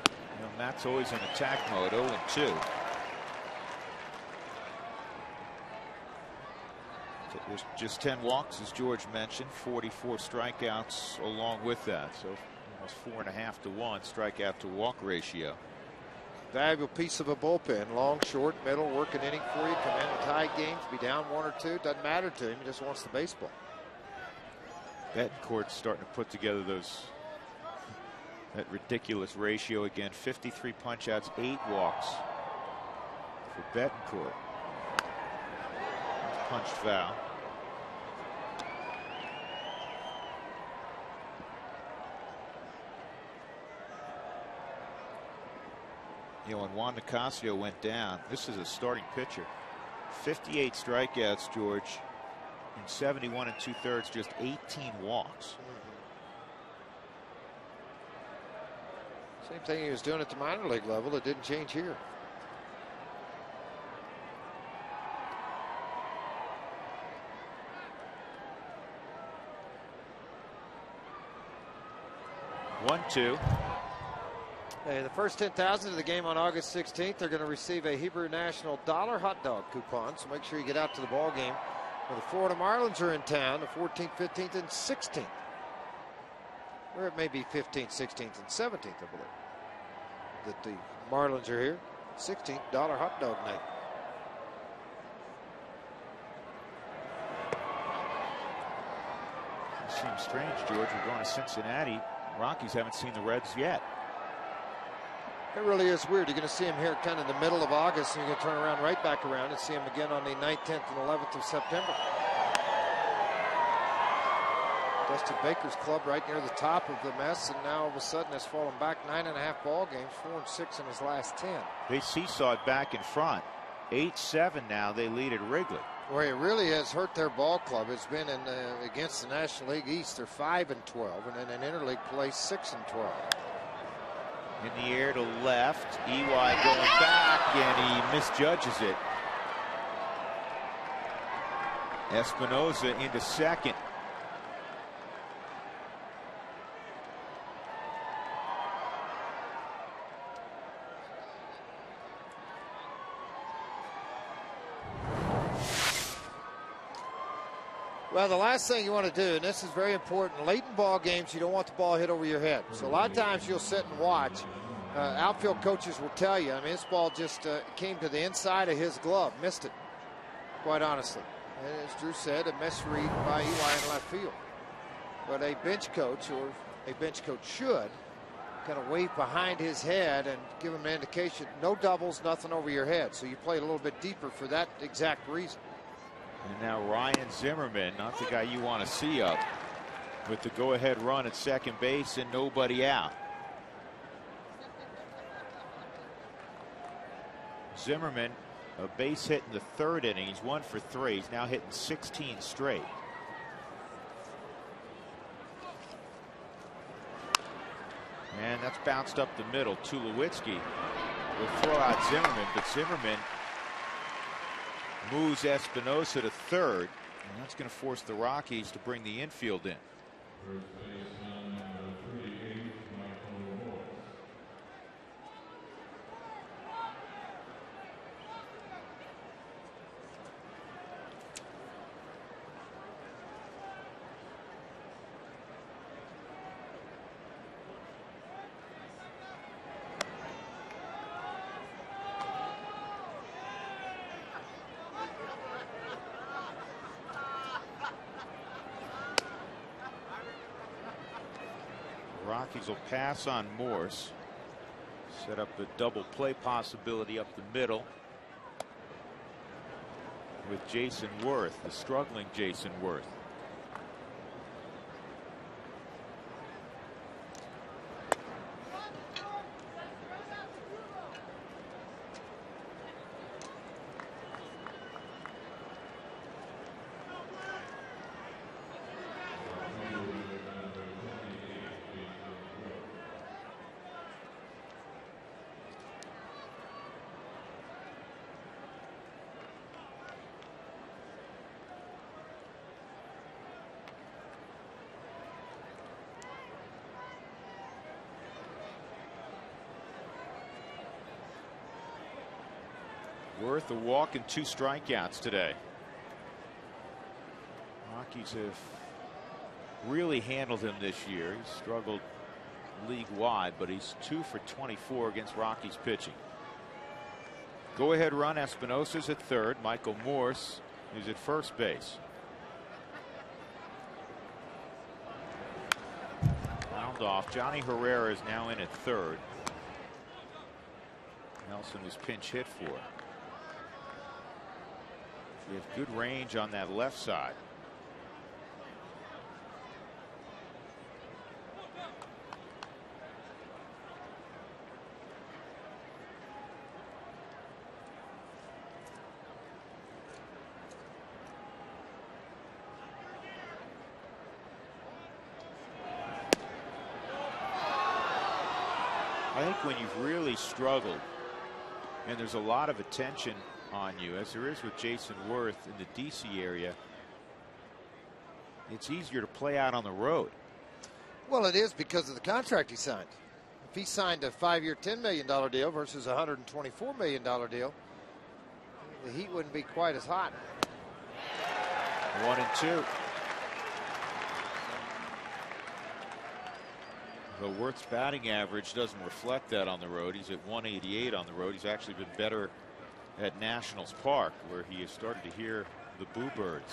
You know, Matt's always in attack mode. 0-2. There's just 10 walks, as George mentioned, 44 strikeouts along with that. So almost 4.5 to 1 strikeout to walk ratio. Valuable piece of a bullpen. Long, short, middle, work an inning for you. Come in and tie games, be down 1 or 2. Doesn't matter to him. He just wants the baseball. Betancourt's starting to put together that ridiculous ratio again. 53 punch-outs, 8 walks for Betancourt. Punched foul. You know, when Juan Nicasio went down, this is a starting pitcher. 58 strikeouts, George, in 71 2/3, just 18 walks. Same thing he was doing at the minor league level. It didn't change here. One-two. Hey, the first 10,000 of the game on August 16th, they're going to receive a Hebrew National $1 hot dog coupon. So make sure you get out to the ball game. Well, the Florida Marlins are in town, the 14th, 15th, and 16th. Or it may be 15th, 16th, and 17th, I believe. That the Marlins are here. 16th $1 hot dog night. It seems strange, George. We're going to Cincinnati. Rockies haven't seen the Reds yet. It really is weird. You're going to see him here kind of in the middle of August, and you're going to turn around right back around and see him again on the 9th, 10th, and 11th of September. Dusty Baker's club right near the top of the mess, and now all of a sudden has fallen back 9.5 ball games, 4-6 in his last 10. They seesawed back in front. 8-7 now. They lead at Wrigley. Well, it really has hurt their ball club. It's been in against the National League East. They're 5-12, and then in interleague play 6-12. In the air to left. EY going back, and he misjudges it. Espinosa into second. Well, the last thing you want to do, and this is very important, late in ball games, you don't want the ball hit over your head. So a lot of times you'll sit and watch. Outfield coaches will tell you, I mean, this ball just came to the inside of his glove, missed it, quite honestly. And as Drew said, a misread by EY in left field. But a bench coach, or a bench coach should, kind of wave behind his head and give him an indication, no doubles, nothing over your head. So you play a little bit deeper for that exact reason. And now Ryan Zimmerman, not the guy you want to see up, with the go-ahead run at second base and nobody out. Zimmerman, a base hit in the 3rd inning. He's 1 for 3. He's now hitting 16 straight. And that's bounced up the middle. Tulowitzki will throw out Zimmerman, but Zimmerman moves Espinosa to 3rd, and that's going to force the Rockies to bring the infield in. Rockies will pass on Morse. Set up a double play possibility up the middle with Jason Worth, the struggling Jason Worth. Worth a walk and 2 strikeouts today. Rockies have really handled him this year. He's struggled league wide, but he's 2 for 24 against Rockies pitching. Go ahead run. Espinosa's at third. Michael Morse is at first base. Round off. Johnny Herrera is now in at third. Nelson was pinch hit for. We have good range on that left side. I think when you've really struggled and there's a lot of attention on you, as there is with Jason Worth in the DC area, it's easier to play out on the road. Well, it is because of the contract he signed. If he signed a 5-year, $10 million deal versus a $124 million deal, the heat wouldn't be quite as hot. 1-2. But Worth's batting average doesn't reflect that on the road. He's at 188 on the road. He's actually been better at Nationals Park, where he has started to hear the Boo Birds.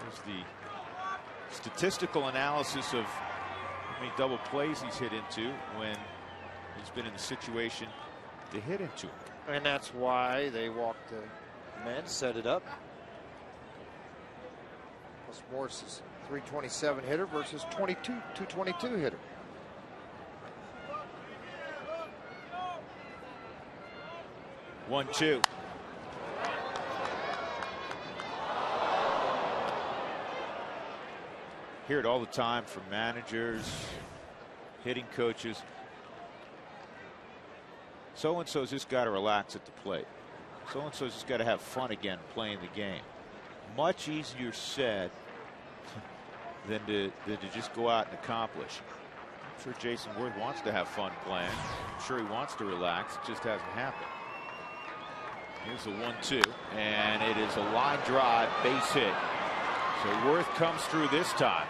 There's the statistical analysis of how many double plays he's hit into when he's been in the situation to hit into him. And that's why they walked the men, set it up. Plus Morse's 327 hitter versus 222 hitter. One, two. Hear it all the time from managers, hitting coaches. So-and-so's just got to relax at the plate. So-and-so's just got to have fun again playing the game. Much easier said than to just go out and accomplish. I'm sure Jason Worth wants to have fun playing. I'm sure he wants to relax. It just hasn't happened. Here's a 1-2, and it is a line drive, base hit. So Worth comes through this time.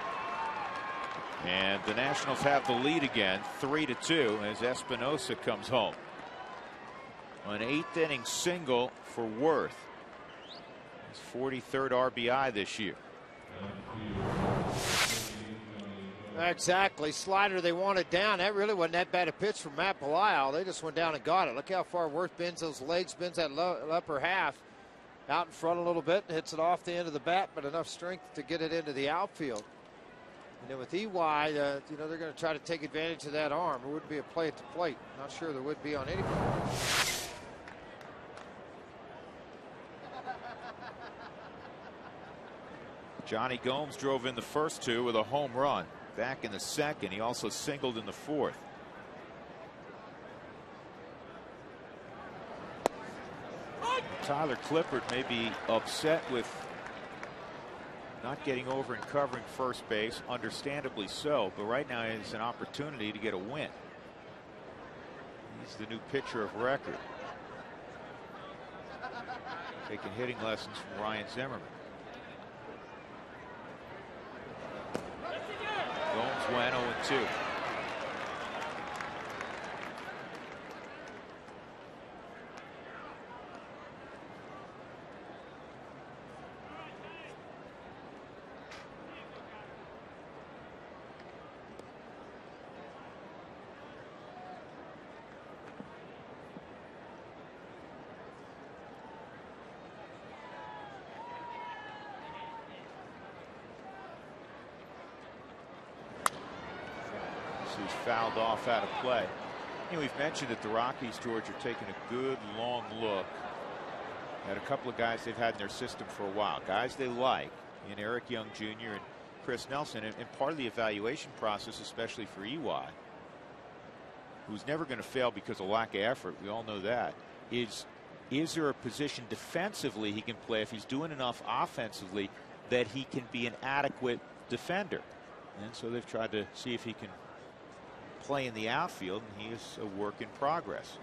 And the Nationals have the lead again, 3-2, as Espinosa comes home. An 8th inning single for Worth. His 43rd RBI this year. Exactly. Slider they wanted down. That really wasn't that bad a pitch from Matt Belisle. They just went down and got it. Look how far Worth bends those legs, bends that upper half out in front a little bit, and hits it off the end of the bat, but enough strength to get it into the outfield. And then with EY, they're going to try to take advantage of that arm. It wouldn't be a play at the plate. Not sure there would be on any. Johnny Gomes drove in the first 2 with a home run. Back in the second, he also singled in the 4th. Tyler Clippard may be upset with not getting over and covering first base, understandably so, but right now it's an opportunity to get a win. He's the new pitcher of record, taking hitting lessons from Ryan Zimmerman. Gomes went 0-2. who's fouled off out of play. You know, we've mentioned that the Rockies, George, are taking a good long look at a couple of guys they've had in their system for a while. Guys they like in Eric Young Jr. and Chris Nelson. And part of the evaluation process, especially for EY, who's never going to fail because of lack of effort, we all know that, is there a position defensively he can play if he's doing enough offensively that he can be an adequate defender? And so they've tried to see if he can play in the outfield, and he is a work in progress.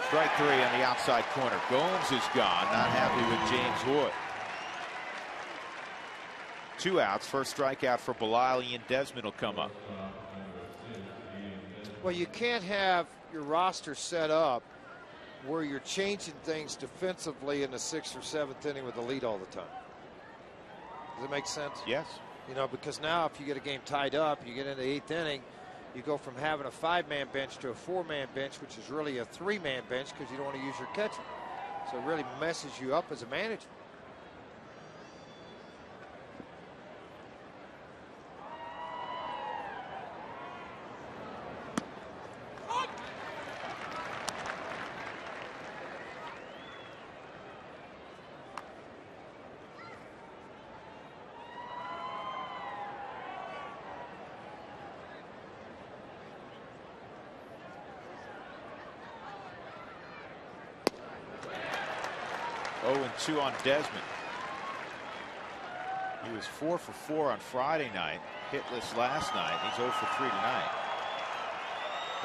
Strike 3 on the outside corner. Gomes is gone. Not happy with James Wood. 2 outs. First strikeout for Belisle. Ian Desmond will come up. Well, you can't have your roster set up where you're changing things defensively in the 6th or 7th inning with the lead all the time. Does it make sense? Yes. You know, because now if you get a game tied up, you get into the 8th inning, you go from having a 5-man bench to a 4-man bench, which is really a 3-man bench because you don't want to use your catcher. So it really messes you up as a manager. Oh, 2 on Desmond. He was 4 for 4 on Friday night, hitless last night. He's 0 for 3 tonight,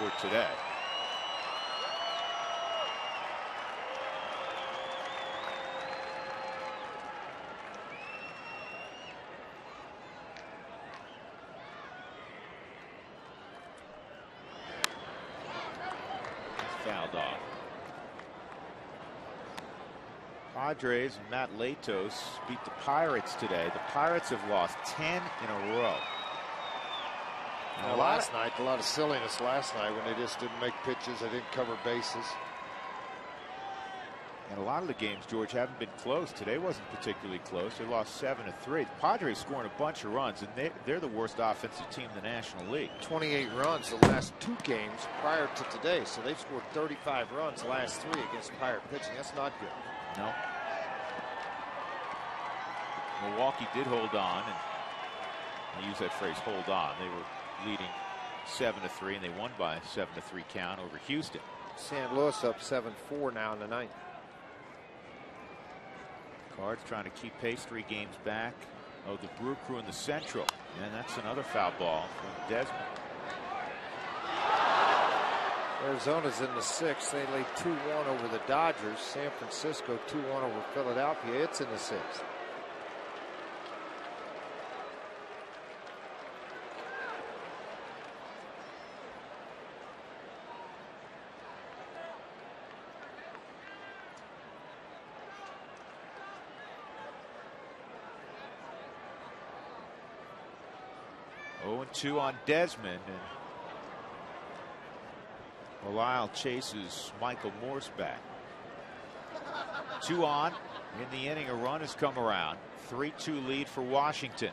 or today. He's fouled off. Padres and Matt Latos beat the Pirates today. The Pirates have lost 10 in a row. Now, last night, a lot of silliness last night when they just didn't make pitches, they didn't cover bases. And a lot of the games, George, haven't been close. Today wasn't particularly close. They lost 7-3. The Padres scoring a bunch of runs, and they're the worst offensive team in the National League. 28 runs the last 2 games prior to today. So they've scored 35 runs the last 3 against Pirate pitching. That's not good. No. Milwaukee did hold on, and I use that phrase, hold on. They were leading 7-3, and they won by a 7-3 count over Houston. St. Louis up 7-4 now in the 9th. Cards trying to keep pace, 3 games back of the Brew Crew in the Central. And that's another foul ball from Desmond. Arizona's in the 6th. They lead 2-1 over the Dodgers. San Francisco 2-1 over Philadelphia. It's in the 6th. Oh, 2 on Desmond, and Belisle chases Michael Morse back. 2 on in the inning. A run has come around. 3-2 lead for Washington.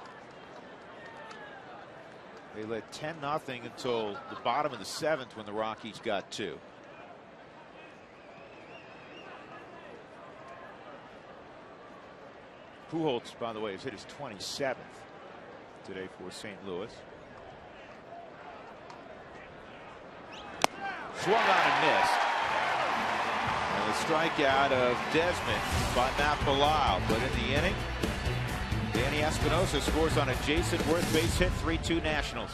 They led 10-0 until the bottom of the 7th when the Rockies got 2. Pujols, by the way, has hit his 27th today for St. Louis. Swung on and missed. And the strikeout of Desmond by Matt Belisle. But in the inning, Danny Espinosa scores on a Jason Worth base hit. 3-2 Nationals.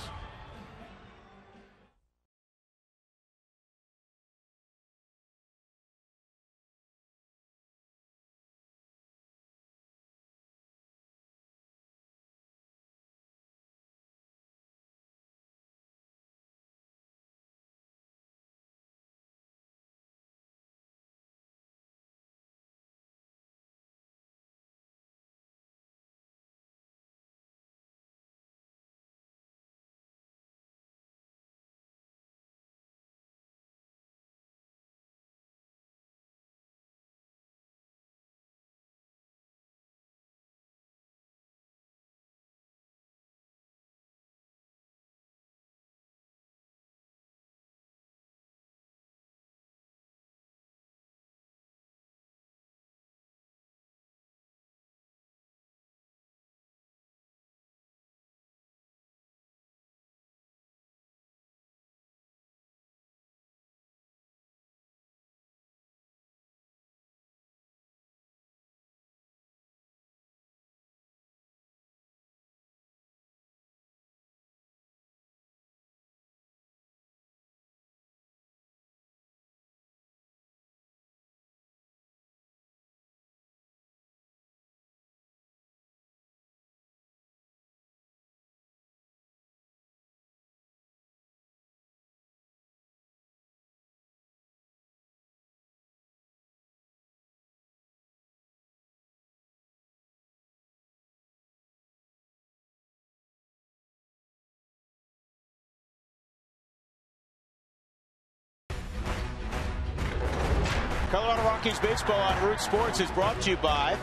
Colorado Rockies baseball on Root Sports is brought to you by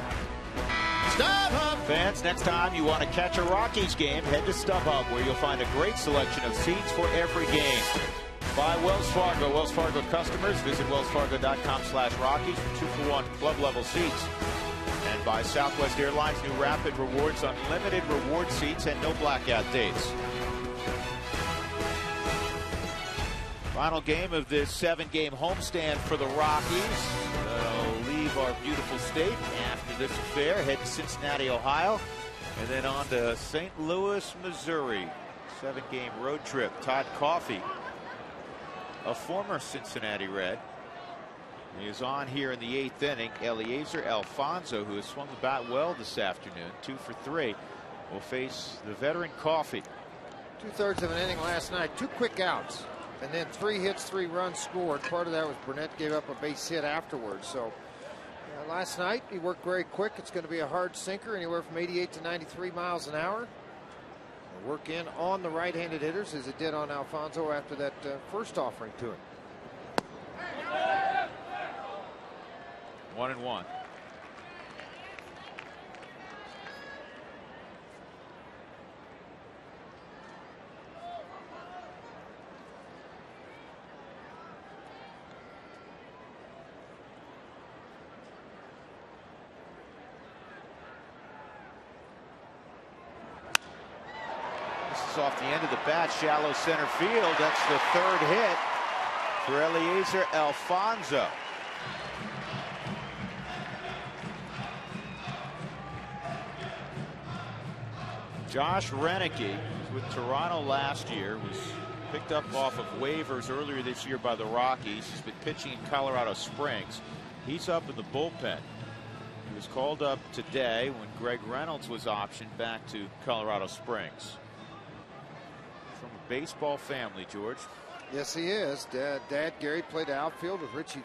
StubHub. Fans, next time you want to catch a Rockies game, head to StubHub, where you'll find a great selection of seats for every game. By Wells Fargo. Wells Fargo customers, visit wellsfargo.com/Rockies for 2-for-1 club level seats. And by Southwest Airlines, new Rapid Rewards, unlimited reward seats, and no blackout dates. Final game of this 7-game homestand for the Rockies. They'll leave our beautiful state after this affair, head to Cincinnati, Ohio, and then on to St. Louis, Missouri. 7-game road trip. Todd Coffey, a former Cincinnati Red, he is on here in the 8th inning. Eliezer Alfonso, who has swung the bat well this afternoon, 2 for 3, will face the veteran Coffey. 2/3 of an inning last night, 2 quick outs, and then 3 hits, 3 runs scored. Part of that was Burnett gave up a base hit afterwards. So last night he worked very quick. It's going to be a hard sinker, anywhere from 88 to 93 miles an hour. Work in on the right-handed hitters as it did on Alfonso after that first offering to him. 1-1. Off the end of the bat, shallow center field. That's the 3rd hit for Eliezer Alfonso. Josh Renicky was with Toronto last year, was picked up off of waivers earlier this year by the Rockies. He's been pitching in Colorado Springs. He's up in the bullpen. He was called up today when Greg Reynolds was optioned back to Colorado Springs. From a baseball family, George. Yes, he is. Dad Gary played outfield with Richie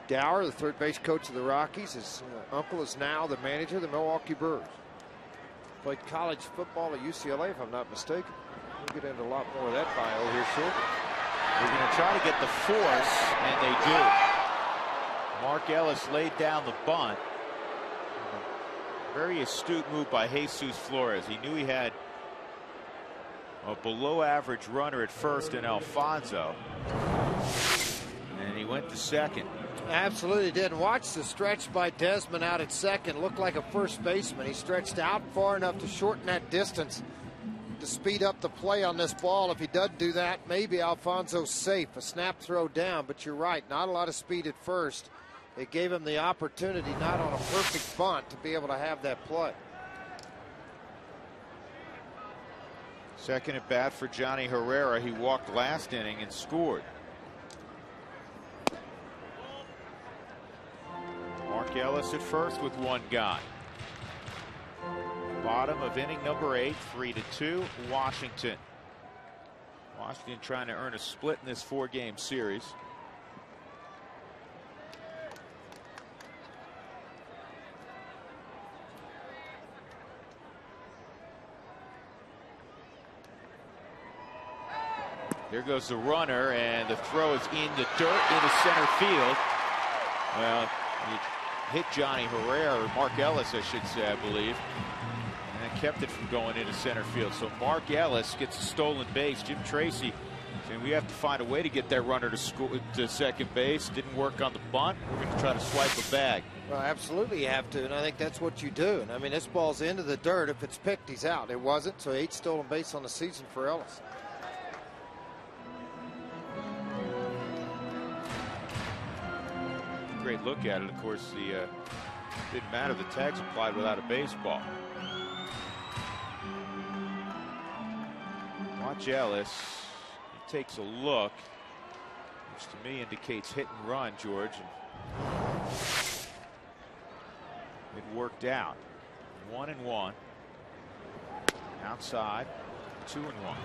Dower, the third base coach of the Rockies. His uncle is now the manager of the Milwaukee Brewers. Played college football at UCLA, if I'm not mistaken. We'll get into a lot more of that bio here shortly. They're going to try to get the force, and they do. Mark Ellis laid down the bunt. Very astute move by Jesus Flores. He knew he had a below-average runner at first in Alfonso, and he went to second. Absolutely did. Watch the stretch by Desmond out at second. Looked like a first baseman. He stretched out far enough to shorten that distance to speed up the play on this ball. If he doesn't do that, maybe Alfonso's safe. A snap throw down, but you're right. Not a lot of speed at first. It gave him the opportunity, not on a perfect bunt, to be able to have that play. Second at bat for Johnny Herrera. He walked last inning and scored. Mark Ellis at first with 1 gone. Bottom of inning number 8, 3-2 Washington. Washington trying to earn a split in this 4-game series. There goes the runner, and the throw is in the dirt into center field. Well, he hit Johnny Herrera, or Mark Ellis, I should say, I believe, and kept it from going into center field. So Mark Ellis gets a stolen base. Jim Tracy saying we have to find a way to get that runner to second base. Didn't work on the bunt. We're going to try to swipe a bag. Well, absolutely you have to, and I think that's what you do. And I mean, this ball's into the dirt. If it's picked, he's out. It wasn't, so 8 stolen base on the season for Ellis. Great look at it. Of course, the didn't matter. The tags applied without a baseball. Watch Ellis. He takes a look, which to me indicates hit and run, George. It worked out. 1-1. Outside. 2-1.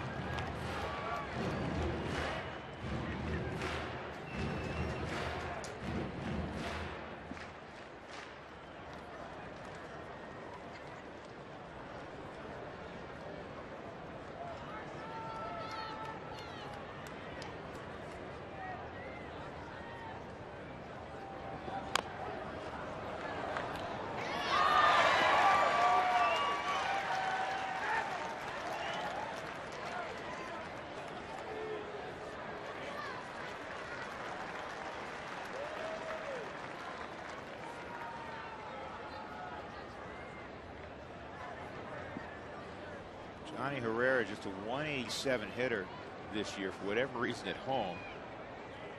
Johnny Herrera, just a 187 hitter this year for whatever reason at home.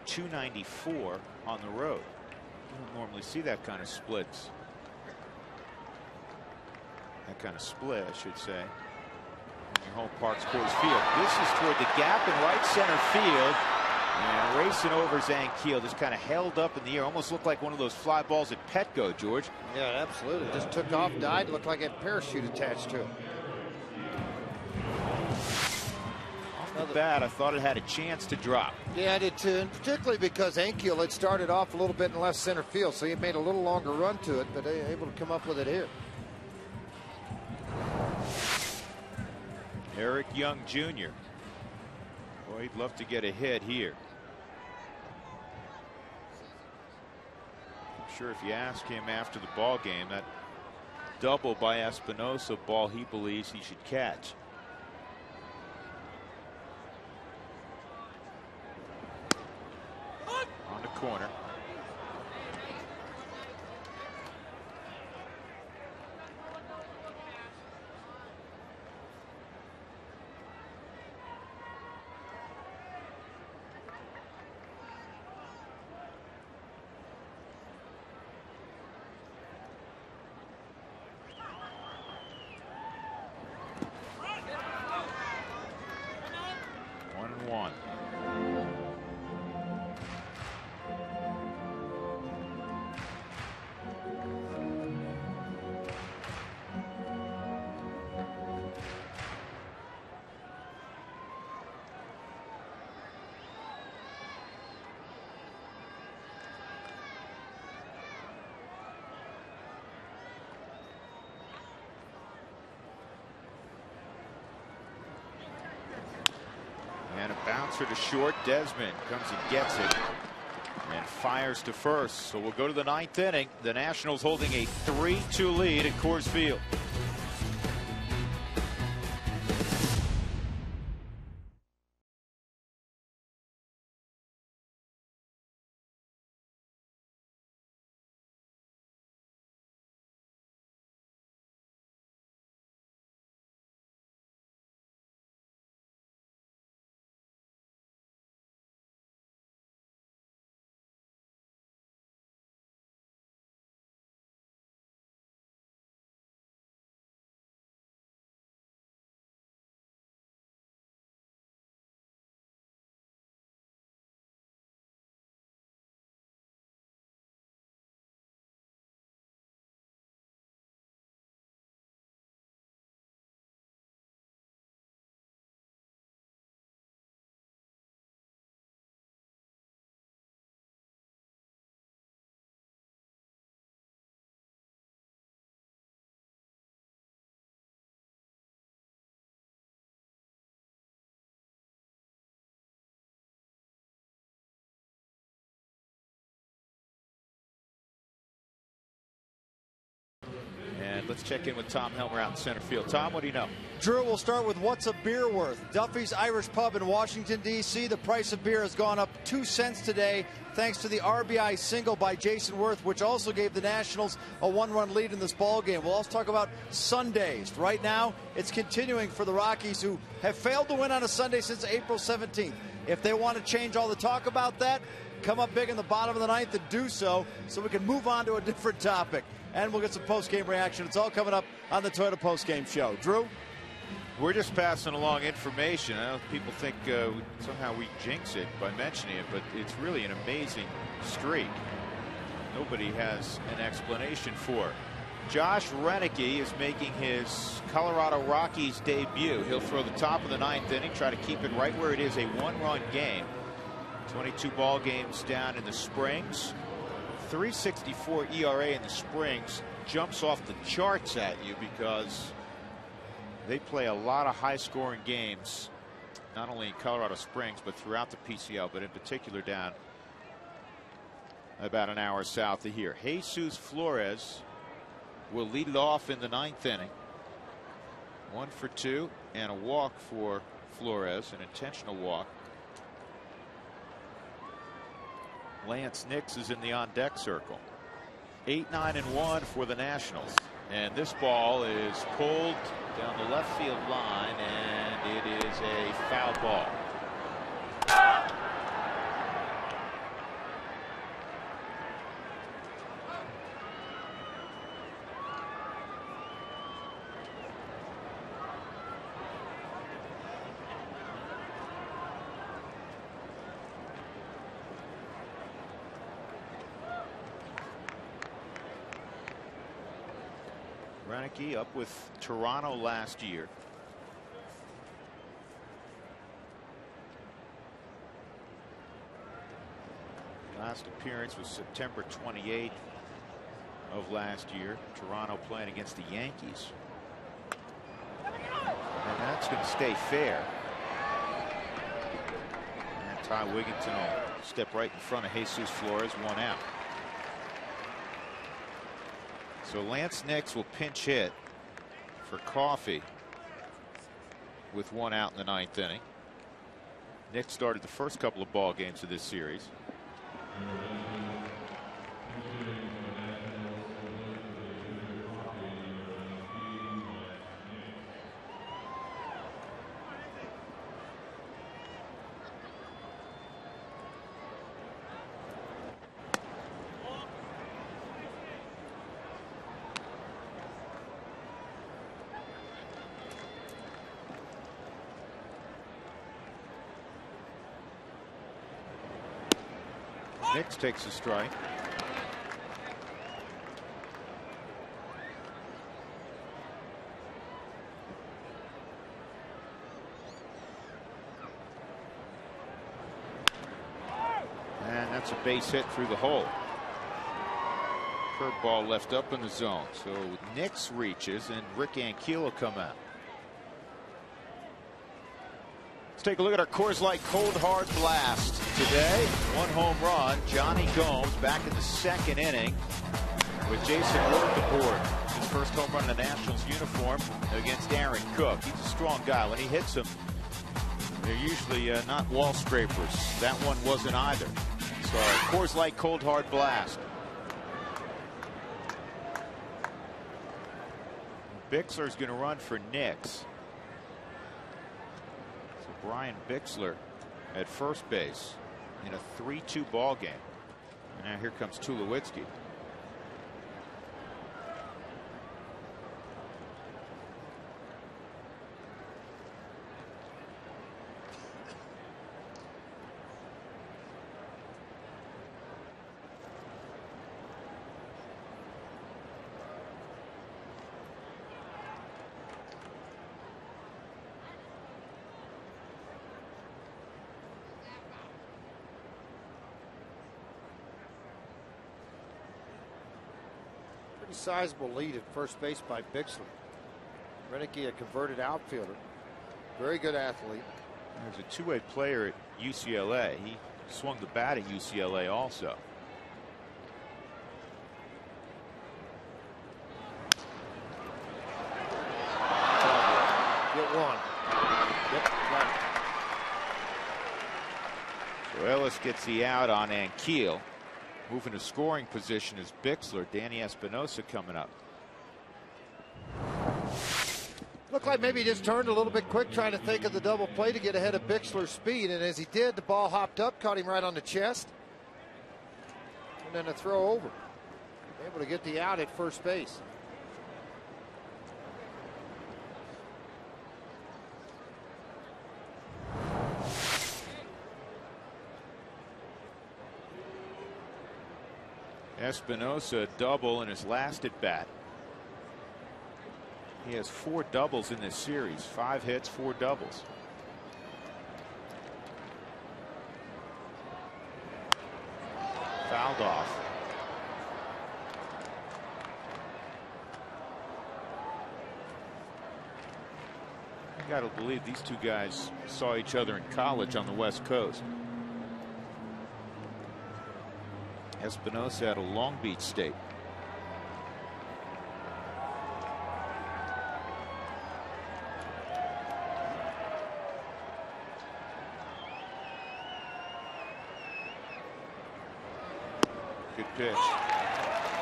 294 on the road. You don't normally see that kind of splits. That kind of split, I should say. Your home park's Coors Field. This is toward the gap in right center field. And racing over Zankiel, just kind of held up in the air. Almost looked like one of those fly balls at Petco, George. Yeah, absolutely. Just took off, died, looked like it had a parachute attached to it. Off the bat, I thought it had a chance to drop. Yeah, I did too, and particularly because Ankiel had started off a little bit in left center field, so he made a little longer run to it, but able to come up with it here. Eric Young Jr. Boy, he'd love to get a hit here. I'm sure if you ask him after the ball game, that double by Espinosa ball he believes he should catch. On the corner. One. And a bouncer to short. Desmond comes and gets it and fires to first. So we'll go to the 9th inning. The Nationals holding a 3-2 lead at Coors Field. Let's check in with Tom Helmer out in center field. Tom, what do you know? Drew, we'll start with what's a beer worth. Duffy's Irish Pub in Washington, D.C. The price of beer has gone up 2 cents today thanks to the RBI single by Jason Worth, which also gave the Nationals a 1-run lead in this ball game. We'll also talk about Sundays. Right now, it's continuing for the Rockies, who have failed to win on a Sunday since April 17th. If they want to change all the talk about that, come up big in the bottom of the 9th and do so we can move on to a different topic. And we'll get some post-game reaction. It's all coming up on the Toyota post-game show. Drew? We're just passing along information. I know people think somehow we jinx it by mentioning it, but it's really an amazing streak. Nobody has an explanation for it. Josh Renicky is making his Colorado Rockies debut. He'll throw the top of the 9th inning, try to keep it right where it is, a 1-run game. 22 ball games down in the Springs. 3.64 ERA in the Springs jumps off the charts at you because they play a lot of high-scoring games, not only in Colorado Springs but throughout the PCL, but in particular down about an hour south of here. Jesus Flores will lead it off in the 9th inning. 1 for 2 and a walk for Flores, an intentional walk. Lance Nix is in the on-deck circle. 8-9-1 for the Nationals. And this ball is pulled down the left field line, and it is a foul ball. Reineke up with Toronto last year. Last appearance was September 28th of last year. Toronto playing against the Yankees. And that's going to stay fair. And Ty Wigginton will step right in front of Jesus Flores, 1 out. So Lance Nix will pinch hit for Coffey with 1 out in the 9th inning. Nix started the first couple of ball games of this series. Nix takes a strike. And that's a base hit through the hole. Curveball left up in the zone. So Nix reaches and Rick Ankiel will come out. Let's take a look at our Coors Light Cold Hard Blast today. 1 home run. Johnny Gomes back in the 2nd inning with Jason Worth aboard. His first home run in the Nationals uniform against Aaron Cook. He's a strong guy. When he hits them, they're usually not wall scrapers. That one wasn't either. So Coors Light Cold Hard Blast. Bixler's going to run for Nix. Brian Bixler at first base in a 3-2 ball game. And now here comes Tulowitzki. Sizable lead at first base by Bixler. Reineke, a converted outfielder. Very good athlete. There's a two-way player at UCLA. He swung the bat at UCLA also. Get one. Yep, right. So Ellis gets the out on Ankiel. Moving to scoring position is Bixler. Danny Espinosa coming up. Looked like maybe he just turned a little bit quick, trying to think of the double play to get ahead of Bixler's speed. And as he did, the ball hopped up, caught him right on the chest. And then a throw over. Able to get the out at first base. Espinosa double in his last at bat. He has 4 doubles in this series. 5 hits, 4 doubles. Fouled off. You got to believe these two guys saw each other in college on the West Coast. Espinosa out of Long Beach State. Good pitch.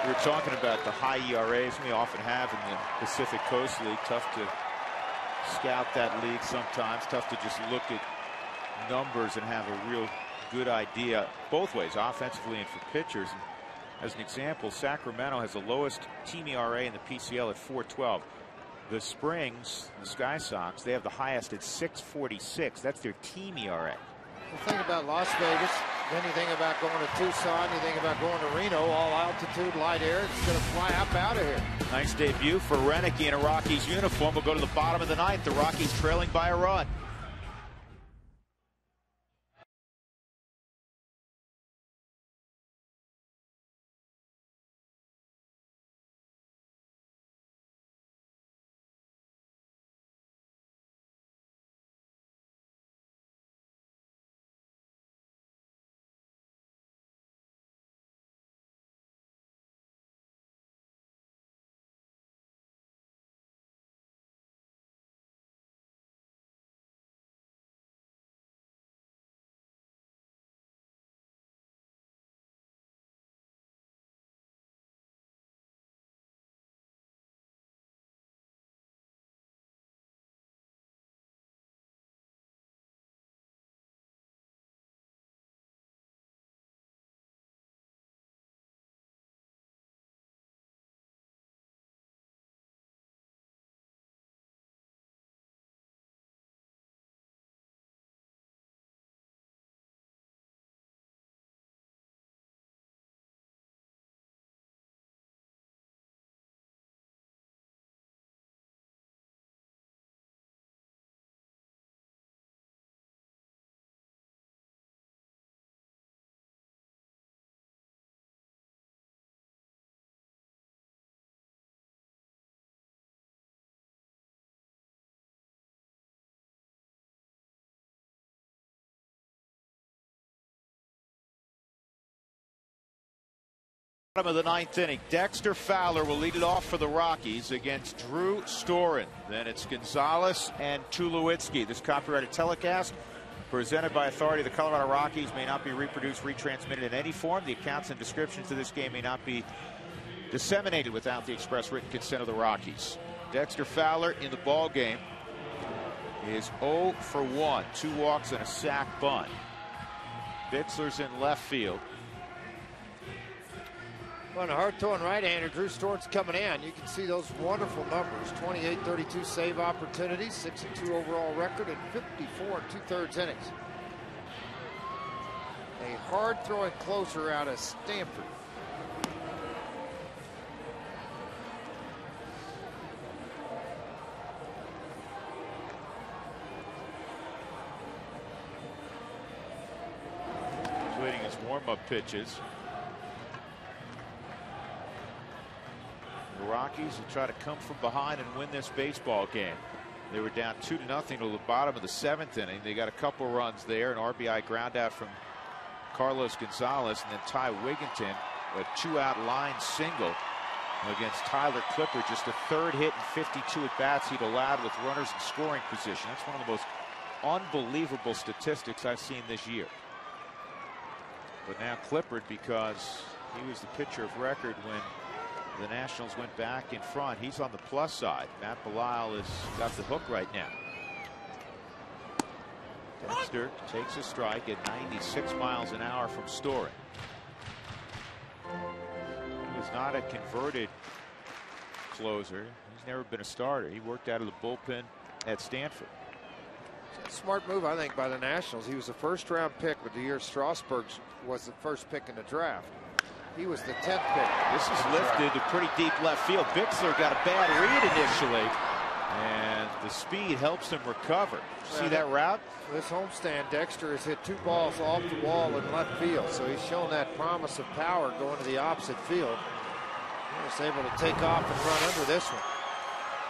We were talking about the high ERAs we often have in the Pacific Coast League. Tough to scout that league sometimes. Tough to just look at numbers and have a real good idea both ways, offensively and for pitchers. And as an example, Sacramento has the lowest team ERA in the PCL at 4.12. The Springs, the Sky Sox, they have the highest at 6.46. That's their team ERA. The thing about Las Vegas, then you think about going to Tucson, you think about going to Reno, all altitude, light air, it's going to fly up out of here. Nice debut for Renicky in a Rockies uniform. We'll go to the bottom of the ninth. The Rockies trailing by a run. Bottom of the ninth inning. Dexter Fowler will lead it off for the Rockies against Drew Storen. Then it's Gonzalez and Tulowitzki. This copyrighted telecast presented by authority of the Colorado Rockies may not be reproduced, retransmitted in any form. The accounts and descriptions of this game may not be disseminated without the express written consent of the Rockies. Dexter Fowler in the ball game is 0 for 1. 2 walks and a sac bunt. Bixler's in left field. Well, a hard-throwing right-hander, Drew Storen's coming in. You can see those wonderful numbers. 28-32 save opportunities, 6-2 overall record, and 54 2/3 innings. A hard-throwing closer out of Stanford. He's waiting his warm-up pitches. The Rockies will try to come from behind and win this baseball game. They were down 2-0 to the bottom of the 7th inning. They got a couple runs there, an RBI ground out from Carlos Gonzalez, and then Ty Wigginton, a 2-out line single against Tyler Clippard. Just a third hit and 52 at bats he'd allowed with runners in scoring position. That's one of the most unbelievable statistics I've seen this year. But now Clippard, because he was the pitcher of record when the Nationals went back in front, he's on the plus side. Matt Belisle has got the hook right now. Dexter takes a strike at 96 miles an hour from Storen. He was not a converted closer. He's never been a starter. He worked out of the bullpen at Stanford. Smart move, I think, by the Nationals. He was a first-round pick, but the year Strasburg was the first pick in the draft. He was the 10th pick. This is lifted to pretty deep left field. Bixler got a bad read initially, and the speed helps him recover. See that route? This homestand, Dexter has hit 2 balls off the wall in left field, so he's shown that promise of power going to the opposite field. He was able to take off and run under this one.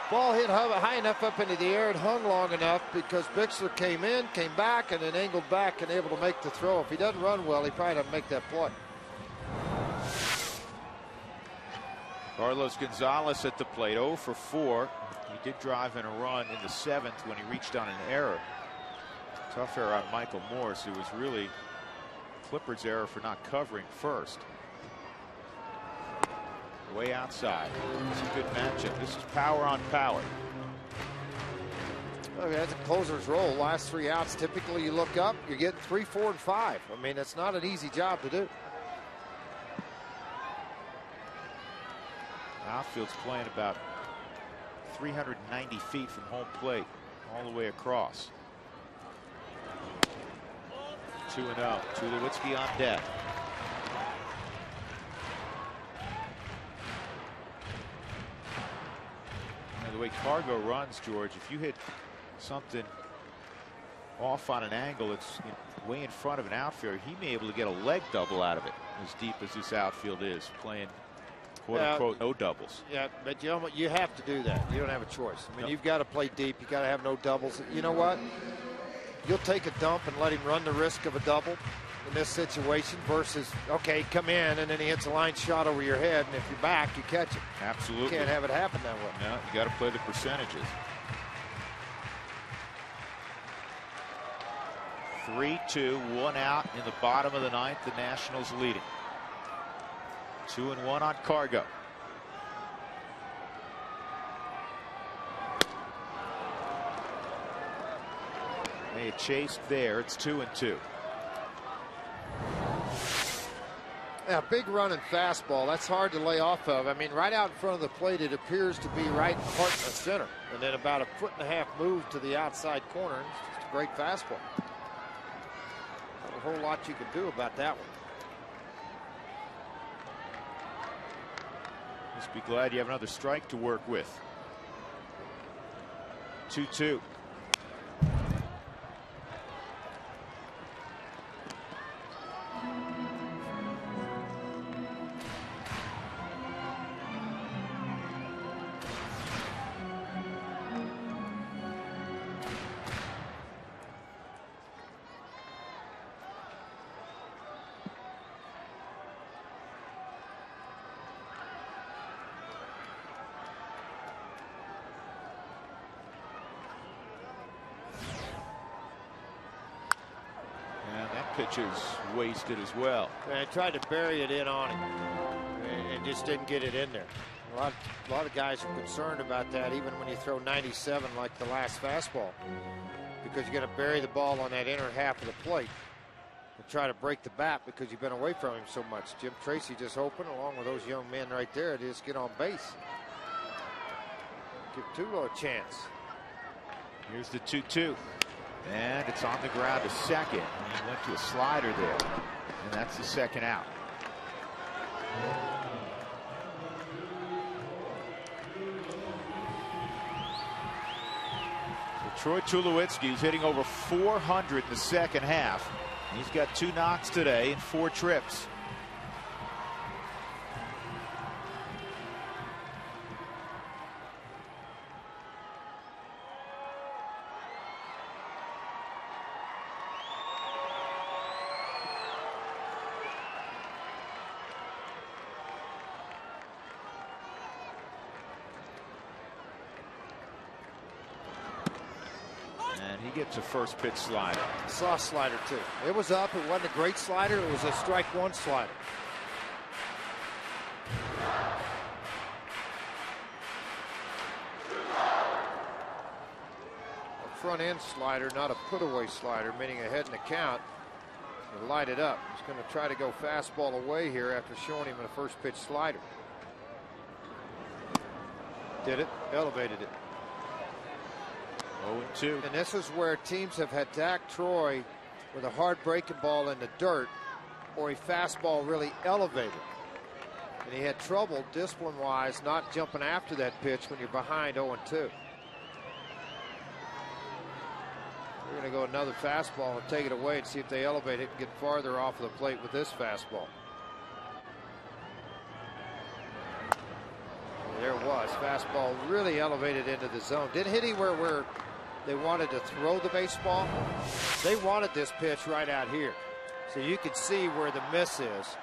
Ball hit high enough up into the air, it hung long enough because Bixler came in, came back, and then angled back and able to make the throw. If he doesn't run well, he probably doesn't make that play. Carlos Gonzalez at the plate, 0 for 4. He did drive in a run in the 7th when he reached on an error. Tough error on Michael Morse, who was really Clippard's error for not covering first. way outside. It's a good matchup. This is power on power. Okay, that's a closer's role. Last 3 outs, typically you look up, you're getting 3, 4, and 5. I mean, it's not an easy job to do. Outfield's playing about 390 feet from home plate, all the way across. 2-0. Tulowitzki on deck. Now, the way Cargo runs, George, if you hit something off on an angle, it's way in front of an outfielder, he may be able to get a leg double out of it, as deep as this outfield is, playing quote-unquote no doubles. Yeah, but you have to do that. You don't have a choice. I mean, Yep. You've got to play deep. You got to have no doubles. You know what? You'll take a dump and let him run the risk of a double in this situation versus, okay, come in and then he hits a line shot over your head, and if you're back, you catch it. Absolutely. You can't have it happen that way. No, you got to play the percentages. 3-2, 1 out in the bottom of the 9th. The Nationals leading. 2-1 on Cargo. They had chased there. It's 2-2. Yeah, big running fastball. That's hard to lay off of. I mean, right out in front of the plate, it appears to be right in heart and center. And then about a 1.5 foot move to the outside corner. It's just a great fastball. Not a whole lot you can do about that one. Just be glad you have another strike to work with. 2-2. Pitch is wasted as well. And I tried to bury it in on him and just didn't get it in there. A lot of guys are concerned about that, even when you throw 97 like the last fastball, because you're going to bury the ball on that inner half of the plate and try to break the bat because you've been away from him so much. Jim Tracy just hoping, along with those young men right there, to just get on base. Give Tulo a chance. Here's the 2-2. And it's on the ground to second. He went to a slider there. And that's the second out. So Troy Tulowitzki is hitting over 400 in the second half. He's got 2 knocks today and 4 trips. Gets a first pitch slider. Soft slider too. It was up. It wasn't a great slider. It was a strike 1 slider. A front end slider, not a put away slider, meaning ahead in the count. To light it up. He's going to try to go fastball away here after showing him a first pitch slider. Did it, elevated it. 0-2. And this is where teams have had Dak Troy with a hard breaking ball in the dirt or a fastball really elevated. And he had trouble discipline-wise not jumping after that pitch when you're behind 0-2. We're going to go another fastball and take it away and see if they elevate it and get farther off of the plate with this fastball. There it was. Fastball really elevated into the zone. Didn't hit anywhere where they wanted to throw the baseball. They wanted this pitch right out here. So you could see where the miss is.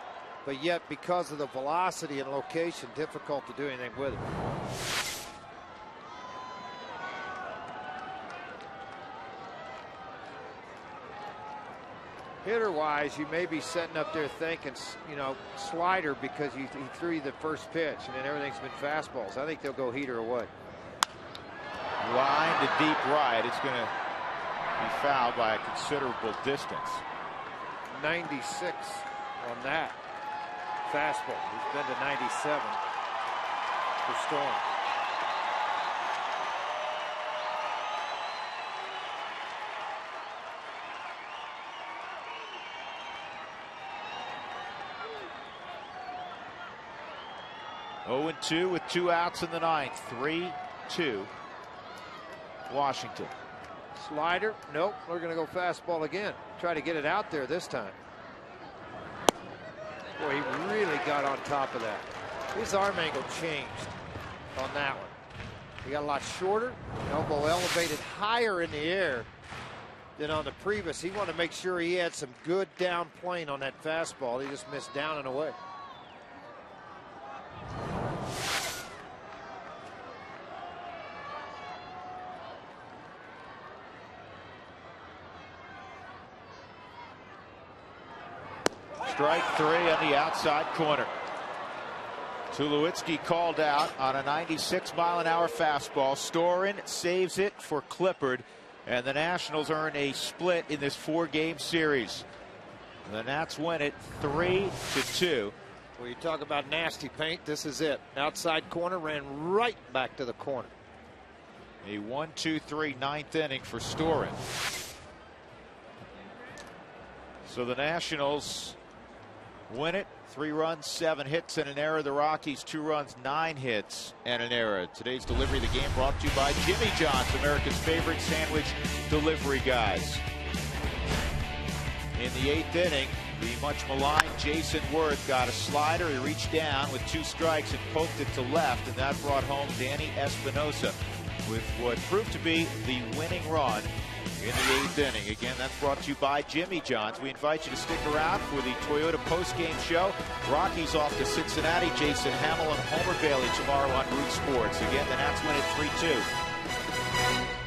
But yet, because of the velocity and location, difficult to do anything with it. Hitter-wise, you may be sitting up there thinking, you know, slider because he threw you the first pitch, and then everything's been fastballs. I think they'll go heater away. Line to deep right. It's going to be fouled by a considerable distance. 96 on that fastball. He's been to 97 for Storm. Oh and 2 with 2 outs in the ninth. 3-2 Washington. Slider, nope, we're going to go fastball again. Try to get it out there this time. Boy, he really got on top of that. His arm angle changed on that one. He got a lot shorter, elbow elevated higher in the air than on the previous. He wanted to make sure he had some good down plane on that fastball. He just missed down and away. Strike 3 on the outside corner. Tulowitzki called out on a 96-mile-an-hour fastball. Storin saves it for Clippard, and the Nationals earn a split in this 4-game series. The Nats win it 3-2. Well, you talk about nasty paint, this is it. Outside corner, ran right back to the corner. A 1-2-3 ninth inning for Storin. So the Nationals win it. 3 runs, 7 hits, and an error. The Rockies 2 runs, 9 hits, and an error. Today's delivery of the game brought to you by Jimmy John's, America's favorite sandwich delivery guys. In the 8th inning, the much maligned Jason Worth got a slider. He reached down with 2 strikes and poked it to left, and that brought home Danny Espinosa with what proved to be the winning run in the 8th inning. Again, that's brought to you by Jimmy John's. We invite you to stick around for the Toyota postgame show. Rockies off to Cincinnati. Jason Hamill and Homer Bailey tomorrow on Root Sports. Again, the Nats win at 3-2.